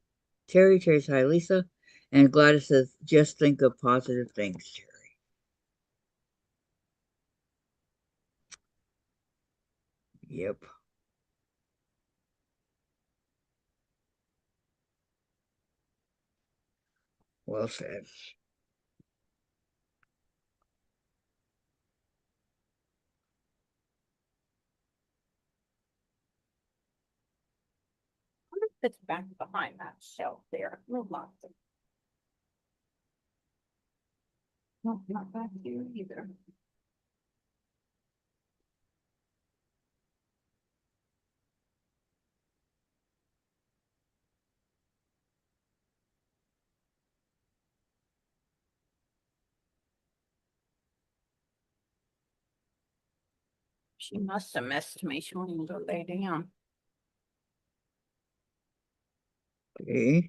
Terry. Terry said hi, Lisa. And Gladys says, just think of positive things, Terry. Yep. Well said. It's back behind that shelf there. Move on. No, not back here either. She must have missed me. She wanted to go lay down. Okay.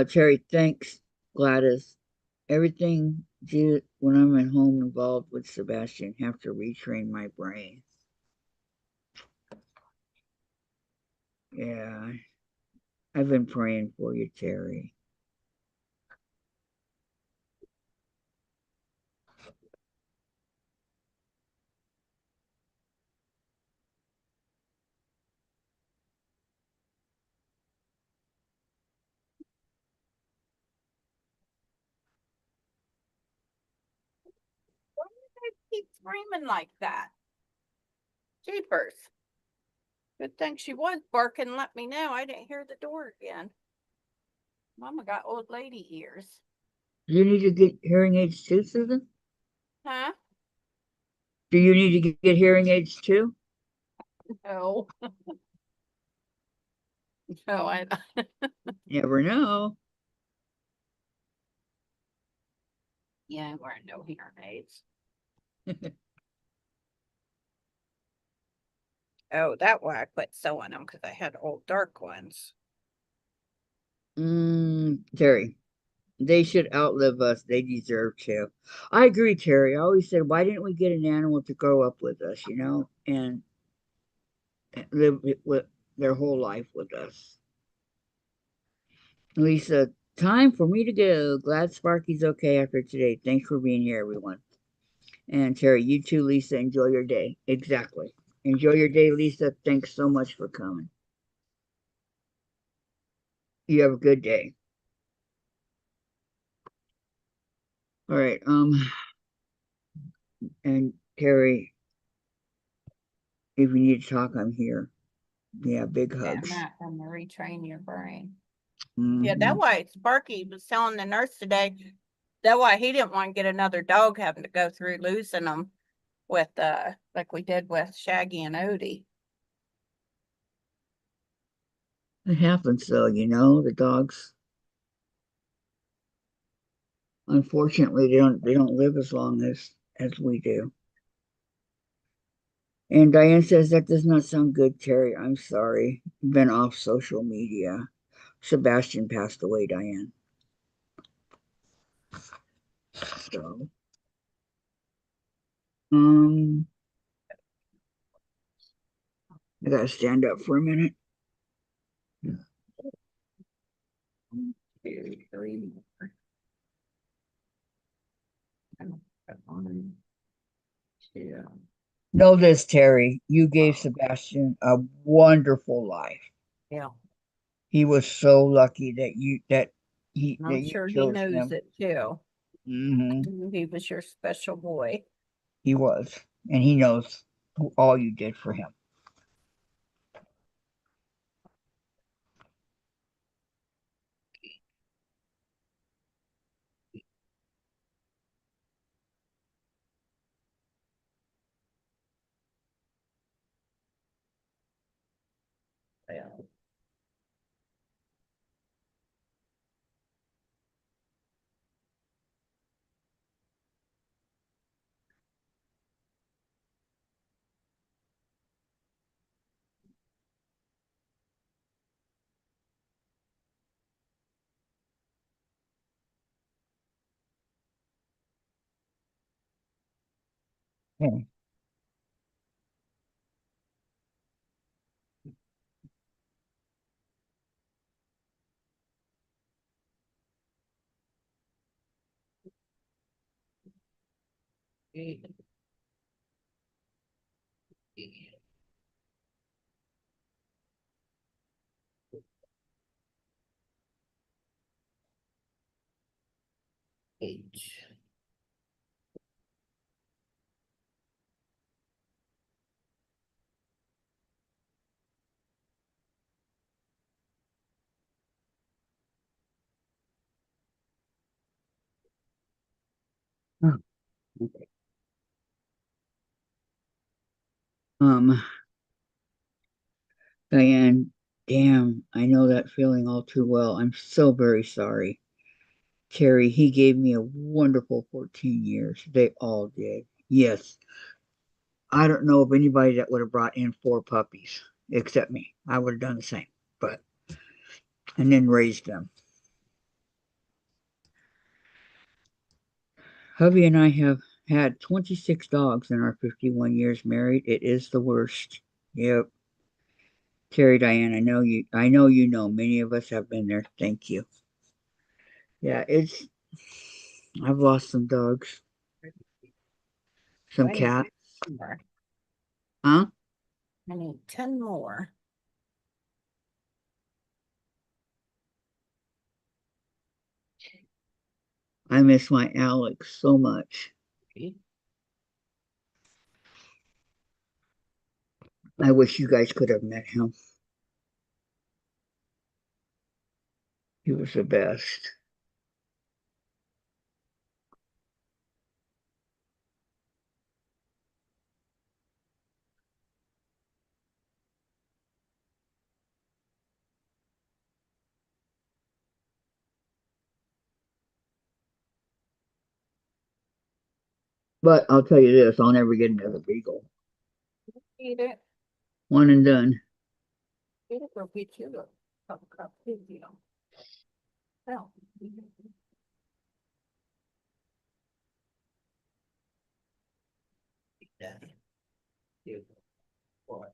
Cherry, thanks, Gladys. Everything when I'm at home involved with Sebastian, have to retrain my brain. Yeah, I've been praying for you, Terry. Why do they keep screaming like that? Jeepers. Good thing she was barking and let me know. I didn't hear the door again. Mama got old lady ears. Do you need to get hearing aids too, Susan? Huh? Do you need to get hearing aids too? No. No, I Never know. yeah, wearing no hearing aids. Oh, that why I quit sewing them because I had old dark ones. Terry, they should outlive us. They deserve to. I agree, Terry. I always said, why didn't we get an animal to grow up with us, and live with their whole life with us? Lisa, time for me to go. Glad Sparky's okay after today. Thanks for being here, everyone. And Terry, you too, Lisa. Enjoy your day. Exactly. Enjoy your day, Lisa. Thanks so much for coming. You have a good day. All right. And Terry, if you need to talk, I'm here. Yeah, big Yeah, hugs. Matt, I'm gonna retrain your brain. Yeah, Mm-hmm. that why Sparky was telling the nurse today. That why he didn't want to get another dog having to go through losing them with like we did with Shaggy and Odie. It happens though, the dogs. Unfortunately, they don't live as long as we do. And Diane says that does not sound good, Terry. I'm sorry. Been off social media. Sebastian passed away, Diane. So, um, I gotta stand up for a minute. 2, 3 more. Yeah. Know this, Terry. You gave Wow. Sebastian a wonderful life. Yeah. He was so lucky that I'm you sure he chose knows him. it too. Hmm. He was your special boy. He was, and he knows. all you did for him. Yeah. H. Oh, okay. Um, Diane, damn, I know that feeling all too well. I'm so very sorry. Terry, he gave me a wonderful 14 years. They all did. Yes. I don't know of anybody that would have brought in four puppies except me. I would have done the same, but, and then raised them. Hubby and I have had 26 dogs in our 51 years married. It is the worst. Yep. Terry, Diane, I know you know. Many of us have been there. Thank you. Yeah, I've lost some dogs, some I need cats. more. Huh? I need 10 more. I miss my Alex so much. I wish you guys could have met him. He was the best. But I'll tell you this, I'll never get another beagle. Eat it. One and done. Eat it or beat you up. Cup, you know. Well, yeah. You. What?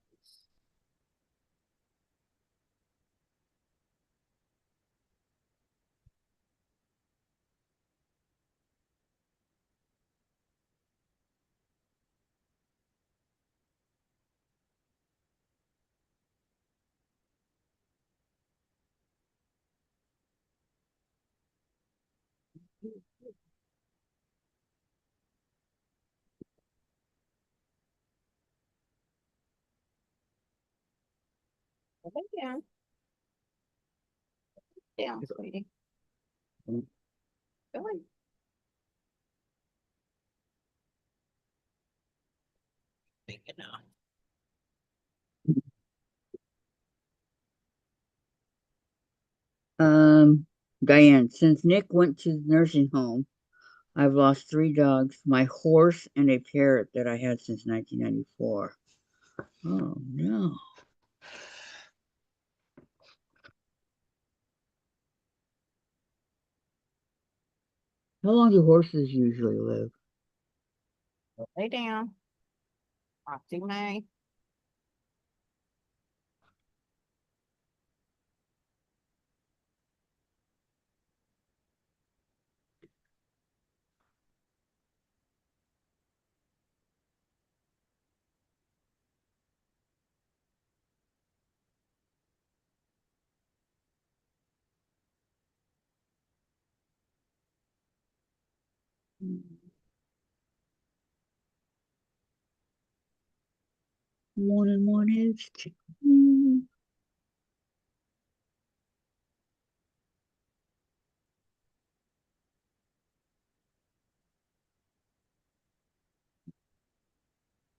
Lay down. Down, sweetie. Go on. Big enough. Um, Diane, since Nick went to the nursing home, I've lost three dogs, my horse, and a parrot that I had since 1994. Oh, no. How long do horses usually live? Lay down. Roxy May. 1 and 1 is 2.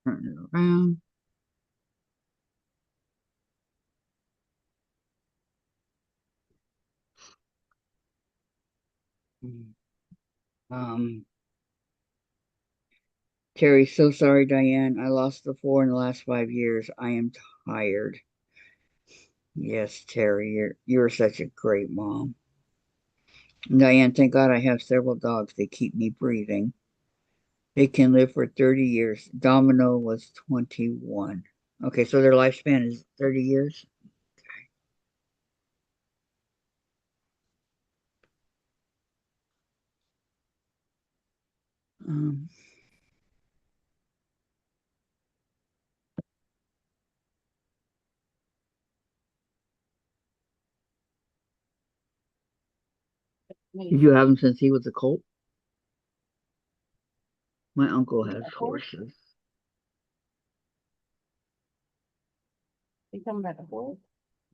Turn it around. Um, Terry, so sorry, Diane. I lost the 4 in the last 5 years. I am tired. Yes, Terry, you're such a great mom. Diane, thank God I have several dogs. They keep me breathing. They can live for 30 years. Domino was 21. Okay, so their lifespan is 30 years. Um, did you have him since he was a colt? My uncle has horses. You talking about a horse?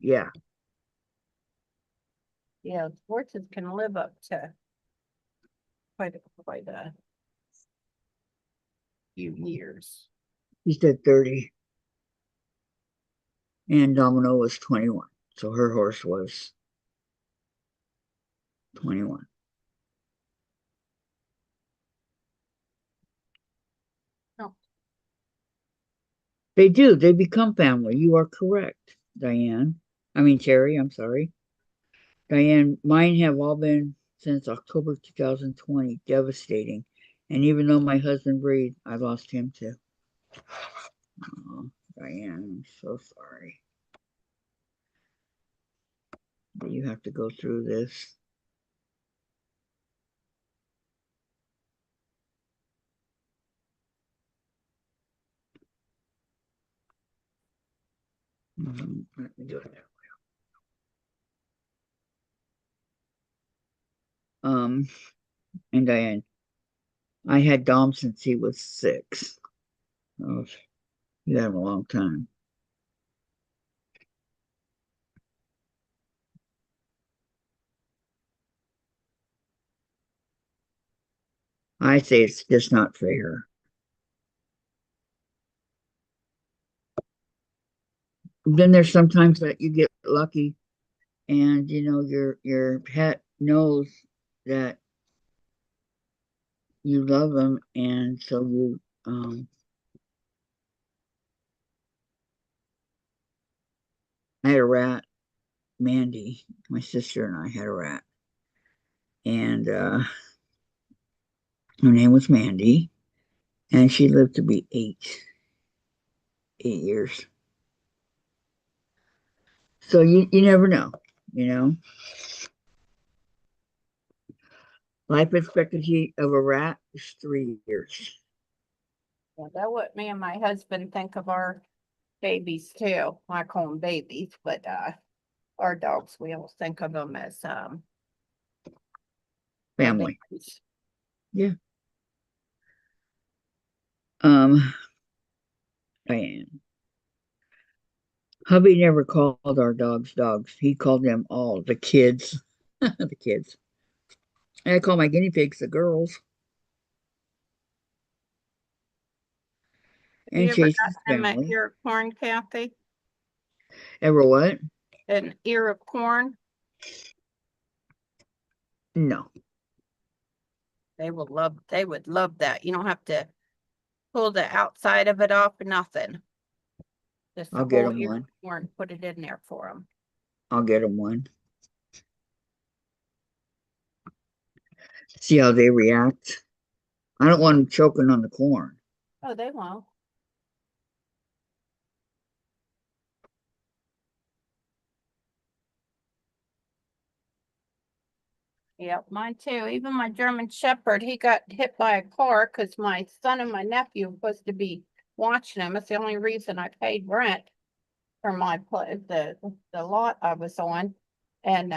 Yeah. Yeah, horses can live up to quite a few years. He said 30. And Domino was 21. So her horse was 21. No. They do. They become family. You are correct, Diane. I mean, Terry, I'm sorry. Diane, mine have all been since October 2020. Devastating. And even though my husband breathed, I lost him too. Oh, Diane, I'm so sorry that you have to go through this. Let me do it that way. And Diane, I had Dom since he was 6. Oh, you had him a long time. I say it's just not fair. Then there's sometimes that you get lucky and your pet knows that you love them, and so you I had a rat, Mandy. My sister and I had a rat, and her name was Mandy, and she lived to be 8 years. So you never know, you know. Life expectancy of a rat is 3 years. Yeah, that what me and my husband think of our babies too. I call them babies, but our dogs, we all think of them as our Family. babies. Yeah. Um, I am. Hubby never called our dogs dogs. He called them all the kids. The kids. And I call my guinea pigs the girls. Have you And ever Chase's gotten them an family. ear of corn, Kathy? Ever what? An ear of corn? No. They would love that. You don't have to pull the outside of it off or nothing. Just I'll the get whole them ear of one. corn, put it in there for them. I'll get them one. See how they react. I don't want them choking on the corn. Oh, they won't. Yep, mine too. Even my German Shepherd, he got hit by a car because my son and my nephew were supposed to be watching him. It's the only reason I paid rent for my place, the lot I was on, and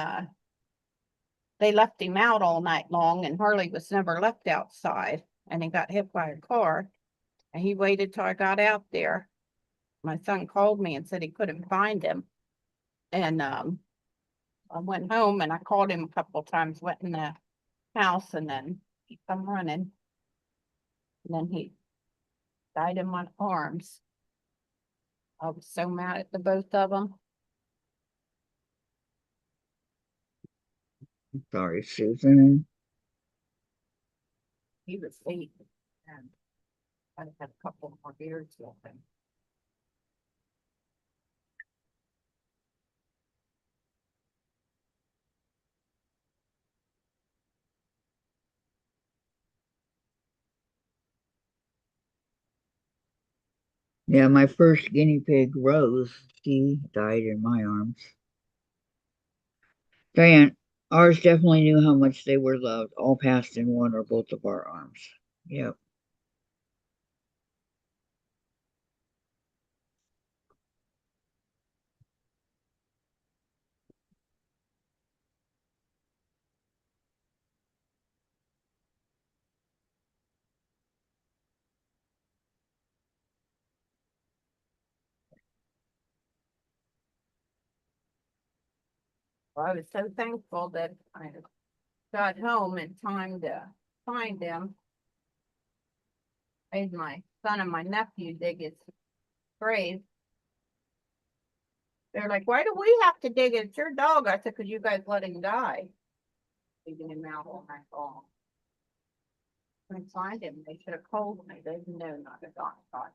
they left him out all night long, and Harley was never left outside, and he got hit by a car, and he waited till I got out there. my son called me and said he couldn't find him. And I went home and I called him a couple of times, went in the house, and then he come running. And then he died in my arms. I was so mad at the both of them. Sorry, Susan. He was 8, and I had a couple more years with him. Yeah, my first guinea pig, Rose, she died in my arms. Diane, ours definitely knew how much they were loved, all passed in one or both of our arms. Yep. Well, I was so thankful that I got home in time to find him. Made my son and my nephew dig his grave. They're like, why do we have to dig it? It's your dog. I said, because you guys let him die. Digging him out all night long. Couldn't find him. They should have called me. They didn't know not to got him.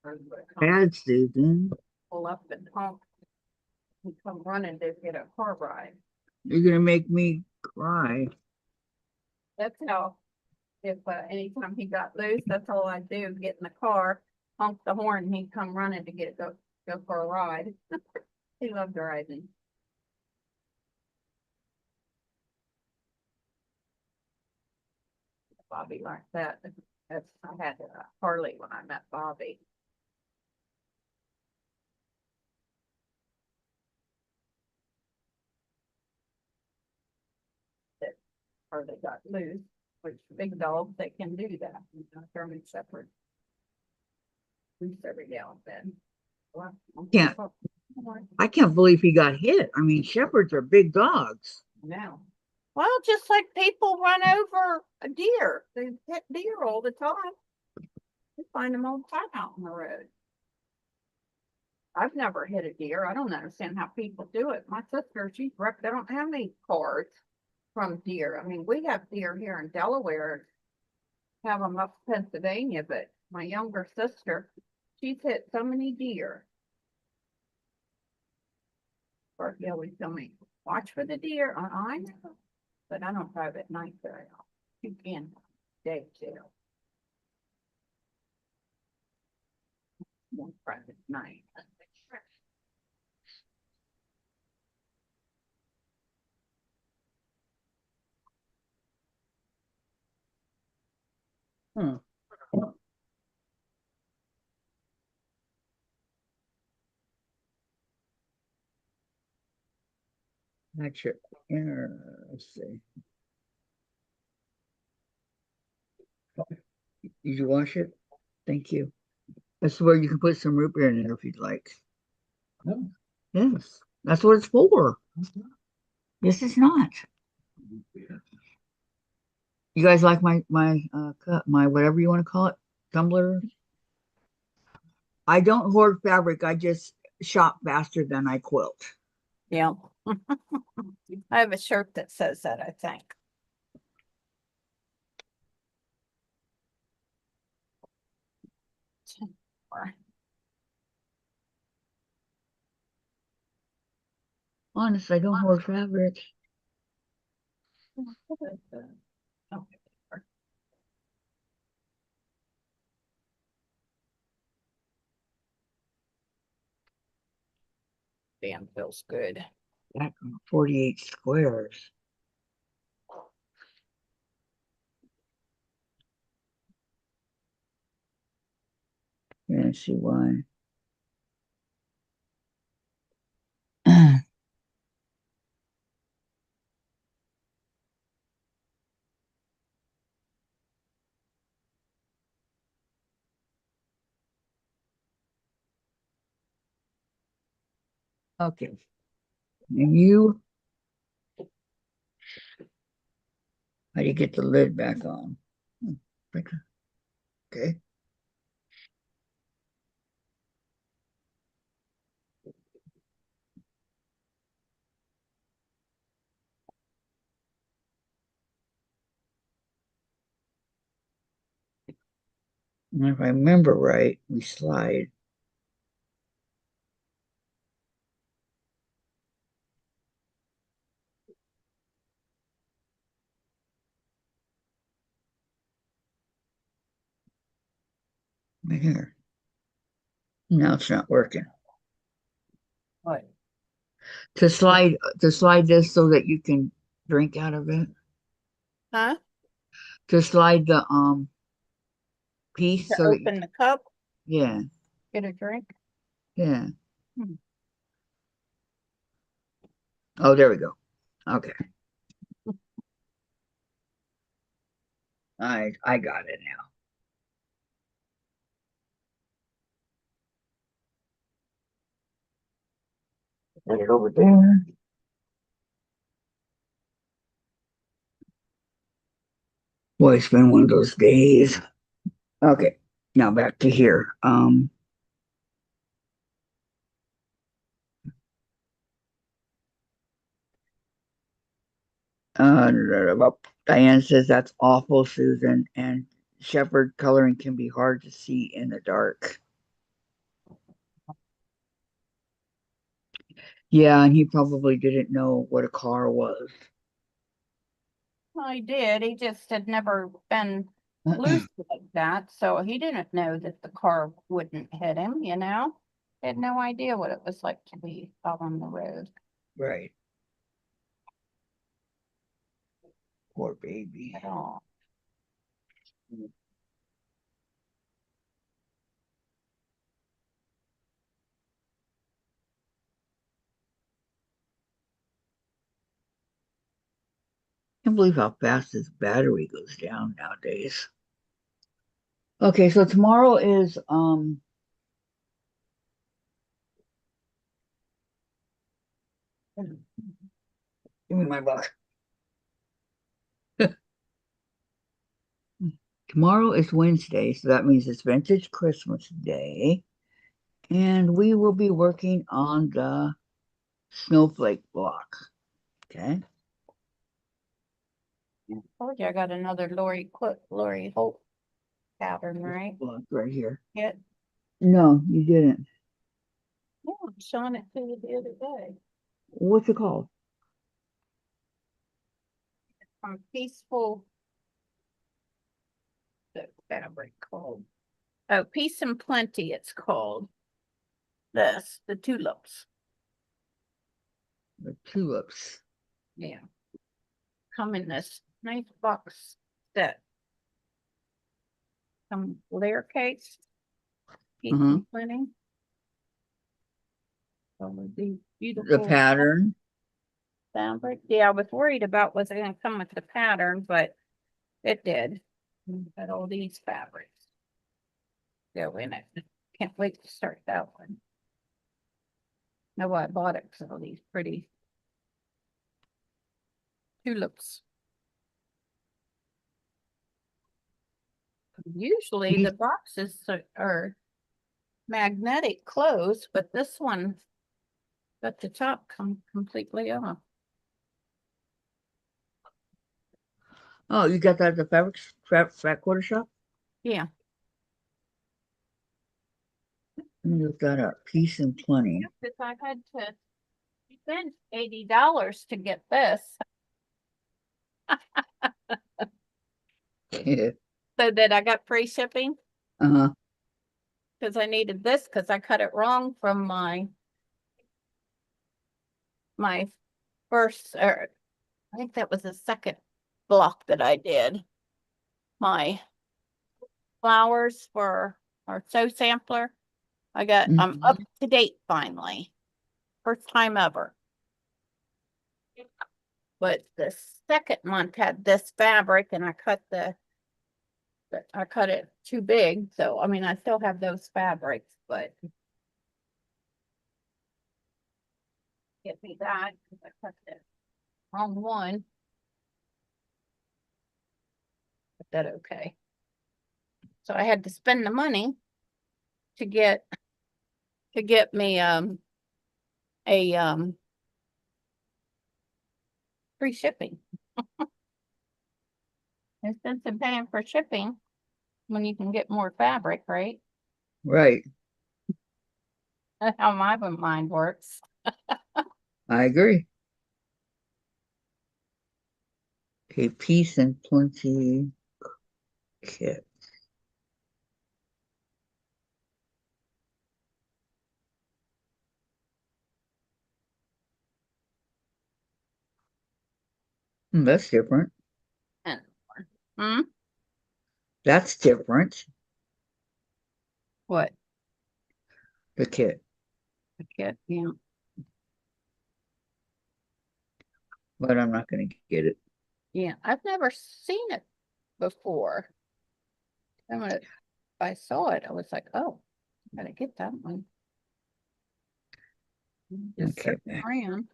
Or he would have come Bad, Susan. pull up and honk. He'd come running to get a car ride. You're gonna make me cry. That's how, if anytime he got loose, that's all I do, get in the car, honk the horn, and he'd come running to go for a ride. He loved driving. Bobby like that. I had a Harley when I met Bobby. That Harley got loose, which big dogs, they can do that. German Shepherd. Loose every now and then. Well, Can't. I can't believe he got hit. I mean, shepherds are big dogs. now. Well, just like people run over a deer. They hit deer all the time. You find them all the time out on the road. I've never hit a deer. I don't understand how people do it. My sister, she's wrecked. They don't have any cars from deer. I mean, we have deer here in Delaware, have them up Pennsylvania, but my younger sister, she's hit so many deer. Or he always tell me, watch for the deer. I know, but I don't drive at night very often. You can day too. Won't drive at night. Hmm. That's your inner. Let's see. Did you wash it? Thank you. That's where you can put some root beer in it if you'd like. No. Yes, that's what it's for. This is not. You guys like my cup, my whatever you want to call it, tumbler? I don't hoard fabric. I just shop faster than I quilt. Yeah. I have a shirt that says that, I think. Honest, I don't hoard fabric. Damn, feels good. That 48 squares. Yeah, see why. Okay. And you, how do you get the lid back on? Okay. And if I remember right, we slide. Right here. Now it's not working. What? To slide this so that you can drink out of it. Huh? To slide the piece To so that you open the cup, yeah, get a drink. yeah. Hmm. Oh, there we go. Okay. I got it now. Put it over there. Boy, it's been one of those days. Okay. Now back to here. Diane says that's awful, Susan, and shepherd coloring can be hard to see in the dark. Yeah, and he probably didn't know what a car was. Well, he did. He just had never been loose like that, so he didn't know that the car wouldn't hit him, you know? Had no idea what it was like to be out on the road Right. Poor baby. at all. Can't believe how fast this battery goes down nowadays. Okay, so tomorrow is give me my book. Tomorrow is Wednesday, so that means it's Vintage Christmas Day. And we will be working on the snowflake block. Okay. Told you I got another Lori Holt pattern, right? Block right here. Yeah, No, you didn't. yeah, I'm showing it to you the other day. What's it called? From Peaceful, the fabric called. Oh, Peace and Plenty, it's called. This, the tulips. The tulips. Yeah. Come in this nice box set. Some layer case. Peace Uh-huh. and Plenty. So with these The beautiful pattern. fabric. Yeah, I was worried about was it going to come with the pattern, but it did. Got all these fabrics go in it. Can't wait to start that one. Know why I bought it because all these pretty tulips. Usually the boxes are magnetic closed, but this one got the top come completely off. Oh, you got that at the fat quarter shop? Yeah. Let me look that up. Peace and Plenty. Because I had to spend $80 to get this. Yeah. So that I got free shipping Uh-huh. because I needed this because I cut it wrong from my first, or I think that was the second block that I did. My flowers for our sew sampler. I'm up to date finally. First time ever. But the second month had this fabric and I cut it too big. So I mean I still have those fabrics, but get me that because I put the wrong one. Put that okay. So I had to spend the money to get me a free shipping. Instead of paying for shipping when you can get more fabric, right? Right. That's how my mind works. I agree. A peace and plenty kit. That's different. And hmm? That's different. What? The kit. The kit, yeah. But I'm not going to get it. Yeah, I've never seen it before. And when I saw it, I was like, oh, I gotta get that one. Just Okay. brand.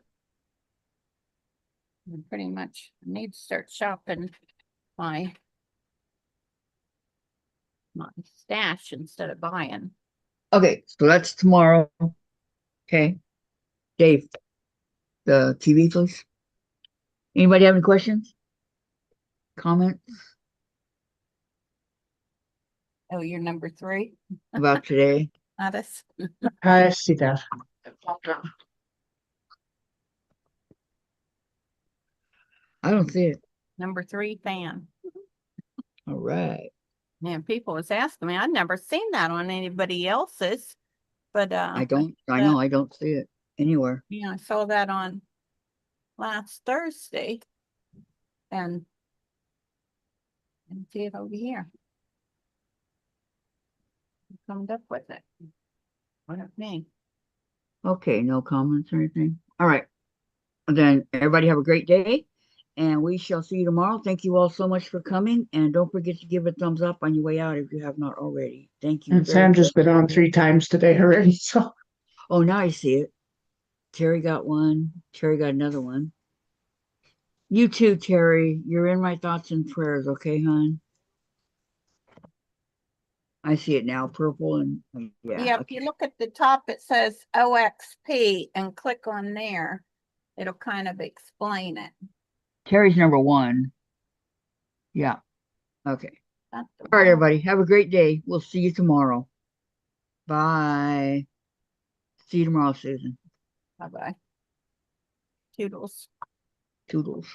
Pretty much need to start shopping my stash instead of buying. Okay, so that's tomorrow. Okay. Dave, the TV, please. Anybody have any questions? Comments Oh, you're number 3? about today? Addis? I see that. I don't see it. Number 3 fan. All right. And people was asking me, I'd never seen that on anybody else's, but I know I don't see it anywhere. yeah, I saw that on last Thursday and see it over here. Comes up with it. What of me? Okay, no comments or anything. All right. Then everybody have a great day, and we shall see you tomorrow. Thank you all so much for coming, and don't forget to give a thumbs up on your way out if you have not already. Thank you And very Sandra's much. been on 3 times today already, so Oh, now I see it. Terry got one. Terry got another one. You too, Terry. You're in my thoughts and prayers, okay, hon? I see it now, purple and Yeah, if okay. you look at the top, it says OXP and click on there. It'll kind of explain it. Terry's number 1. Yeah. Okay. That's the All right, one. everybody. Have a great day. We'll see you tomorrow. Bye. See you tomorrow, Susan. Bye-bye. Toodles. Toodles.